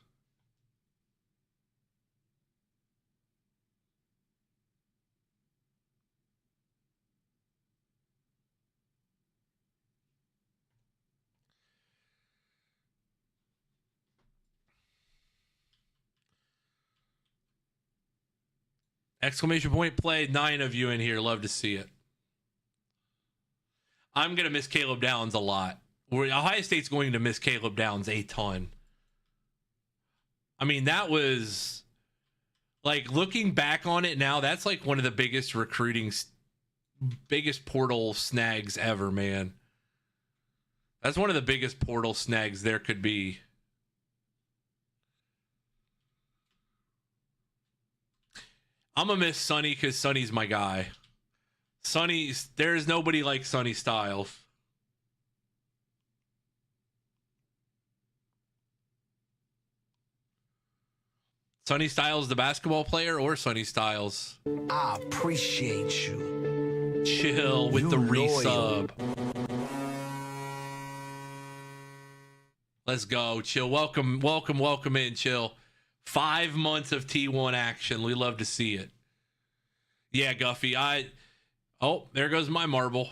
Exclamation point play. 9 of you in here. Love to see it. I'm going to miss Caleb Downs a lot. Ohio State's going to miss Caleb Downs a ton. I mean, that was like looking back on it now, that's like one of the biggest biggest portal snags ever, man. That's one of the biggest portal snags there could be. I'm going to miss Sonny because Sonny's my guy. There's nobody like Sonny Styles. Sonny Styles, the basketball player, or Sonny Styles? I appreciate you. Chill with the resub. Let's go. Chill. Welcome in, Chill. 5 months of T1 action. We love to see it. Yeah, Guffy. Oh, there goes my marble.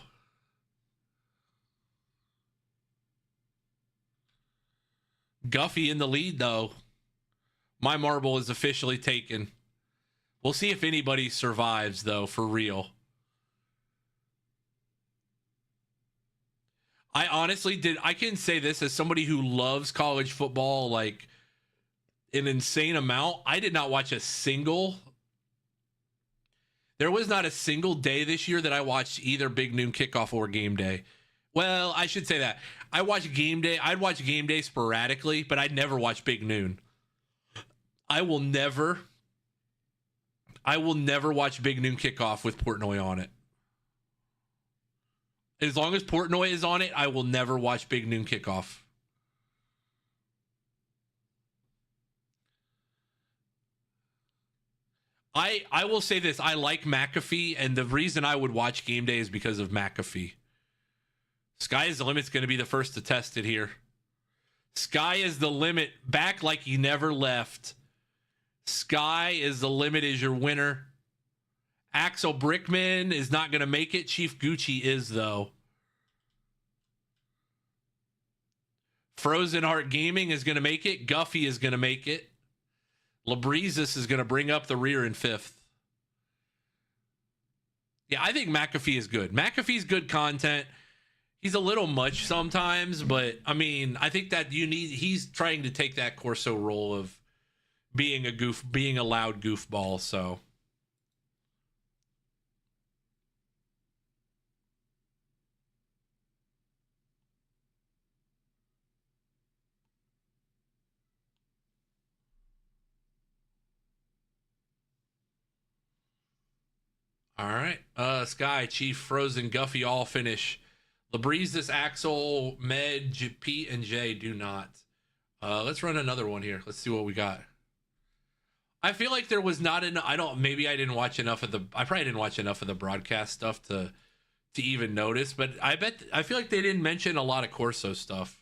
Guffy in the lead, though. My marble is officially taken. We'll see if anybody survives, though, for real. I honestly I can say this as somebody who loves college football, like an insane amount. I did not watch there was not a single day this year that I watched either Big Noon Kickoff or Game Day. Well, I should say that. I watched Game Day. I'd watch Game Day sporadically, but I'd never watch Big Noon. I will never watch Big Noon Kickoff with Portnoy on it. As long as Portnoy is on it, I will never watch Big Noon Kickoff. I will say this. I like McAfee, and the reason I would watch Game Day is because of McAfee. Sky is the limit's going to be the first to test it here. Sky is the limit. Back like you never left. Sky is the limit is your winner. Axel Brickman is not going to make it. Chief Gucci is, though. Frozen Heart Gaming is going to make it. Guffey is going to make it. Labrizas is going to bring up the rear in 5th. Yeah, I think McAfee is good. McAfee's good content. He's a little much sometimes, but I mean, I think that he's trying to take that Corso role of being a loud goofball. So all right. Sky, Chief, Frozen, Guffy all finish. Labreeze, Axel, Med, Pete, and Jay do not. Let's run another one here. Let's see what we got. I feel like there was not enough. Maybe I didn't watch enough of I probably didn't watch enough of the broadcast stuff to even notice, but I feel like they didn't mention a lot of Corso stuff.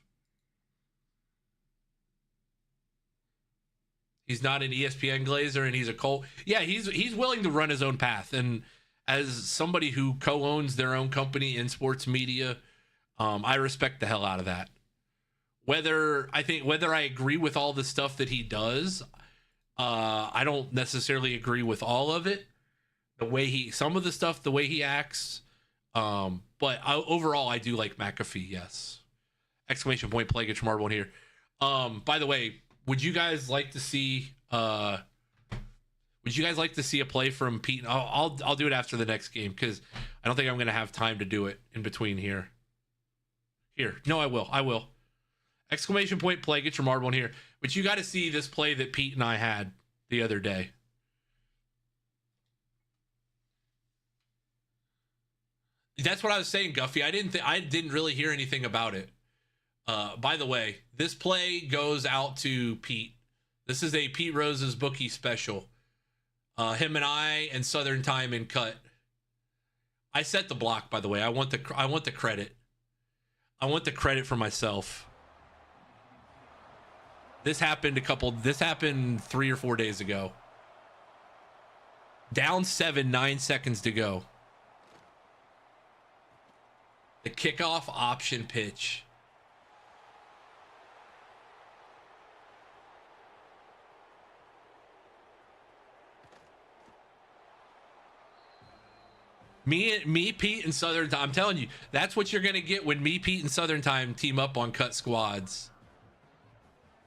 He's not an ESPN Glazer, and he's a Colt. Yeah, he's willing to run his own path. And as somebody who co-owns their own company in sports media, I respect the hell out of that. Whether I agree with all the stuff that he does, I don't necessarily agree with all of it. Some of the stuff, the way he acts, but overall, I do like McAfee. Yes! Exclamation point! Play, get your marble in here. By the way, would you guys like to see? Would you guys like to see a play from Pete? I'll do it after the next game because I don't think I'm going to have time to do it in between here. No, I will. Exclamation point! Play, get your marble in here. But you got to see this play that Pete and I had the other day. That's what I was saying, Guffy. I didn't really hear anything about it. By the way, this play goes out to Pete. This is a Pete Rose's bookie special. Him and I and Southern Time in cut. I set the block, by the way. I want the credit. I want the credit for myself. This happened 3 or 4 days ago. Down 7, 9 seconds to go. The kickoff option pitch. Me, Pete, and Southern Time. I'm telling you, that's what you're going to get when me, Pete, and Southern Time team up on cut squads.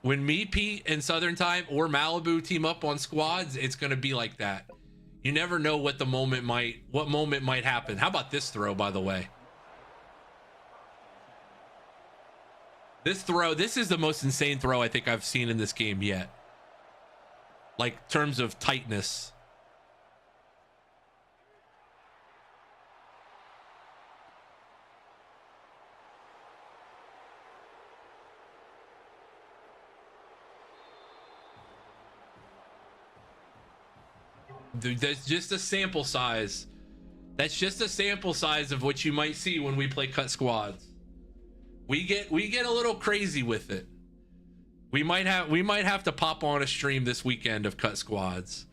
When me, Pete, and Southern Time or Malibu team up on squads, it's going to be like that. You never know what moment might happen. How about this throw, by the way? This is the most insane throw I think I've seen in this game yet. Like, terms of tightness. Dude, that's just a sample size. That's just a sample size of what you might see when we play cut squads. We get a little crazy with it. We might have to pop on a stream this weekend of cut squads.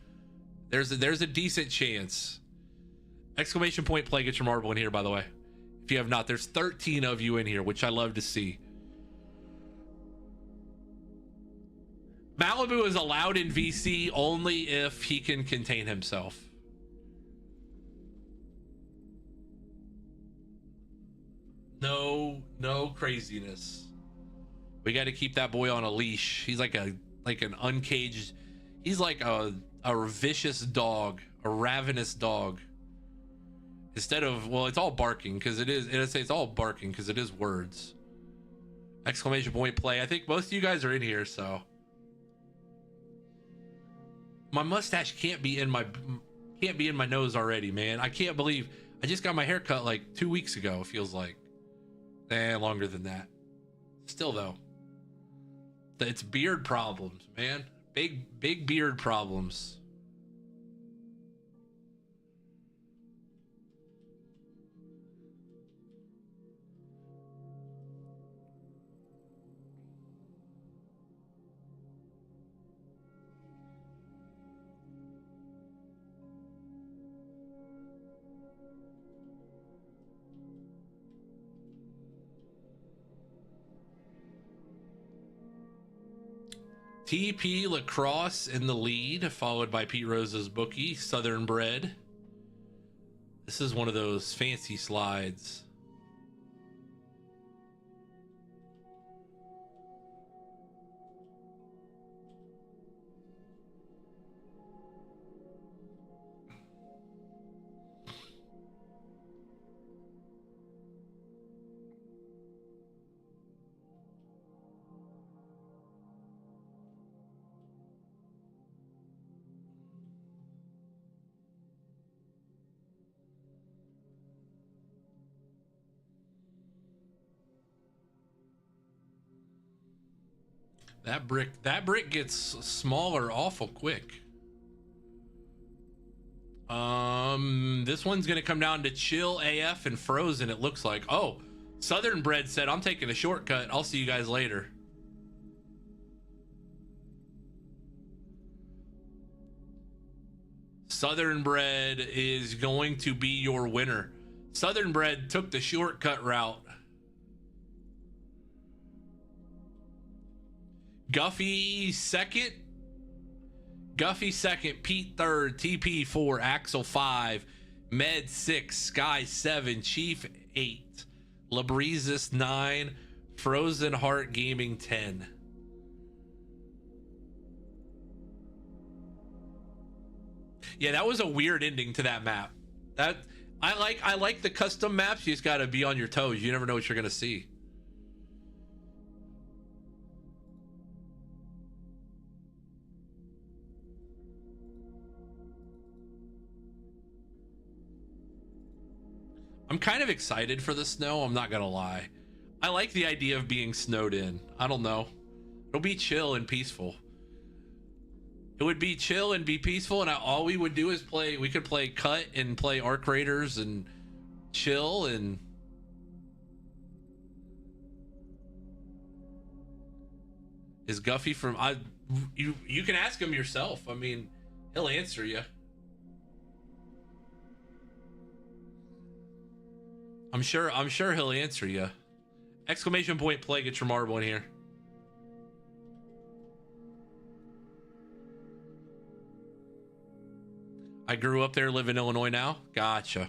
There's a decent chance. Exclamation point! Play, get your marble in here, by the way. If you have not, there's 13 of you in here, which I love to see. Malibu is allowed in VC only if he can contain himself. No craziness. We got to keep that boy on a leash. He's like an uncaged. He's like a vicious dog, a ravenous dog. Instead of, well, it's all barking because it is. It's all barking because it is words. Exclamation point! Play. I think most of you guys are in here, so. My mustache can't be in my nose already, man. I can't believe I just got my hair cut like 2 weeks ago. It feels like, longer than that. Still though, it's beard problems, man. Big beard problems. TP Lacrosse in the lead, followed by Pete Rose's bookie, Southern Bread. This is one of those fancy slides. That brick gets smaller awful quick. This one's gonna come down to Chill AF and Frozen, it looks like. Oh, Southern Bread said, I'm taking a shortcut. I'll see you guys later. Southern Bread is going to be your winner. Southern Bread took the shortcut route. Guffey second. Pete third, TP 4, Axel 5, Med 6, Sky 7, Chief 8, Labreezes 9, Frozen Heart Gaming 10. Yeah, that was a weird ending to that map. That I like the custom maps. You just gotta be on your toes. You never know what you're gonna see. I'm kind of excited for the snow, I'm not gonna lie. I like the idea of being snowed in. I don't know. It'll be chill and peaceful. It would be chill and be peaceful, and all we would do is we could play Cut and play Arc Raiders and chill. And is Guffey from you can ask him yourself. I mean, he'll answer you. I'm sure he'll answer you. Exclamation point play, get your marble in here. I grew up there, live in Illinois now. Gotcha.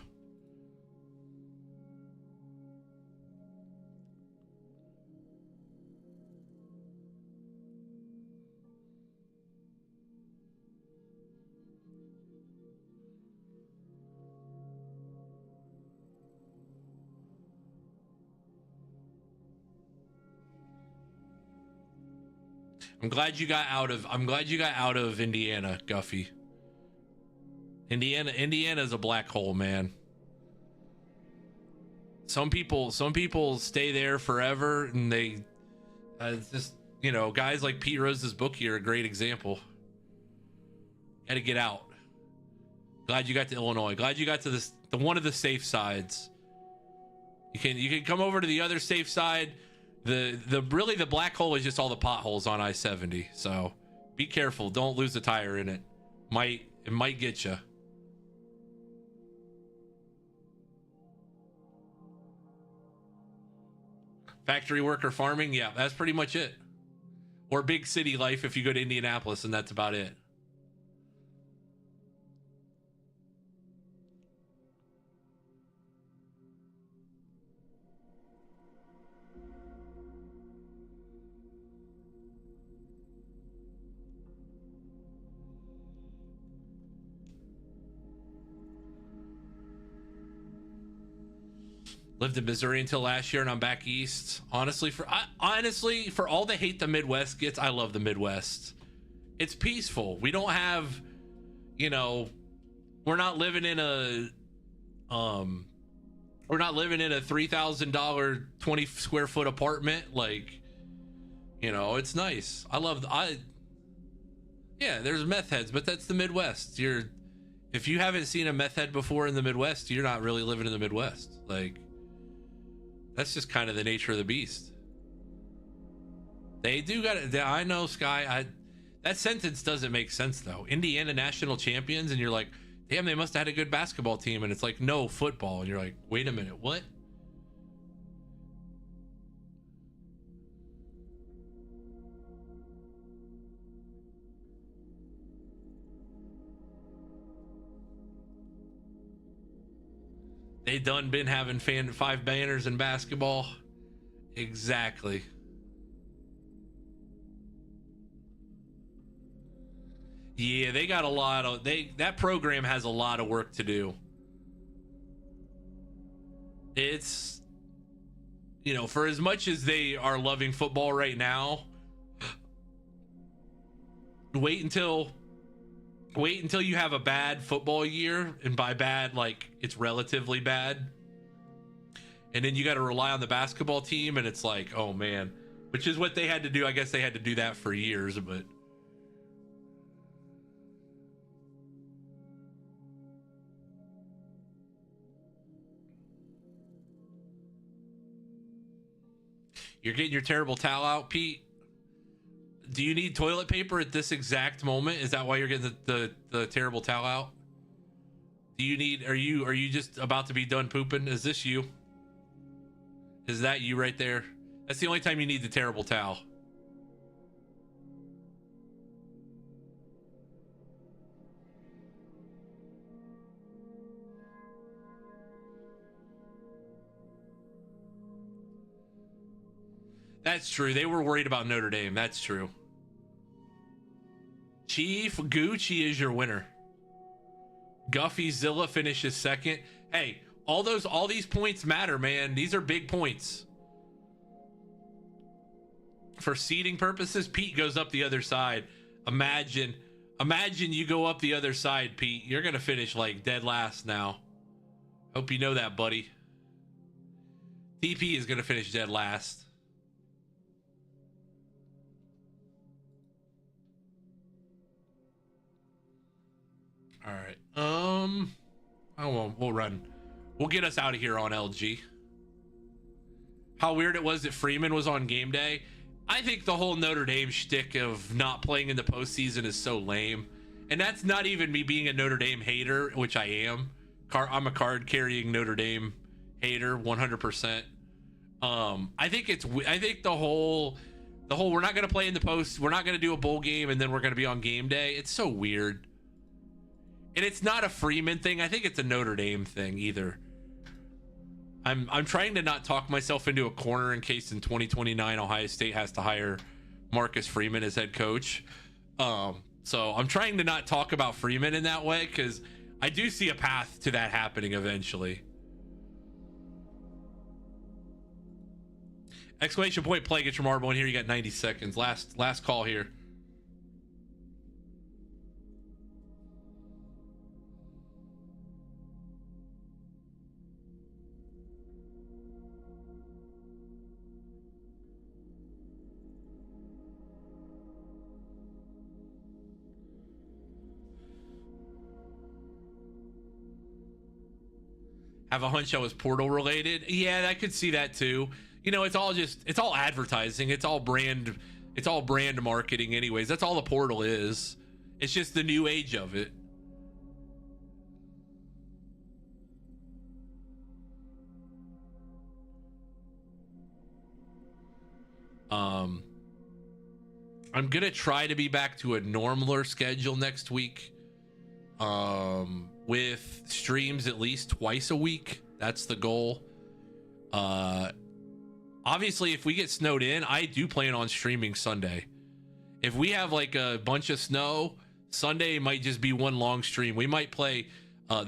I'm glad you got out of Indiana, Guffy. Indiana's a black hole, man. Some people stay there forever, and they it's just, you know, guys like Pete Rose's book here, a great example. Got to get out. Glad you got to Illinois. Glad you got to the one of the safe sides. You can come over to the other safe side. The black hole is just all the potholes on I-70. So be careful. Don't lose a tire in it. It might get you. Factory worker farming, yeah, that's pretty much it. Or big city life if you go to Indianapolis, and that's about it. Lived in Missouri until last year, and I'm back east. Honestly, for all the hate the Midwest gets, I love the Midwest. It's peaceful. We don't have, you know, we're not living in a $3,000 20 square foot apartment. Like, you know, it's nice. Yeah, there's meth heads, but that's the Midwest. If you haven't seen a meth head before in the Midwest, you're not really living in the Midwest. Like, that's just kind of the nature of the beast. They do got it. I know, Sky. That sentence doesn't make sense, though. Indiana national champions, and you're like, damn, they must have had a good basketball team. And it's like, no, football. And you're like, wait a minute, what? They done been having 5 banners in basketball. Exactly. Yeah, they got a lot of that program has a lot of work to do. It's, you know, for as much as they are loving football right now, wait until you have a bad football year, and by bad, like, it's relatively bad, and then you got to rely on the basketball team, and it's like, oh man, which is what they had to do. I guess they had to do that for years, but you're getting your terrible towel out, Pete. Do you need toilet paper at this exact moment? Is that why you're getting the terrible towel out? Do you need, are you just about to be done pooping? Is this you? Is that you right there? That's the only time you need the terrible towel. That's true. They were worried about Notre Dame. That's true. Chief Gucci is your winner. Guffy Zilla finishes second. Hey, all these points matter, man. These are big points. For seeding purposes, Pete goes up the other side. Imagine you go up the other side, Pete. You're gonna finish like dead last now. Hope you know that, buddy. TP is gonna finish dead last. All right. We'll run. We'll get us out of here on LG. How weird it was that Freeman was on game day. I think the whole Notre Dame shtick of not playing in the postseason is so lame. And that's not even me being a Notre Dame hater, which I am. I'm a card carrying Notre Dame hater, 100%. I think the whole we're not going to play in the post. We're not going to do a bowl game and then we're going to be on game day. It's so weird. And it's not a Freeman thing. I think it's a Notre Dame thing either. I'm trying to not talk myself into a corner in case in 2029 Ohio State has to hire Marcus Freeman as head coach. So I'm trying to not talk about Freeman in that way because I do see a path to that happening eventually. Exclamation point play. Get your marble in here. You got 90 seconds. Last call here. Have a hunch I was portal related. Yeah, I could see that too. You know, it's all advertising. It's all brand marketing anyways. That's all the portal is. It's just the new age of it. I'm going to try to be back to a normaler schedule next week. With streams at least twice a week. That's the goal. Obviously, if we get snowed in, I do plan on streaming Sunday. If we have like a bunch of snow, Sunday might just be one long stream. We might play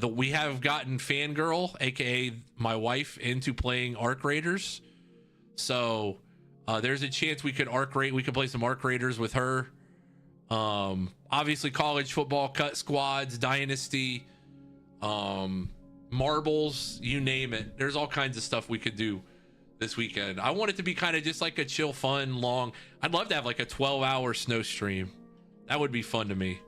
we have gotten Fangirl, aka my wife, into playing Arc Raiders. So there's a chance we could play some Arc Raiders with her. Obviously college football, cut squads, dynasty, marbles, you name it. There's all kinds of stuff we could do this weekend. I want it to be kind of just like a chill, fun, long. I'd love to have like a 12-hour snow stream. That would be fun to me.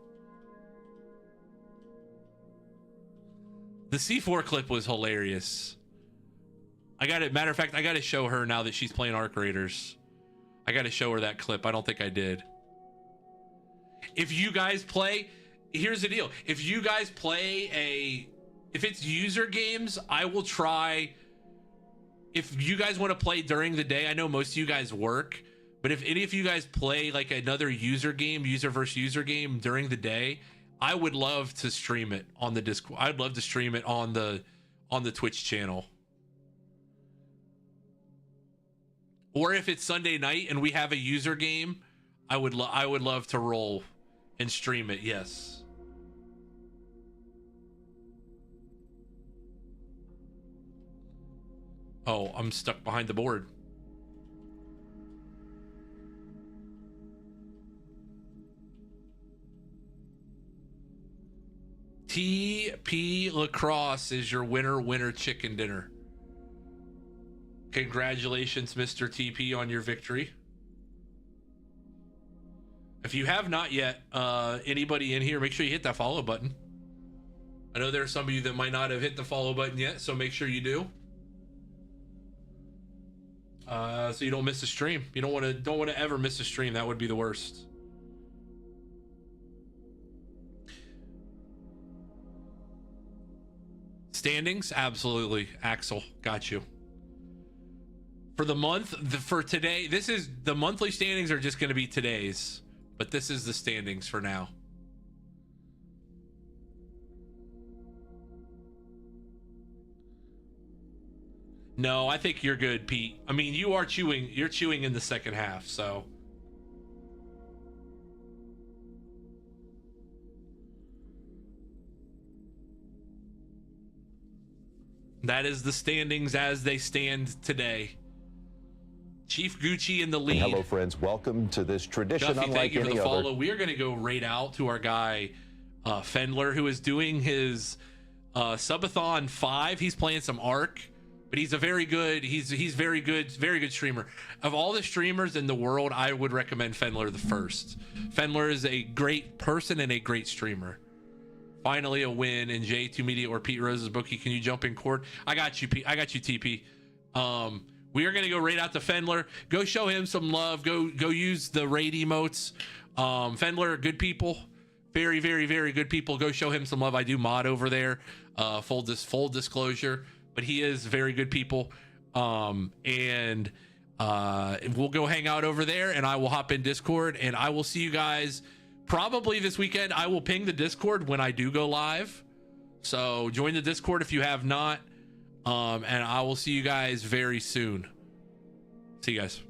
The C4 clip was hilarious. Matter of fact, I got to show her now that she's playing Arc Raiders. I got to show her that clip. I don't think I did. If you guys play, here's the deal. If you guys play if it's user games, I will try. If you guys want to play during the day, I know most of you guys work, but if any of you guys play like another user game, user versus user game during the day, I would love to stream it on the Discord. I'd love to stream it on the Twitch channel. Or if it's Sunday night and we have a user game, I would love to roll and stream it. Yes. Oh, I'm stuck behind the board. TP Lacrosse is your winner chicken dinner. Congratulations, Mr. TP, on your victory. If you have not yet, anybody in here, make sure you hit that follow button. I know there are some of you that might not have hit the follow button yet, so make sure you do. So you don't miss a stream. You don't want to ever miss a stream. That would be the worst. Standings, absolutely. Axel, got you. For the month, for today, this is the monthly standings are just going to be today's, but this is the standings for now. No, I think you're good, Pete. I mean, you're chewing in the second half, so. That is the standings as they stand today. Chief Gucci in the lead. Hello, friends. Welcome to this tradition Duffy, unlike thank you for any the follow. other. We are going to go right out to our guy, Fendler, who is doing his subathon 5. He's playing some Ark, but he's a very good. He's very good streamer. Of all the streamers in the world, I would recommend Fendler the first. Fendler is a great person and a great streamer. Finally, a win in J2 Media or Pete Rose's bookie. Can you jump in court? I got you, Pete. I got you, TP. We are going to go right out to Fendler. Go show him some love. Go use the raid emotes. Fendler, good people. Very, very, very good people. Go show him some love. I do mod over there. Full disclosure. But he is very good people. And we'll go hang out over there. And I will hop in Discord. And I will see you guys probably this weekend. I will ping the Discord when I do go live. So join the Discord if you have not. And I will see you guys very soon. See you guys.